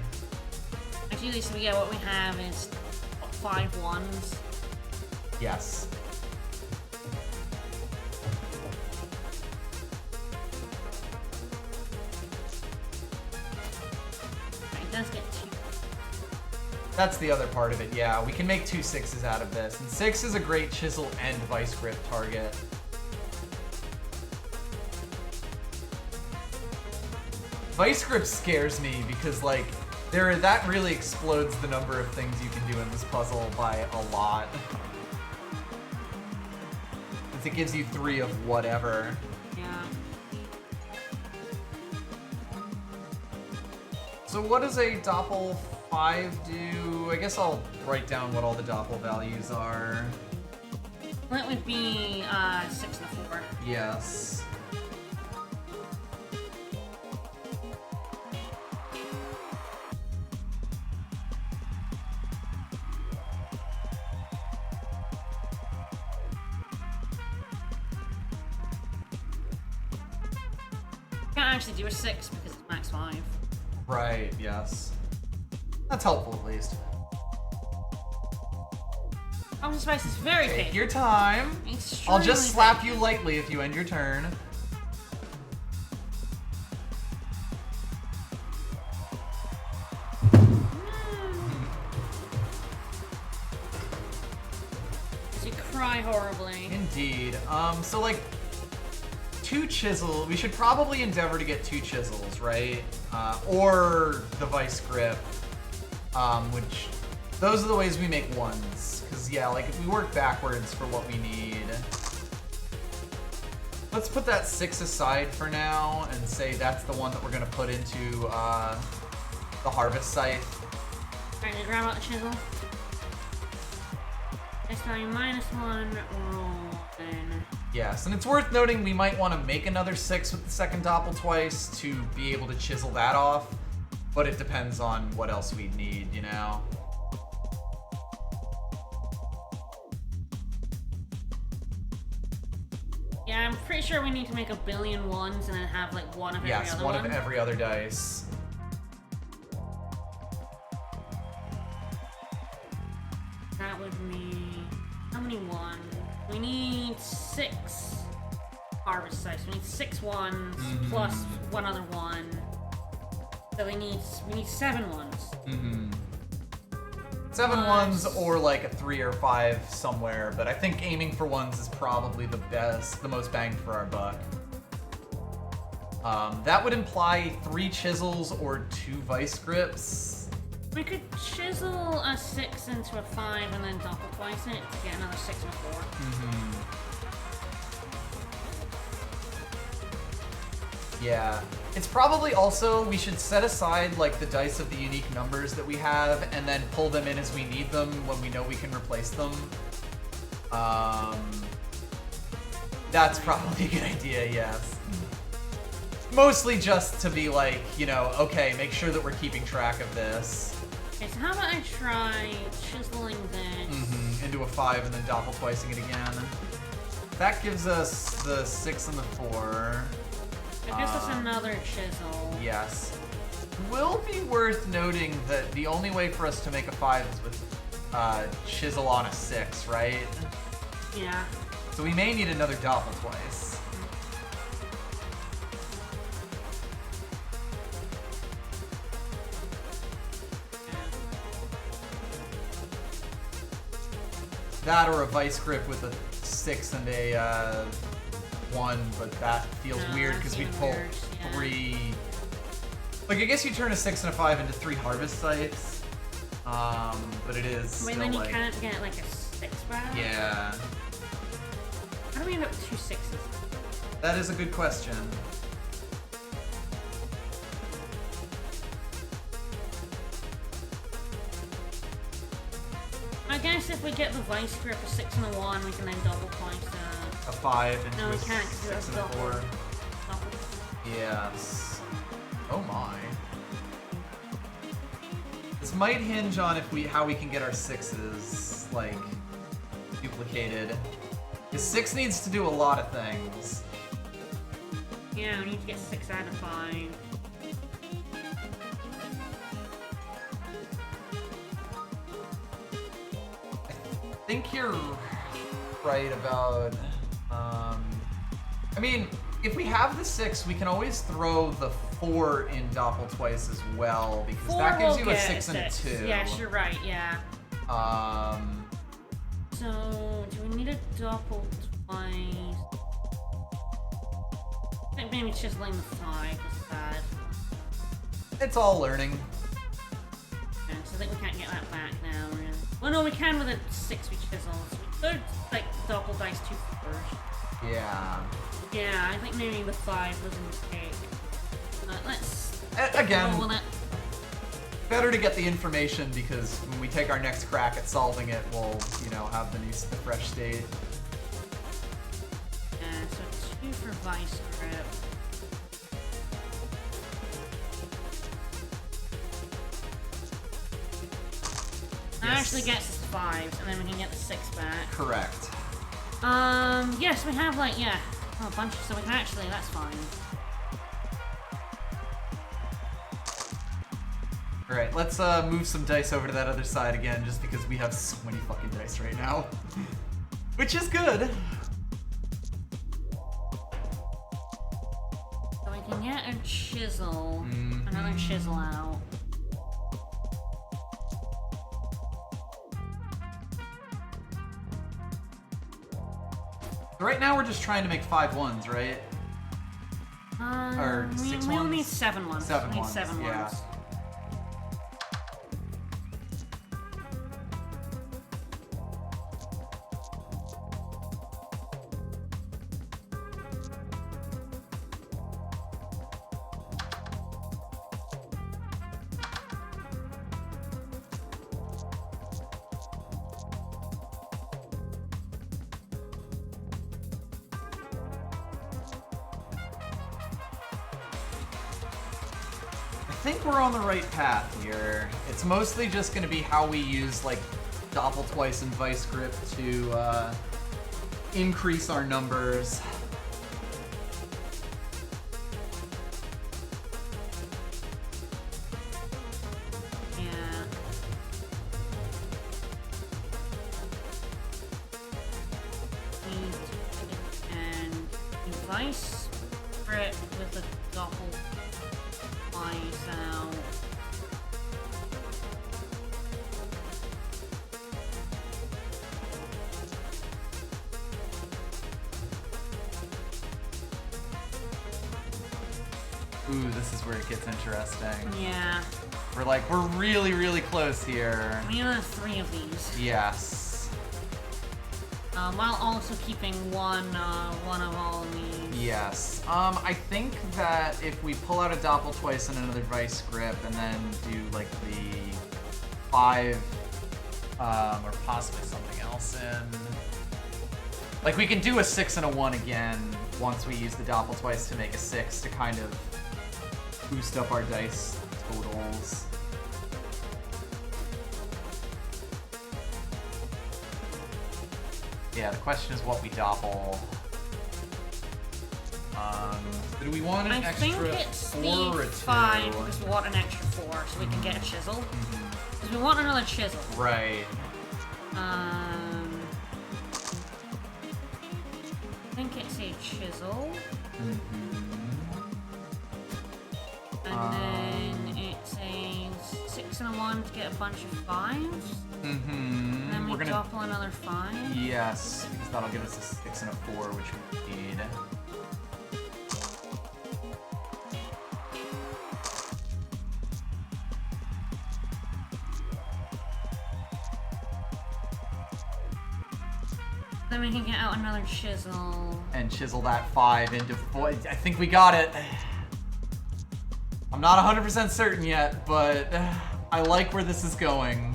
Speaker 1: Actually, so yeah, what we have is 5 ones.
Speaker 2: Yes.
Speaker 1: It does get 2.
Speaker 2: That's the other part of it, yeah. We can make 2 6s out of this, and 6 is a great chisel and vice grip target. Vice grip scares me because, like, that really explodes the number of things you can do in this puzzle by a lot. Since it gives you 3 of whatever.
Speaker 1: Yeah.
Speaker 2: So what does a Doppel 5 do? I guess I'll write down what all the Doppel values are.
Speaker 1: That would be 6 and a 4.
Speaker 2: Yes.
Speaker 1: Can't actually do a 6 because it's max 5.
Speaker 2: Right, yes. That's helpful, at least.
Speaker 1: Pumpkin spice is very
Speaker 2: Take
Speaker 1: big.
Speaker 2: your time. I'll just slap you lightly if you end your turn.
Speaker 1: You cry horribly.
Speaker 2: Indeed. So like 2 chisel. We should probably endeavor to get 2 chisels, right? Or the vice grip. Which those are the ways we make ones. Cause yeah, like if we work backwards for what we need. Let's put that 6 aside for now and say that's the one that we're gonna put into the harvest scythe.
Speaker 1: Alright, to grab out the chisel. This time -1 roll then.
Speaker 2: Yes, and it's worth noting we might want to make another 6 with the second doppel twice to be able to chisel that off, but it depends on what else we'd need, you know?
Speaker 1: Yeah, I'm pretty sure we need to make a billion ones and then have like one of every other one.
Speaker 2: Yes, one of every other dice.
Speaker 1: That would mean... How many ones? We need 6 harvest sites. We need 6 ones plus one other one. So we need 7 ones.
Speaker 2: 7 ones or like a 3 or 5 somewhere, but I think aiming for ones is probably the most bang for our buck. That would imply 3 chisels or 2 vice grips.
Speaker 1: We could chisel a 6 into a 5 and then double twice it to get another 6 and a 4.
Speaker 2: Yeah. It's probably also, we should set aside like the dice of the unique numbers that we have and then pull them in as we need them when we know we can replace them. That's probably a good idea, yes. Mostly just to be like, you know, okay, make sure that we're keeping track of this.
Speaker 1: Okay, so how about I try chiseling this?
Speaker 2: Into a 5 and then doppel twicing it again. That gives us the 6 and the 4.
Speaker 1: It gives us another chisel.
Speaker 2: Yes. Will be worth noting that the only way for us to make a 5 is with chisel on a 6, right?
Speaker 1: Yeah.
Speaker 2: So we may need another doppel twice. That or a vice grip with a 6 and a 1, but that feels weird because we'd pull 3. Like, I guess you turn a 6 and a 5 into 3 harvest sites. But it is
Speaker 1: Wait,
Speaker 2: still
Speaker 1: then you
Speaker 2: like...
Speaker 1: can't get like a 6 back?
Speaker 2: Yeah.
Speaker 1: How do we end up with 2 6s?
Speaker 2: That is a good question.
Speaker 1: I guess if we get the vice grip a 6 and a 1, we can then double twice
Speaker 2: A 5 into
Speaker 1: No, we
Speaker 2: a
Speaker 1: can't because
Speaker 2: 6 and a
Speaker 1: double.
Speaker 2: 4. Yes. Oh my. This might hinge on how we can get our 6s, like, duplicated. Because 6 needs to do a lot of things.
Speaker 1: Yeah, we need to get 6 out of 5.
Speaker 2: I think you're right about, I mean, if we have the 6, we can always throw the 4 in doppel twice as well, because that gives you a 6 and a 2.
Speaker 1: Yes, you're right, yeah.
Speaker 2: Um,
Speaker 1: So, do we need a doppel twice? I think maybe chiseling the 5 is bad.
Speaker 2: it's all learning.
Speaker 1: Yeah, so I think we can't get that back now, really. Well, no, we can with a 6 we chisel. So we could, like, double dice 2 first.
Speaker 2: Yeah.
Speaker 1: Yeah, I think maybe the 5 was a mistake. Let's
Speaker 2: Again,
Speaker 1: roll with it.
Speaker 2: better to get the information because when we take our next crack at solving it, we'll, you know, have the fresh state.
Speaker 1: Yeah, so 2 for vice grip. That actually gets us 5s, and then we can get the 6 back.
Speaker 2: Correct.
Speaker 1: Yes, we have, like, a bunch, so we can actually, that's fine.
Speaker 2: Alright, let's move some dice over to that other side again, just because we have so many fucking dice right now. Which is good.
Speaker 1: So we can get a chisel, another chisel out.
Speaker 2: Right now we're just trying to make 5 ones, right? Or 6
Speaker 1: we
Speaker 2: ones?
Speaker 1: only need 7 ones.
Speaker 2: 7
Speaker 1: we need
Speaker 2: ones,
Speaker 1: 7
Speaker 2: yeah.
Speaker 1: ones.
Speaker 2: think we're on the right path here. It's mostly just going to be how we use, like, Doppel Twice and Vice Grip to increase our numbers.
Speaker 1: Vice Grip with the Doppel Twice out.
Speaker 2: Ooh, this is where it gets interesting.
Speaker 1: Yeah.
Speaker 2: We're really, really close here.
Speaker 1: We only have 3 of these.
Speaker 2: Yes.
Speaker 1: While also keeping one of all of these.
Speaker 2: Yes. I think that if we pull out a Doppel Twice and another Vice Grip and then do like the 5, or possibly something else in. Like we can do a 6 and a 1 again once we use the Doppel Twice to make a 6 to kind of boost up our dice totals. Yeah, the question is what we doppel. Do we want an extra 4 or a 2?
Speaker 1: I think it's the 5 because we want an extra 4 so we can get a chisel. Because we want another chisel.
Speaker 2: Right.
Speaker 1: I think it's a chisel. And then it's a 6 and a 1 to get a bunch of 5s. And then we doppel another 5.
Speaker 2: Yes, because that'll give us a 6 and a 4, which we need.
Speaker 1: Then we can get out another chisel.
Speaker 2: And chisel that 5 into 4. I think we got it. I'm not 100% certain yet, but I like where this is going.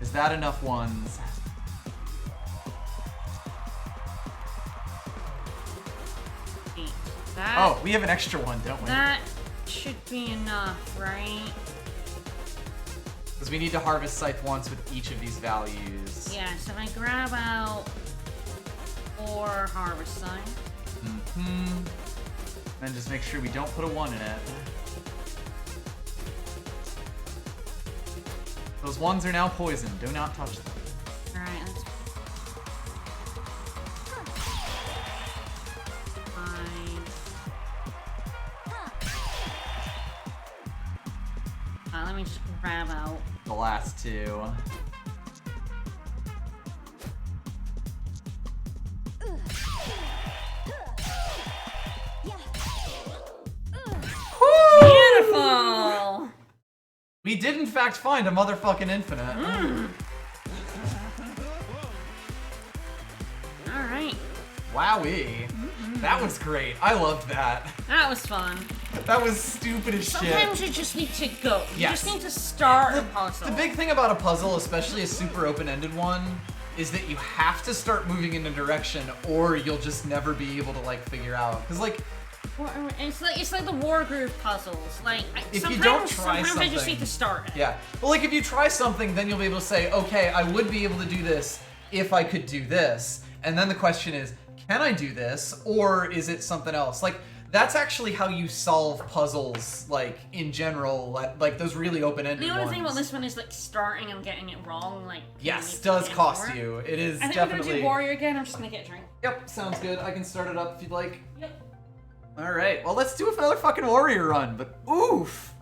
Speaker 2: Is that enough ones? Oh, we have an extra one, don't we?
Speaker 1: That should be enough, right?
Speaker 2: Because we need to harvest scythe once with each of these values.
Speaker 1: Yeah, so if I grab out 4 harvest scythe.
Speaker 2: Then just make sure we don't put a 1 in it. Those 1s are now poisoned. Do not touch them.
Speaker 1: Alright, let's... let me just grab out
Speaker 2: the last 2.
Speaker 1: Beautiful!
Speaker 2: We did in fact find a motherfucking infinite.
Speaker 1: Alright.
Speaker 2: Wowee. That was great. I loved that.
Speaker 1: That was fun.
Speaker 2: That was stupid as shit.
Speaker 1: Sometimes you just need to go. You
Speaker 2: Yes.
Speaker 1: just need to start a puzzle.
Speaker 2: The big thing about a puzzle, especially a super open-ended one, is that you have to start moving in a direction or you'll just never be able to like figure out. Because like,
Speaker 1: it's like the war groove puzzles. Like
Speaker 2: if you don't try
Speaker 1: sometimes I just
Speaker 2: something-
Speaker 1: need to start it.
Speaker 2: yeah. But like if you try something, then you'll be able to say, okay, I would be able to do this if I could do this. And then the question is, can I do this or is it something else? Like, that's actually how you solve puzzles, like, in general, like those really open-ended ones.
Speaker 1: The only thing about this one is, like, starting and getting it wrong, like...
Speaker 2: Yes, does cost you. It is
Speaker 1: I think
Speaker 2: definitely...
Speaker 1: we're gonna do Warrior again, I'm just gonna get a drink.
Speaker 2: Yep, sounds good. I can start it up if you'd like.
Speaker 1: Yep.
Speaker 2: Alright, well, let's do another fucking Warrior run, but oof!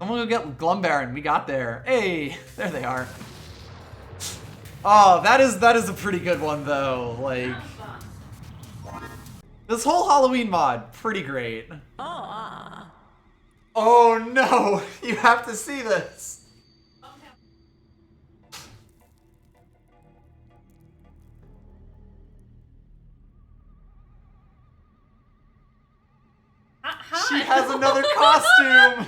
Speaker 2: I'm gonna go get Glumbaron. We got there. Hey, there they are. Oh, that is a pretty good one, though. Like... This whole Halloween mod, pretty great. Oh no! You have to see this!
Speaker 1: Hi.
Speaker 2: She has another costume!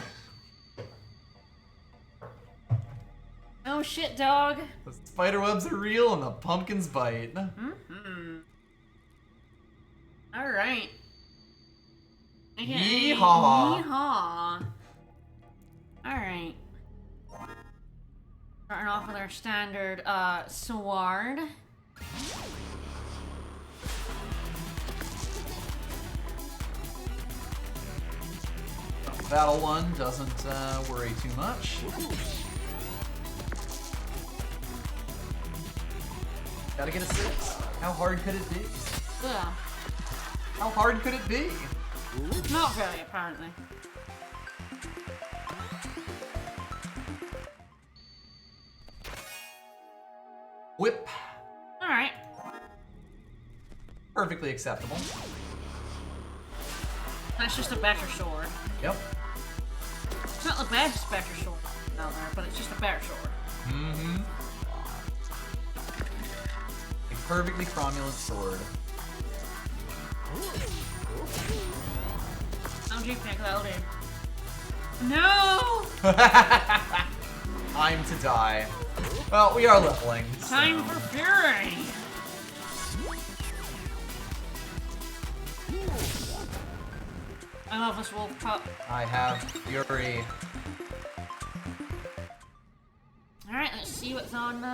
Speaker 1: Oh shit, dog.
Speaker 2: The spider webs are real and the pumpkins bite.
Speaker 1: Alright.
Speaker 2: Yeehaw.
Speaker 1: Yeehaw. Alright. Starting off with our standard sword.
Speaker 2: Battle one doesn't worry too much. Gotta get a 6. How hard could it be?
Speaker 1: Yeah.
Speaker 2: How hard could it be?
Speaker 1: Not very, apparently.
Speaker 2: Whip.
Speaker 1: Alright.
Speaker 2: Perfectly acceptable.
Speaker 1: That's just a better sword.
Speaker 2: Yep.
Speaker 1: It's not the best better sword out there, but it's just a better sword.
Speaker 2: Mm-hmm. A perfectly cromulent sword.
Speaker 1: Don't you pick loaded. No!
Speaker 2: Time to die. Well, we are leveling. So.
Speaker 1: Time for fury! I love this wolf pup.
Speaker 2: I have fury.
Speaker 1: Alright, let's see what's on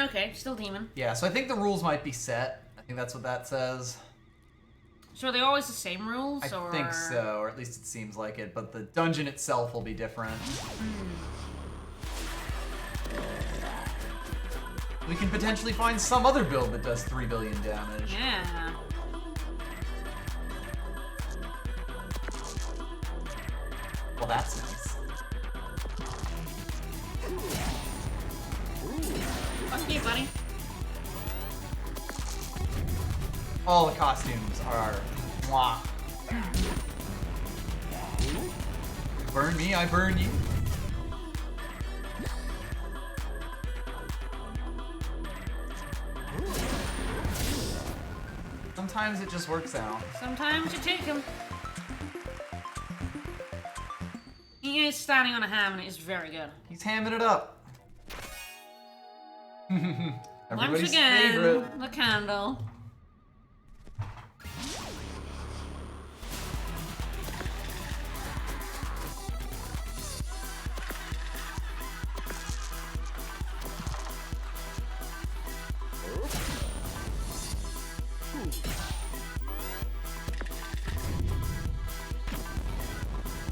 Speaker 1: Okay, still demon.
Speaker 2: Yeah, so I think the rules might be set. I think that's what that says.
Speaker 1: So are they always the same rules?
Speaker 2: I think so, or at least it seems like it, but the dungeon itself will be different. We can potentially find some other build that does 3 billion damage.
Speaker 1: Yeah.
Speaker 2: Well, that's nice.
Speaker 1: Fuck you, buddy.
Speaker 2: All the costumes are mwah. Burn me, I burn you. Sometimes it just works out.
Speaker 1: Sometimes you take him. He is standing on a ham and it is very good.
Speaker 2: He's hamming it up.
Speaker 1: Once
Speaker 2: Everybody's
Speaker 1: again,
Speaker 2: favorite.
Speaker 1: the candle.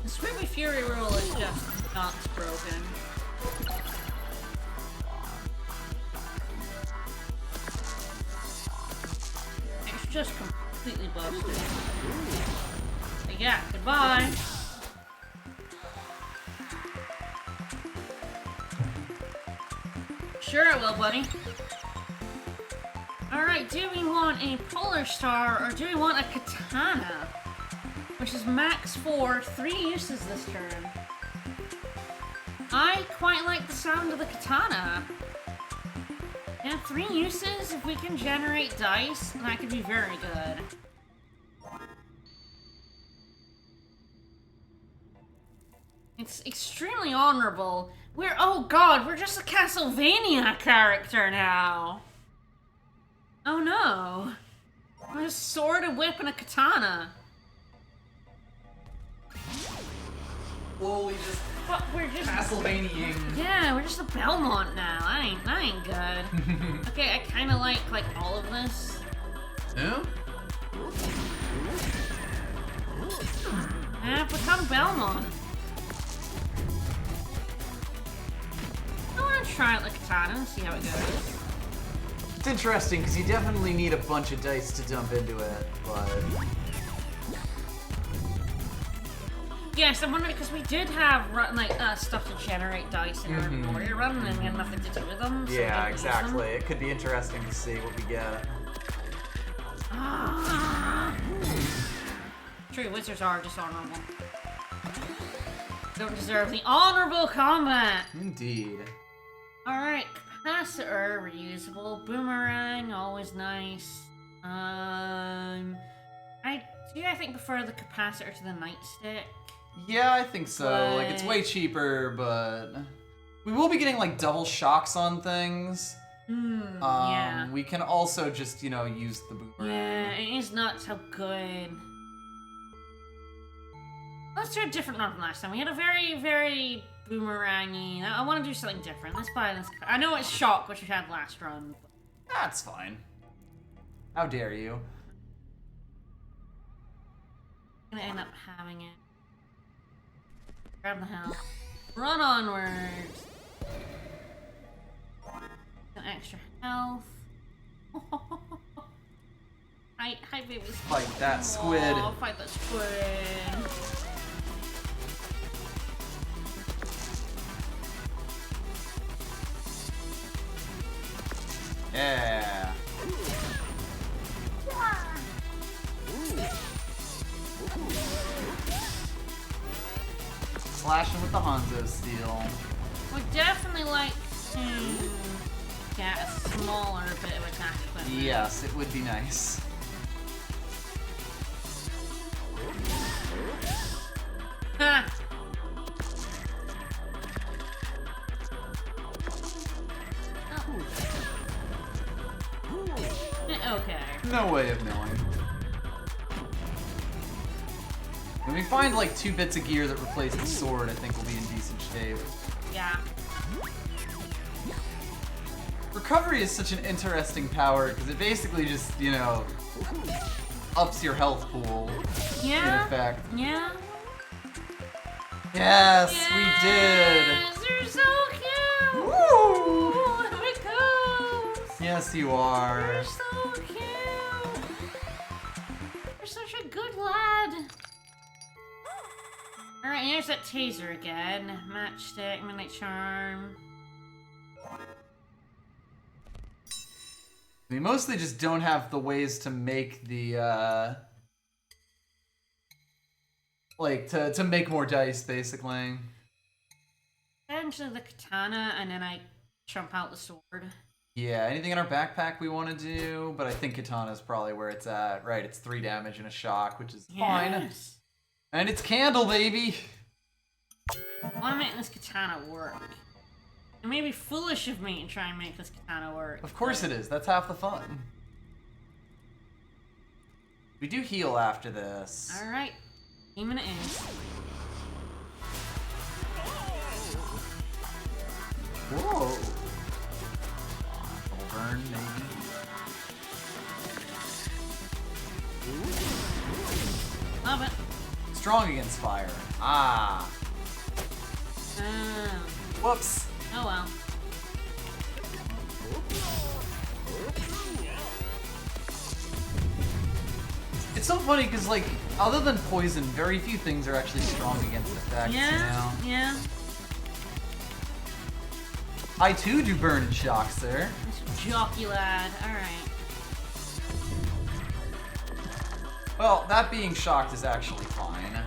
Speaker 1: The Squibbly Fury rule is just not broken. It's just completely busted. But yeah, goodbye. Sure I will, buddy. Alright, do we want a Polar Star or do we want a Katana? Which is max 4, 3 uses this turn. I quite like the sound of the Katana. Yeah, 3 uses, if we can generate dice, that could be very good. It's extremely honorable. Oh god, we're just a Castlevania character now. Oh no. We're a sword, a whip, and a katana.
Speaker 2: Whoa, we just
Speaker 1: But we're just
Speaker 2: Castlevania-ing.
Speaker 1: Yeah, we're just a Belmont now. That ain't good. Okay, I kinda like all of this.
Speaker 2: Yeah?
Speaker 1: Yeah, become Belmont. I wanna try out the katana and see how it goes.
Speaker 2: It's interesting because you definitely need a bunch of dice to dump into it, but
Speaker 1: Yes, I'm wondering because we did have stuff to generate dice in our warrior run, and we had nothing to do with them. So we
Speaker 2: yeah,
Speaker 1: didn't use them.
Speaker 2: exactly. It could be interesting to see what we get.
Speaker 1: True, wizards are dishonorable. Don't deserve the honorable combat.
Speaker 2: Indeed.
Speaker 1: Alright, capacitor, reusable, boomerang, always nice. I think prefer the capacitor to the nightstick.
Speaker 2: Yeah, I think so. Like, it's way cheaper, but we will be getting like double shocks on things.
Speaker 1: Yeah.
Speaker 2: We can also just, you know, use the boomerang.
Speaker 1: Yeah, it is not so good. Let's do a different run from last time. We had a very, very boomerangy. I want to do something different. Let's buy this. I know it's shock, which we had last run.
Speaker 2: That's fine. How dare you?
Speaker 1: I'm gonna end up having it. Grab the health. Run onwards. Some extra health. Hi, baby.
Speaker 2: Fight that squid.
Speaker 1: Oh, fight that squid.
Speaker 2: Yeah. Slashing with the Hanzo steel.
Speaker 1: Would definitely like to get a smaller bit of attack equipment.
Speaker 2: Yes, it would be nice.
Speaker 1: Ha! Okay.
Speaker 2: No way of knowing. When we find like 2 bits of gear that replace the sword, I think we'll be in decent shape.
Speaker 1: Yeah.
Speaker 2: Recovery is such an interesting power because it basically just, you know, ups your health pool.
Speaker 1: Yeah.
Speaker 2: In effect.
Speaker 1: Yeah.
Speaker 2: Yes, we did.
Speaker 1: Yes, you're so cute.
Speaker 2: Woo!
Speaker 1: Here it goes.
Speaker 2: Yes, you are.
Speaker 1: You're so cute. You're such a good lad. Alright, here's that taser again. Matchstick, midnight charm.
Speaker 2: We mostly just don't have the ways to make the, like, to make more dice, basically.
Speaker 1: Into the katana, and then I trump out the sword.
Speaker 2: Yeah, anything in our backpack we want to do, but I think katana's probably where it's at. Right, it's 3 damage and a shock, which is fine.
Speaker 1: Yes.
Speaker 2: And it's candle, baby!
Speaker 1: I want to make this katana work. It may be foolish of me to try and make this katana work.
Speaker 2: Of course it is, that's half the fun. We do heal after this.
Speaker 1: Alright. Demon it is.
Speaker 2: Whoa! Double burn, maybe.
Speaker 1: Love it.
Speaker 2: Strong against fire. Ah. Whoops.
Speaker 1: Oh well.
Speaker 2: It's so funny because, like, other than poison, very few things are actually strong against effects, you know?
Speaker 1: Yeah.
Speaker 2: I too do burn and shock, sir.
Speaker 1: This jockey lad. Alright.
Speaker 2: Well, that being shocked is actually fine.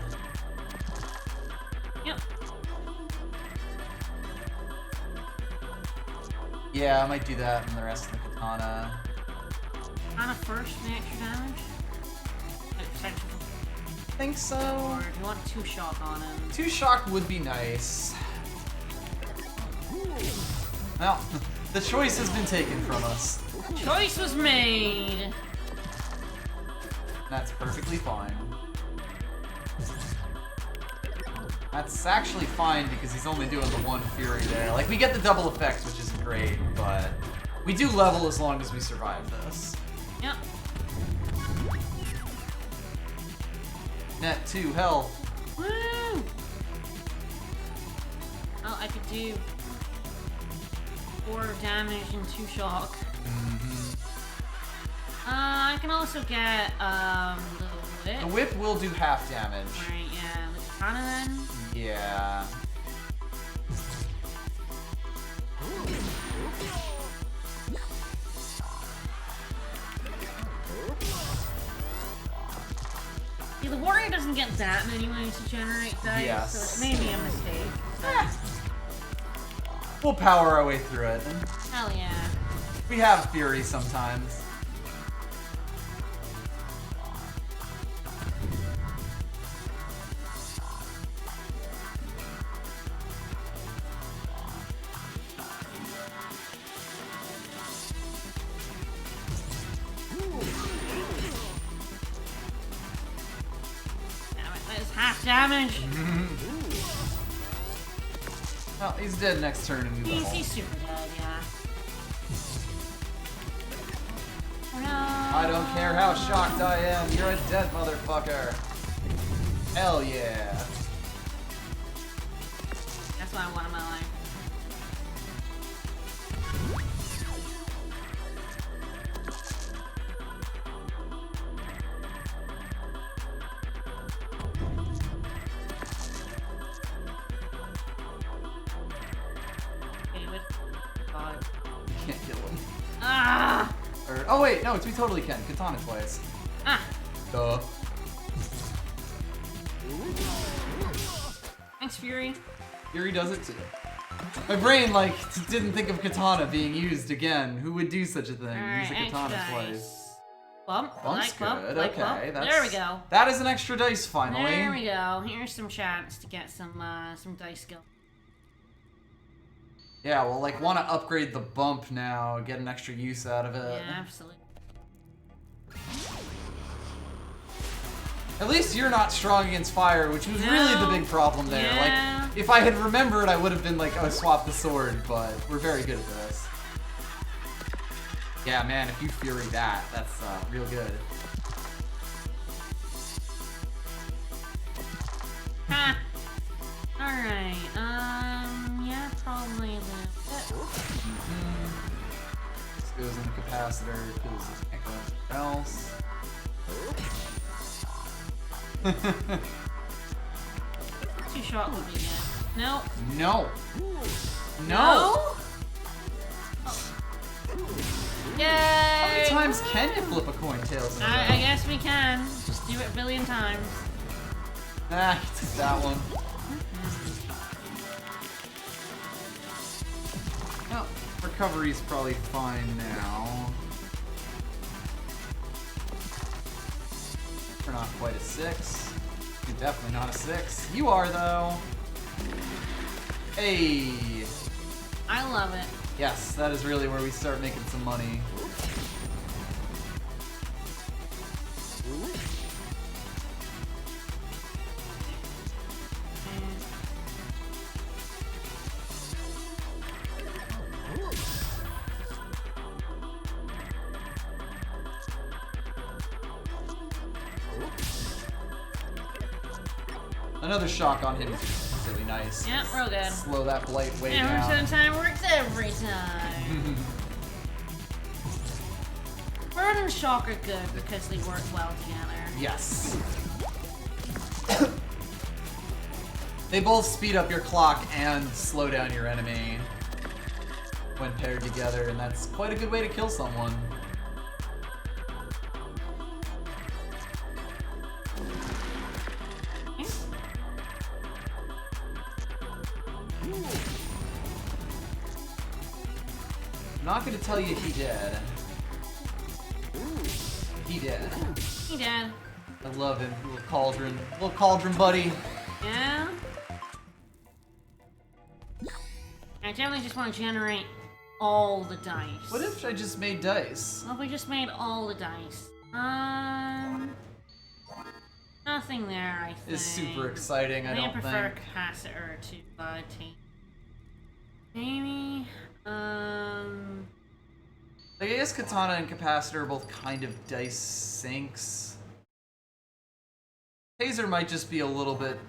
Speaker 1: Yep.
Speaker 2: Yeah, I might do that and the rest of the katana.
Speaker 1: Katana first, the extra damage? Like, potential.
Speaker 2: I think so.
Speaker 1: Or do you want 2 shock on him?
Speaker 2: 2 shock would be nice. Well, the choice has been taken from us.
Speaker 1: Choice was made!
Speaker 2: That's perfectly fine. That's actually fine because he's only doing the 1 fury there. Like, we get the double effects, which isn't great, but we do level as long as we survive this.
Speaker 1: Yep.
Speaker 2: Net 2 health.
Speaker 1: Woo! Oh, I could do 4 damage and 2 shock. I can also get the whip.
Speaker 2: The whip will do half damage.
Speaker 1: Right, yeah. The katana then.
Speaker 2: Yeah.
Speaker 1: Yeah, the warrior doesn't get that many ways to generate dice,
Speaker 2: Yes.
Speaker 1: so it's maybe a mistake.
Speaker 2: We'll power our way through it.
Speaker 1: Hell yeah.
Speaker 2: We have fury sometimes.
Speaker 1: half damage.
Speaker 2: Well, he's dead next turn and we will.
Speaker 1: He's super dead, yeah. Oh, no.
Speaker 2: I don't care how shocked I am. You're a dead motherfucker. Hell yeah.
Speaker 1: That's what I want in my life.
Speaker 2: Can't kill him.
Speaker 1: Ah!
Speaker 2: Oh wait, no, we totally can. Katana twice.
Speaker 1: Ah!
Speaker 2: Duh.
Speaker 1: Thanks, Fury.
Speaker 2: Fury does it too. My brain, like, didn't think of katana being used again. Who would do such a thing? Use a katana twice.
Speaker 1: Bump.
Speaker 2: Bump's good. Okay,
Speaker 1: bump.
Speaker 2: that's,
Speaker 1: There we go.
Speaker 2: That is an extra dice finally.
Speaker 1: There we go. Here's some chance to get some dice skill.
Speaker 2: Yeah, well, like, want to upgrade the bump now, get an extra use out of it.
Speaker 1: Yeah, absolutely.
Speaker 2: At least you're not strong against fire, which was really the big problem there.
Speaker 1: Yeah.
Speaker 2: Like, if I had remembered, I would have been like, oh, swap the sword, but we're very good at this. Yeah, man, if you Fury that, that's real good.
Speaker 1: Ha! Alright, yeah, probably a little bit.
Speaker 2: This goes in the capacitor, because it can't go anywhere else.
Speaker 1: Two shot would be good. Nope.
Speaker 2: No. No.
Speaker 1: No? Oh. Yay!
Speaker 2: How many times can you flip a coin tails in a row?
Speaker 1: I guess we can. Just do it a billion times.
Speaker 2: Ah, he took that one. Well, recovery's probably fine now. We're not quite a 6. You're definitely not a 6. You are, though. Hey.
Speaker 1: I love it.
Speaker 2: Yes, that is really where we start making some money. Another shock on him is really nice.
Speaker 1: Yeah, real good.
Speaker 2: Slow that blight way
Speaker 1: Hammer
Speaker 2: down.
Speaker 1: time works every time. Burn and shock are good because they work well together.
Speaker 2: Yes. They both speed up your clock and slow down your enemy when paired together, and that's quite a good way to kill someone. I'm not gonna tell you he did. He did.
Speaker 1: He did.
Speaker 2: I love him, little cauldron buddy.
Speaker 1: Yeah. I definitely just want to generate all the dice.
Speaker 2: What if I just made dice?
Speaker 1: Well, if we just made all the dice? Nothing there, I think.
Speaker 2: It's super exciting, I don't
Speaker 1: prefer
Speaker 2: think.
Speaker 1: capacitor to take. Maybe.
Speaker 2: Like, I guess katana and capacitor are both kind of dice sinks. Taser might just be a little bit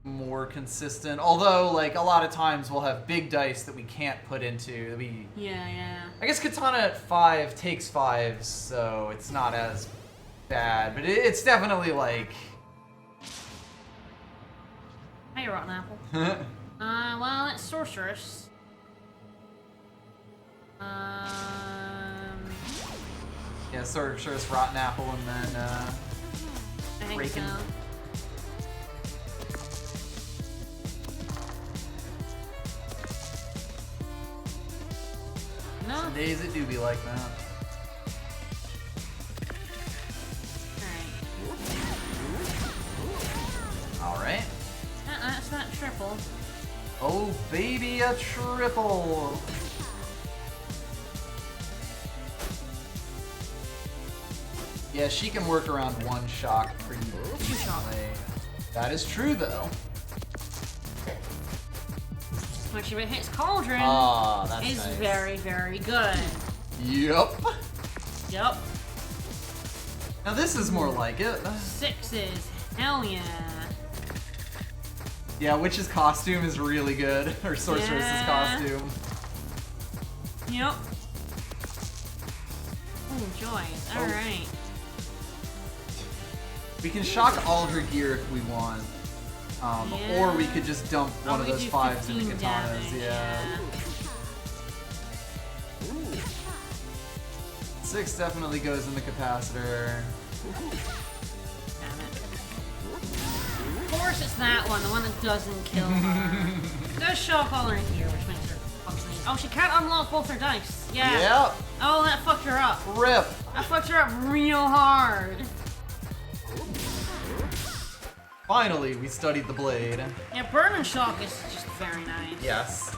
Speaker 2: more consistent, although, like, a lot of times we'll have big dice that we can't put into.
Speaker 1: Yeah.
Speaker 2: I guess katana at 5 takes 5s, so it's not as bad, but it's definitely like...
Speaker 1: Hey, rotten apple. Well, it's sorceress.
Speaker 2: Yeah, sorceress, rotten apple, and then
Speaker 1: I think
Speaker 2: Raken.
Speaker 1: so. No.
Speaker 2: Some days it do be like that. Alright.
Speaker 1: That's not triple.
Speaker 2: Oh, baby, a triple! Yeah, she can work around one shock pretty easily. That is true, though.
Speaker 1: Once it hits Cauldron,
Speaker 2: that's
Speaker 1: is
Speaker 2: nice.
Speaker 1: very, very good.
Speaker 2: Yup.
Speaker 1: Yup.
Speaker 2: Now this is more like it.
Speaker 1: 6s. Hell yeah.
Speaker 2: Yeah, Witch's costume is really good. Or Sorceress's costume.
Speaker 1: Yep. Ooh, joy. Alright.
Speaker 2: We can shock all of her gear if we want. Or we could just dump one of those 5s into katanas.
Speaker 1: Damage,
Speaker 2: yeah. 6 definitely goes in the capacitor.
Speaker 1: Damn it. Of course it's that one, the one that doesn't kill her. It does shock all her gear, which makes her fucking... Oh, she can't unlock both her dice. Yeah.
Speaker 2: Yep.
Speaker 1: Oh, that fucked her up.
Speaker 2: Rip.
Speaker 1: That fucked her up real hard.
Speaker 2: Finally, we studied the blade.
Speaker 1: Yeah, Burn and Shock is just very nice.
Speaker 2: Yes.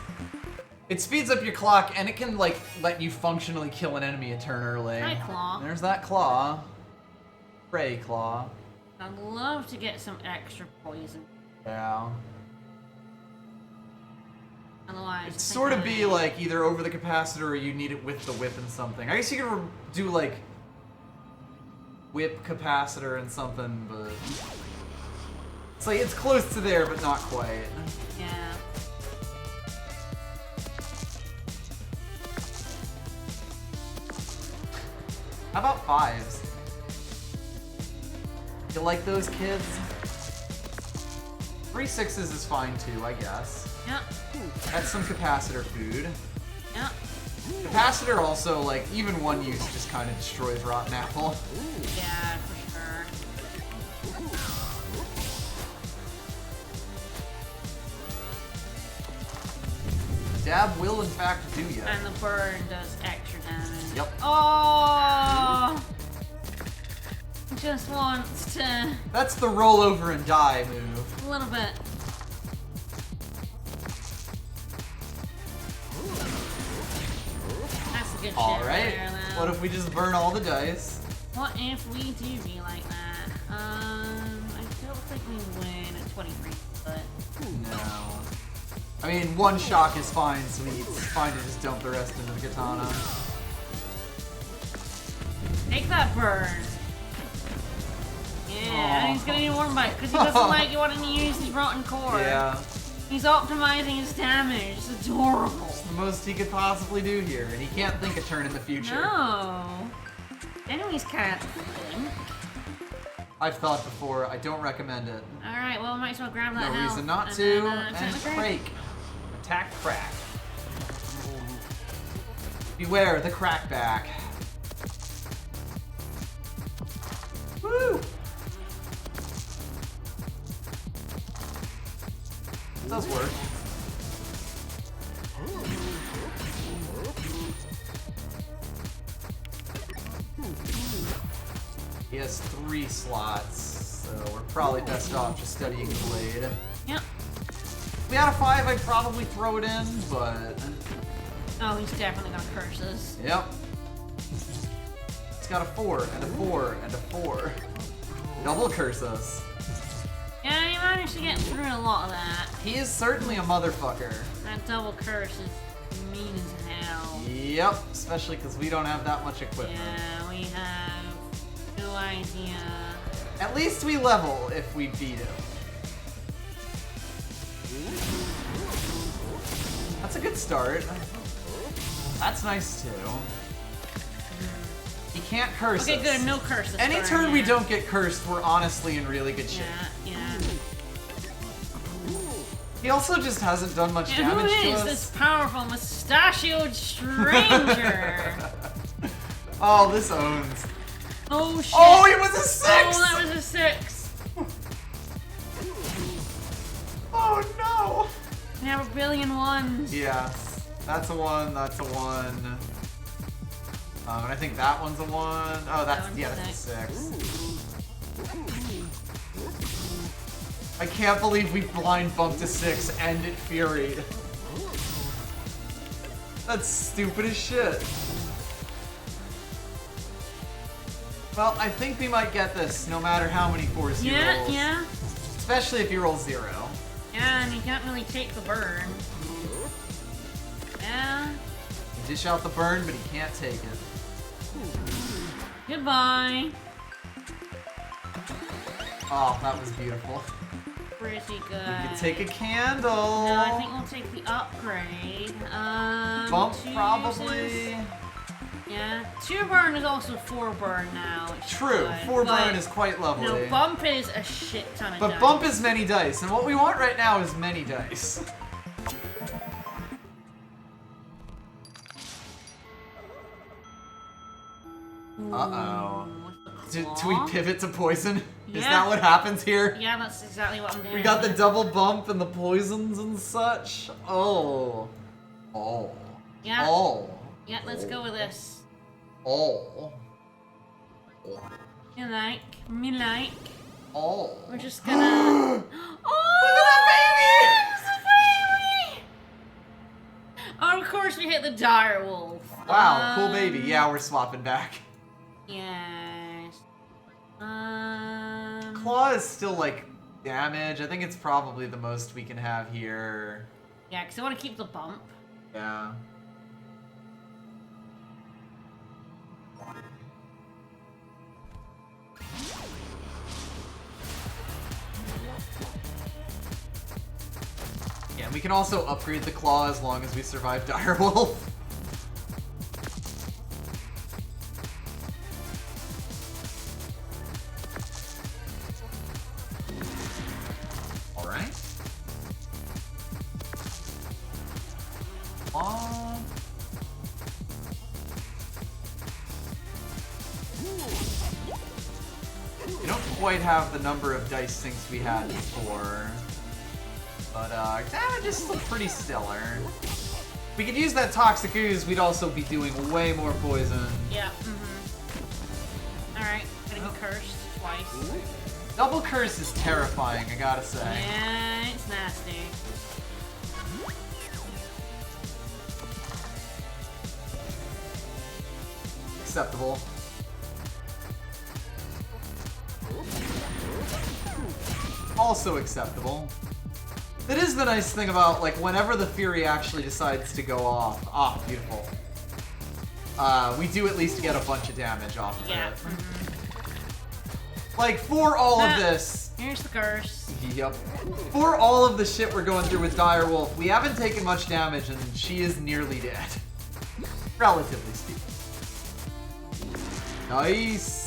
Speaker 2: It speeds up your clock, and it can, like, let you functionally kill an enemy a turn early.
Speaker 1: Hi, Claw.
Speaker 2: There's that claw. Prey claw.
Speaker 1: I'd love to get some extra poison.
Speaker 2: Yeah.
Speaker 1: Otherwise,
Speaker 2: It'd sort of be like either over the capacitor or you need it with the whip and something. I guess you could do like whip capacitor and something, but it's like it's close to there, but not quite.
Speaker 1: Yeah.
Speaker 2: How about 5s? You like those, kids? 3 6s is fine too, I guess.
Speaker 1: Yep.
Speaker 2: That's some capacitor food.
Speaker 1: Yep.
Speaker 2: Capacitor also, like, even one use just kind of destroys Rotten Apple.
Speaker 1: Yeah, for sure.
Speaker 2: Dab will, in fact, do ya.
Speaker 1: And the burn does extra damage.
Speaker 2: Yep.
Speaker 1: Oh! Just wants to...
Speaker 2: That's the roll over and die move.
Speaker 1: A little bit. That's a good shit.
Speaker 2: Alright.
Speaker 1: There, though.
Speaker 2: What if we just burn all the dice?
Speaker 1: What if we do be like that? I don't think we win at 23, but...
Speaker 2: No. I mean, one shock is fine, sweet. It's fine to just dump the rest into the katana.
Speaker 1: Take that burn. Yeah, and he's gonna need a warm bite because he doesn't like you wanting to use his rotten core.
Speaker 2: Yeah.
Speaker 1: He's optimizing his damage. It's adorable.
Speaker 2: It's the most he could possibly do here, and he can't think a turn in the future.
Speaker 1: No. Enemies can't think.
Speaker 2: I've thought before, I don't recommend it.
Speaker 1: Alright, well, might as well grab that
Speaker 2: No
Speaker 1: health
Speaker 2: reason not
Speaker 1: and
Speaker 2: to,
Speaker 1: then,
Speaker 2: and
Speaker 1: attack the
Speaker 2: break. Attack crack. Beware the crackback. Woo! It does work. He has 3 slots, so we're probably best off just studying the blade.
Speaker 1: Yep.
Speaker 2: If we had a 5, I'd probably throw it in, but...
Speaker 1: Oh, he's definitely got curses.
Speaker 2: Yep. It's got a 4, and a 4, and a 4. Double curses.
Speaker 1: Yeah, he managed to get through a lot of that.
Speaker 2: He is certainly a motherfucker.
Speaker 1: That double curse is mean as hell.
Speaker 2: Yep, especially because we don't have that much equipment.
Speaker 1: Yeah, we have no idea.
Speaker 2: At least we level if we beat him. That's a good start. That's nice too. He can't curse
Speaker 1: Okay,
Speaker 2: us.
Speaker 1: good. No curses.
Speaker 2: Any
Speaker 1: for
Speaker 2: turn
Speaker 1: him,
Speaker 2: we
Speaker 1: yeah.
Speaker 2: don't get cursed, we're honestly in really good shape.
Speaker 1: Yeah, yeah.
Speaker 2: He also just hasn't done much
Speaker 1: Yeah,
Speaker 2: damage
Speaker 1: who
Speaker 2: to
Speaker 1: is
Speaker 2: us.
Speaker 1: this powerful mustachioed stranger?
Speaker 2: Oh, this owns.
Speaker 1: Oh shit!
Speaker 2: Oh, it was a 6!
Speaker 1: Oh, that was a 6.
Speaker 2: Oh no!
Speaker 1: We have a billion ones.
Speaker 2: Yes, that's a 1. That's a 1. And I think that one's a 1. Oh, that's
Speaker 1: one's
Speaker 2: yeah,
Speaker 1: a
Speaker 2: that's a 6. I can't believe we blind bumped a 6 and it furied. That's stupid as shit. Well, I think we might get this, no matter how many 4s he rolls.
Speaker 1: Yeah.
Speaker 2: Especially if you roll 0.
Speaker 1: Yeah, and you can't really take the burn. Yeah.
Speaker 2: You dish out the burn, but he can't take it.
Speaker 1: Goodbye.
Speaker 2: Oh, that was beautiful.
Speaker 1: Pretty good.
Speaker 2: We can take a candle.
Speaker 1: No, I think we'll take the upgrade.
Speaker 2: Bump,
Speaker 1: 2
Speaker 2: probably.
Speaker 1: uses. Yeah. 2 burn is also 4 burn now.
Speaker 2: True, 4 burn is quite lovely.
Speaker 1: No, bump is a shit ton of dice.
Speaker 2: But bump is many dice, and what we want right now is many dice. Uh-oh. Do we pivot to poison?
Speaker 1: Yeah.
Speaker 2: Is that what happens here?
Speaker 1: Yeah, that's exactly what I'm doing.
Speaker 2: We got the double bump and the poisons and such. Oh. Oh.
Speaker 1: Yeah.
Speaker 2: Oh.
Speaker 1: Yeah, let's go with this.
Speaker 2: Oh.
Speaker 1: Me like.
Speaker 2: Oh.
Speaker 1: We're just gonna... Oh!
Speaker 2: Look at that
Speaker 1: baby! It's a baby! Oh, of course we hit the dire wolf.
Speaker 2: Wow, cool baby. Yeah, we're swapping back.
Speaker 1: Yes.
Speaker 2: Claw is still like damage. I think it's probably the most we can have here.
Speaker 1: Yeah, because I want to keep the bump.
Speaker 2: Yeah. Yeah, we can also upgrade the claw as long as we survive Direwolf. Alright. We don't quite have the number of dice sinks we had before. But damage is still pretty stellar. If we could use that Toxic Ooze, we'd also be doing way more poison.
Speaker 1: Yeah, Alright, getting cursed twice.
Speaker 2: Double curse is terrifying, I gotta say.
Speaker 1: Yeah, it's nasty.
Speaker 2: Acceptable. Also acceptable. That is the nice thing about, like, whenever the Fury actually decides to go off. Ah, beautiful. We do at least get a bunch of damage off of it. Like, for all of this...
Speaker 1: Here's the curse.
Speaker 2: Yep. For all of the shit we're going through with Direwolf, we haven't taken much damage, and she is nearly dead. Relatively speaking. Nice!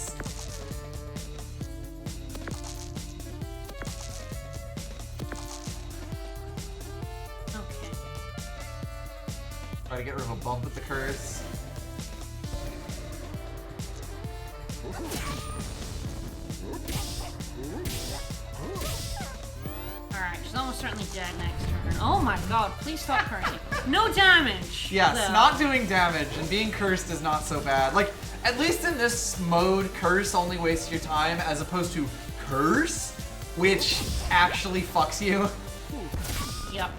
Speaker 2: Try to get rid of a bump with the curse.
Speaker 1: Alright, she's almost certainly dead next turn. Oh my god, please stop cursing. No damage!
Speaker 2: Yes,
Speaker 1: though.
Speaker 2: not doing damage, and being cursed is not so bad. Like, at least in this mode, curse only wastes your time, as opposed to curse, which actually fucks you.
Speaker 1: Yep,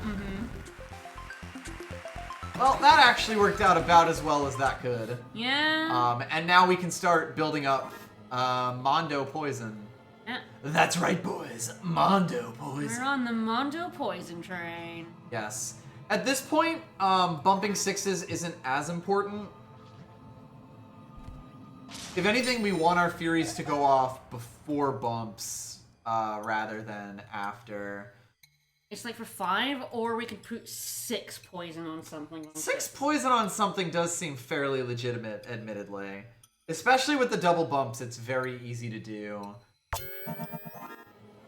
Speaker 2: Well, that actually worked out about as well as that could.
Speaker 1: Yeah.
Speaker 2: And now we can start building up Mondo Poison.
Speaker 1: Yeah.
Speaker 2: That's right, boys. Mondo Poison.
Speaker 1: We're on the Mondo Poison train.
Speaker 2: Yes. At this point, bumping 6s isn't as important. If anything, we want our Furies to go off before bumps rather than after.
Speaker 1: It's like for 5, or we could put 6 poison on something.
Speaker 2: 6 poison on something does seem fairly legitimate, admittedly. Especially with the double bumps, it's very easy to do.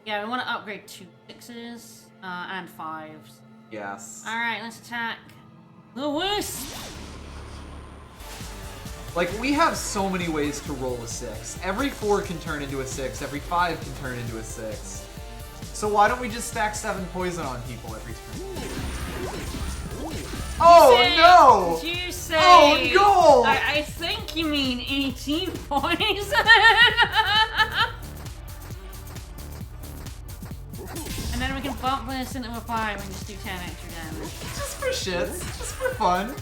Speaker 1: Yeah, we want to upgrade 2 6s and 5s.
Speaker 2: Yes.
Speaker 1: Alright, let's attack the Wisp!
Speaker 2: Like, we have so many ways to roll a 6. Every 4 can turn into a 6, every 5 can turn into a 6. So why don't we just stack 7 poison on people every turn? Oh no!
Speaker 1: Did you say?
Speaker 2: Oh no!
Speaker 1: I think you mean 18 poison. And then we can bump this into a 5 and just do 10 extra damage.
Speaker 2: Just for shits, just for fun.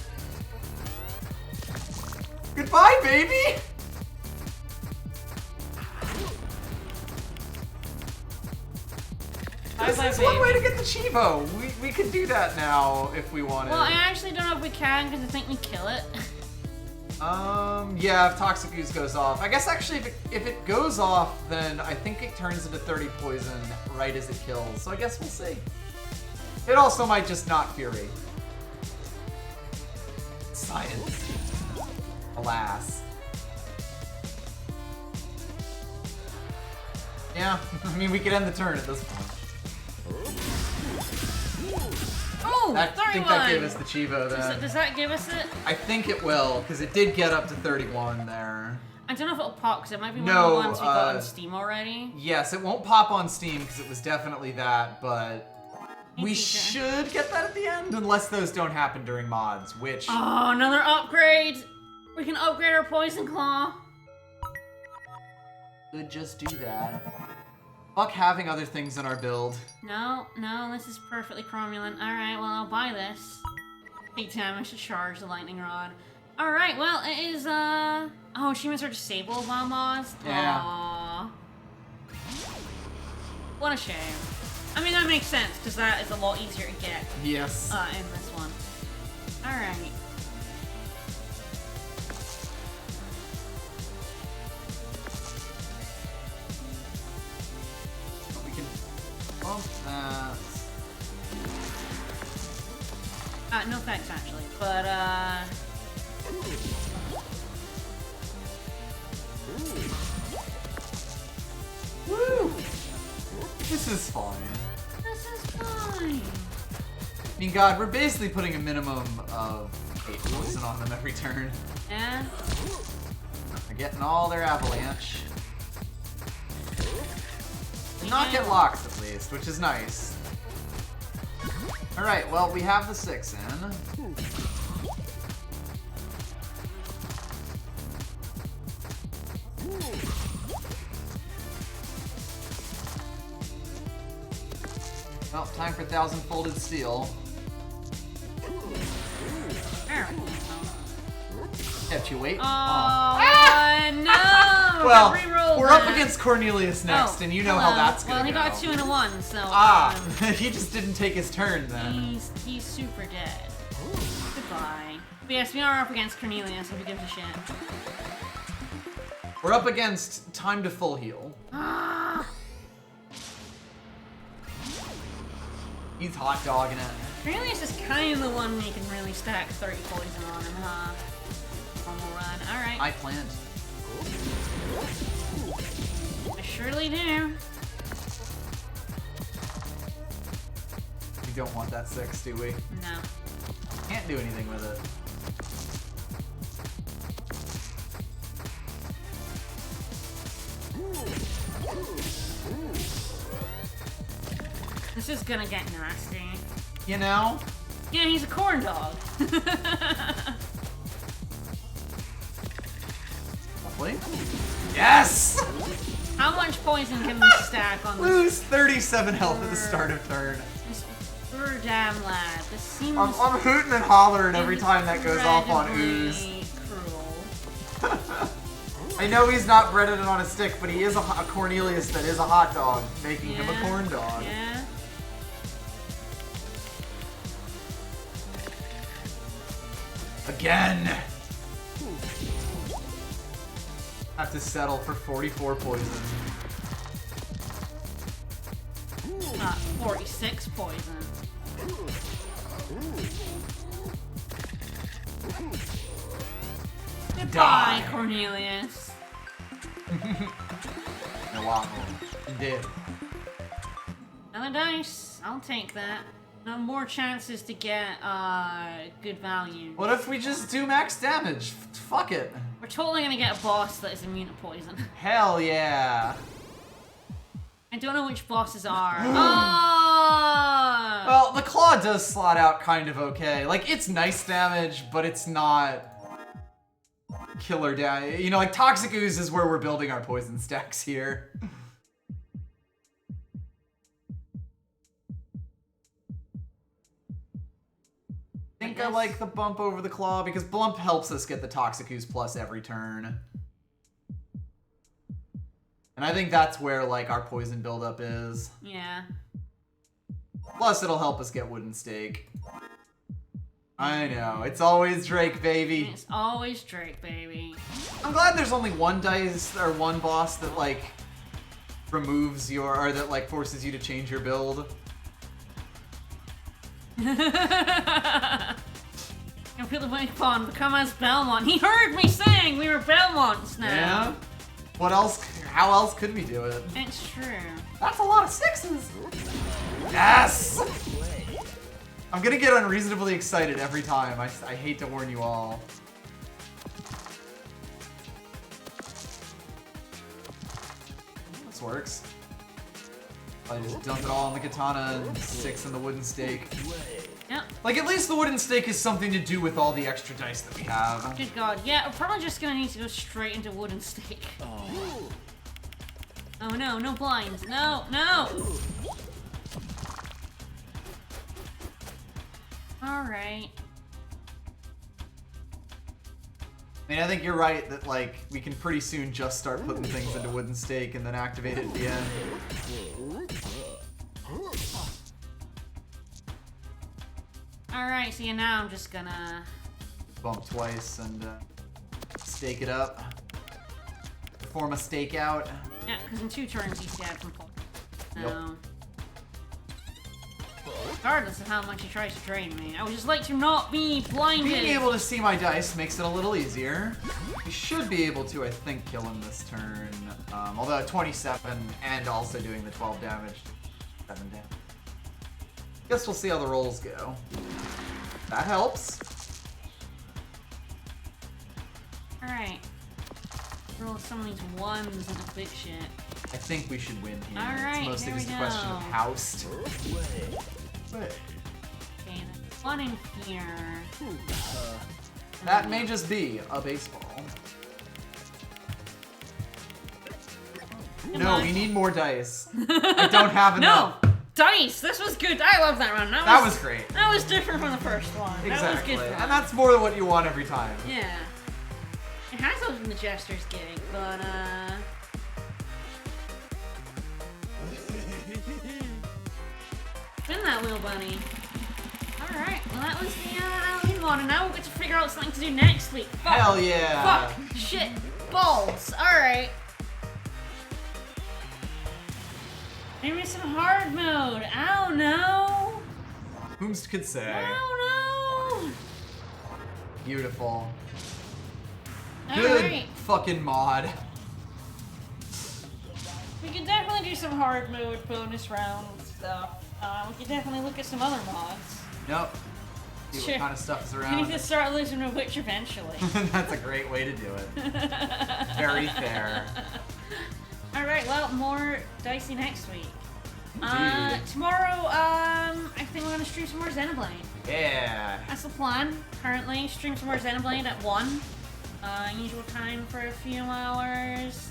Speaker 2: Goodbye, baby! This is one way to get the Chivo. We can do that now if we wanted.
Speaker 1: Well, I actually don't know if we can because I think we kill it.
Speaker 2: Yeah, if Toxic Ooze goes off. I guess actually if it goes off, then I think it turns into 30 poison right as it kills. So I guess we'll see. It also might just not Fury. Science. Alas. Yeah, I mean, we could end the turn at this point.
Speaker 1: Oh,
Speaker 2: I think that gave us the Chivo then.
Speaker 1: Does that give us it?
Speaker 2: I think it will, because it did get up to 31 there.
Speaker 1: I don't know if it'll pop, because it might be one of the ones we got on Steam already.
Speaker 2: Yes, it won't pop on Steam, because it was definitely that, but we should get that at the end, unless those don't happen during mods, which...
Speaker 1: Oh, another upgrade! We can upgrade our Poison Claw.
Speaker 2: Could just do that. Fuck having other things in our build.
Speaker 1: No, this is perfectly cromulent. Alright, well, I'll buy this. 8 damage to charge the lightning rod. Alright, well, it is, Oh, achievements are disabled while mods?
Speaker 2: Yeah.
Speaker 1: Aww. What a shame. I mean, that makes sense, because that is a lot easier to get.
Speaker 2: Yes.
Speaker 1: In this one. Alright.
Speaker 2: Bump that.
Speaker 1: No thanks, actually. But,
Speaker 2: Woo! This is fine.
Speaker 1: This is fine.
Speaker 2: I mean, God, we're basically putting a minimum of 8 poison on them every turn.
Speaker 1: Yeah?
Speaker 2: They're getting all their avalanche. Did not get locked, at least, which is nice. Alright, well, we have the 6 in. Well, time for 1,000 Folded Steel.
Speaker 1: There we go.
Speaker 2: Kept you wait.
Speaker 1: Oh, no!
Speaker 2: Well, we're
Speaker 1: that.
Speaker 2: up against Cornelius next, and you know how that's gonna
Speaker 1: go. Well, he got 2 and a 1, so...
Speaker 2: he just didn't take his turn then.
Speaker 1: He's super dead. Goodbye. But yes, we are up against Cornelius, if he gives a shit.
Speaker 2: We're up against Time to Full Heal.
Speaker 1: Ah!
Speaker 2: He's hot dogging it.
Speaker 1: Cornelius is kind of the one you can really stack 30 poison on him, huh? Normal run. Alright.
Speaker 2: I planned.
Speaker 1: I surely do.
Speaker 2: We don't want that 6, do we?
Speaker 1: No.
Speaker 2: Can't do anything with it.
Speaker 1: This is gonna get nasty.
Speaker 2: You know?
Speaker 1: Yeah, he's a corn dog.
Speaker 2: Lovely. Yes!
Speaker 1: How much poison can we stack on this?
Speaker 2: Lose 37 health at the start of turn.
Speaker 1: This poor damn lad. This seems
Speaker 2: I'm hooting and hollering every time that goes off on Ooze.
Speaker 1: Cruel.
Speaker 2: I know he's not breaded on a stick, but he is a Cornelius that is a hot dog, making him a corn dog.
Speaker 1: Yeah.
Speaker 2: Again! Have to settle for 44 poison.
Speaker 1: 46 poison. Goodbye, Cornelius.
Speaker 2: No waffle. He did.
Speaker 1: Another dice. I'll take that. No more chances to get good value.
Speaker 2: What if we just do max damage? Fuck it.
Speaker 1: We're totally gonna get a boss that is immune to poison.
Speaker 2: Hell yeah.
Speaker 1: I don't know which bosses are. Oh!
Speaker 2: Well, the claw does slot out kind of okay. Like, it's nice damage, but it's not killer damage. You know, like, Toxic Ooze is where we're building our poison stacks here. I think I like the bump over the claw because Blump helps us get the Toxic Ooze plus every turn. And I think that's where, like, our poison buildup is.
Speaker 1: Yeah.
Speaker 2: Plus, it'll help us get wooden stake. I know. It's always Drake, baby.
Speaker 1: It's always Drake, baby.
Speaker 2: I'm glad there's only one dice or one boss that like removes your or that like forces you to change your build.
Speaker 1: And people make fun become as Belmont. He heard me saying we were Belmonts now.
Speaker 2: Yeah. What else? How else could we do it?
Speaker 1: It's true.
Speaker 2: That's a lot of 6s. Yes. I'm gonna get unreasonably excited every time. I hate to warn you all. This works. I just dump it all on the katana and 6 in the wooden stake.
Speaker 1: Yep.
Speaker 2: Like, at least the wooden stake is something to do with all the extra dice that we have.
Speaker 1: Good God. Yeah, we're probably just gonna need to go straight into wooden stake. Oh no, no blinds. No, no! Alright.
Speaker 2: I mean, I think you're right that, like, we can pretty soon just start putting things into wooden stake and then activate it at the end.
Speaker 1: Alright, so yeah, now I'm just gonna...
Speaker 2: Bump twice and stake it up. Form a stake out.
Speaker 1: Yeah, because in 2 turns you stab from pull.
Speaker 2: Yep.
Speaker 1: Regardless of how much he tries to drain me, I would just like to not be blinded.
Speaker 2: Being able to see my dice makes it a little easier. We should be able to, I think, kill him this turn. Although 27 and also doing the 12 damage. 7 damage. Guess we'll see how the rolls go. That helps.
Speaker 1: Alright. Roll some of these 1s into big shit.
Speaker 2: I think we should win here.
Speaker 1: Alright,
Speaker 2: it's mostly
Speaker 1: here
Speaker 2: just
Speaker 1: we
Speaker 2: a question of
Speaker 1: go.
Speaker 2: housed.
Speaker 1: Okay, that's 1 in here.
Speaker 2: That may just be a baseball. No, we need more dice. I don't have enough.
Speaker 1: No! Dice! This was good. I love that round.
Speaker 2: That was great.
Speaker 1: That was different from the first one.
Speaker 2: Exactly.
Speaker 1: That was good fun.
Speaker 2: And that's more than what you want every time.
Speaker 1: Yeah. It has those in the Jester's gig, but spin that wheel, bunny. Alright, well that was the Halloween one, and now we'll get to figure out something to do next week. Fuck.
Speaker 2: Hell yeah!
Speaker 1: Fuck. Shit. Balls. Alright. Maybe some hard mode. I don't know.
Speaker 2: Whomst could say?
Speaker 1: I don't know.
Speaker 2: Beautiful. Good
Speaker 1: Alright.
Speaker 2: fucking mod.
Speaker 1: We can definitely do some hard mode bonus round stuff. We can definitely look at some other mods.
Speaker 2: Yep. See
Speaker 1: Sure.
Speaker 2: what kind of stuff is
Speaker 1: We
Speaker 2: around.
Speaker 1: need to start losing to Witch eventually.
Speaker 2: That's a great way to do it. Very fair.
Speaker 1: Alright, well, more Dicey next week.
Speaker 2: Indeed.
Speaker 1: Tomorrow, I think we're gonna stream some more Xenoblade.
Speaker 2: Yeah.
Speaker 1: That's the plan, currently. Stream some more Xenoblade at 1. Usual time for a few hours.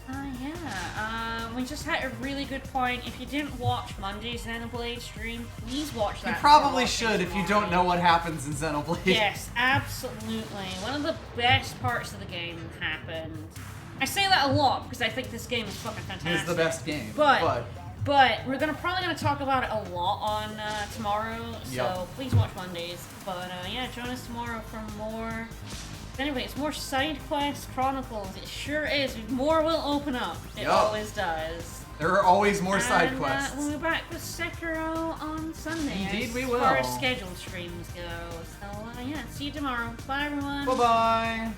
Speaker 1: Yeah. We just had a really good point. If you didn't watch Monday's Xenoblade stream, please watch that.
Speaker 2: You probably should if you don't know what happens in Xenoblade.
Speaker 1: Yes, absolutely. One of the best parts of the game happened. I say that a lot because I think this game is fucking fantastic.
Speaker 2: It's the best game.
Speaker 1: But we're probably gonna talk about it a lot on tomorrow. So
Speaker 2: Yep.
Speaker 1: please watch Mondays. But yeah, join us tomorrow for more. Anyway, it's more side quest chronicles. It sure is. More will open up. It
Speaker 2: Yep.
Speaker 1: always does.
Speaker 2: There are always more side quests.
Speaker 1: We'll be back with Sekiro on Sunday.
Speaker 2: Indeed we will.
Speaker 1: As far as scheduled streams go. So yeah, see you tomorrow. Bye everyone.
Speaker 2: Bye bye.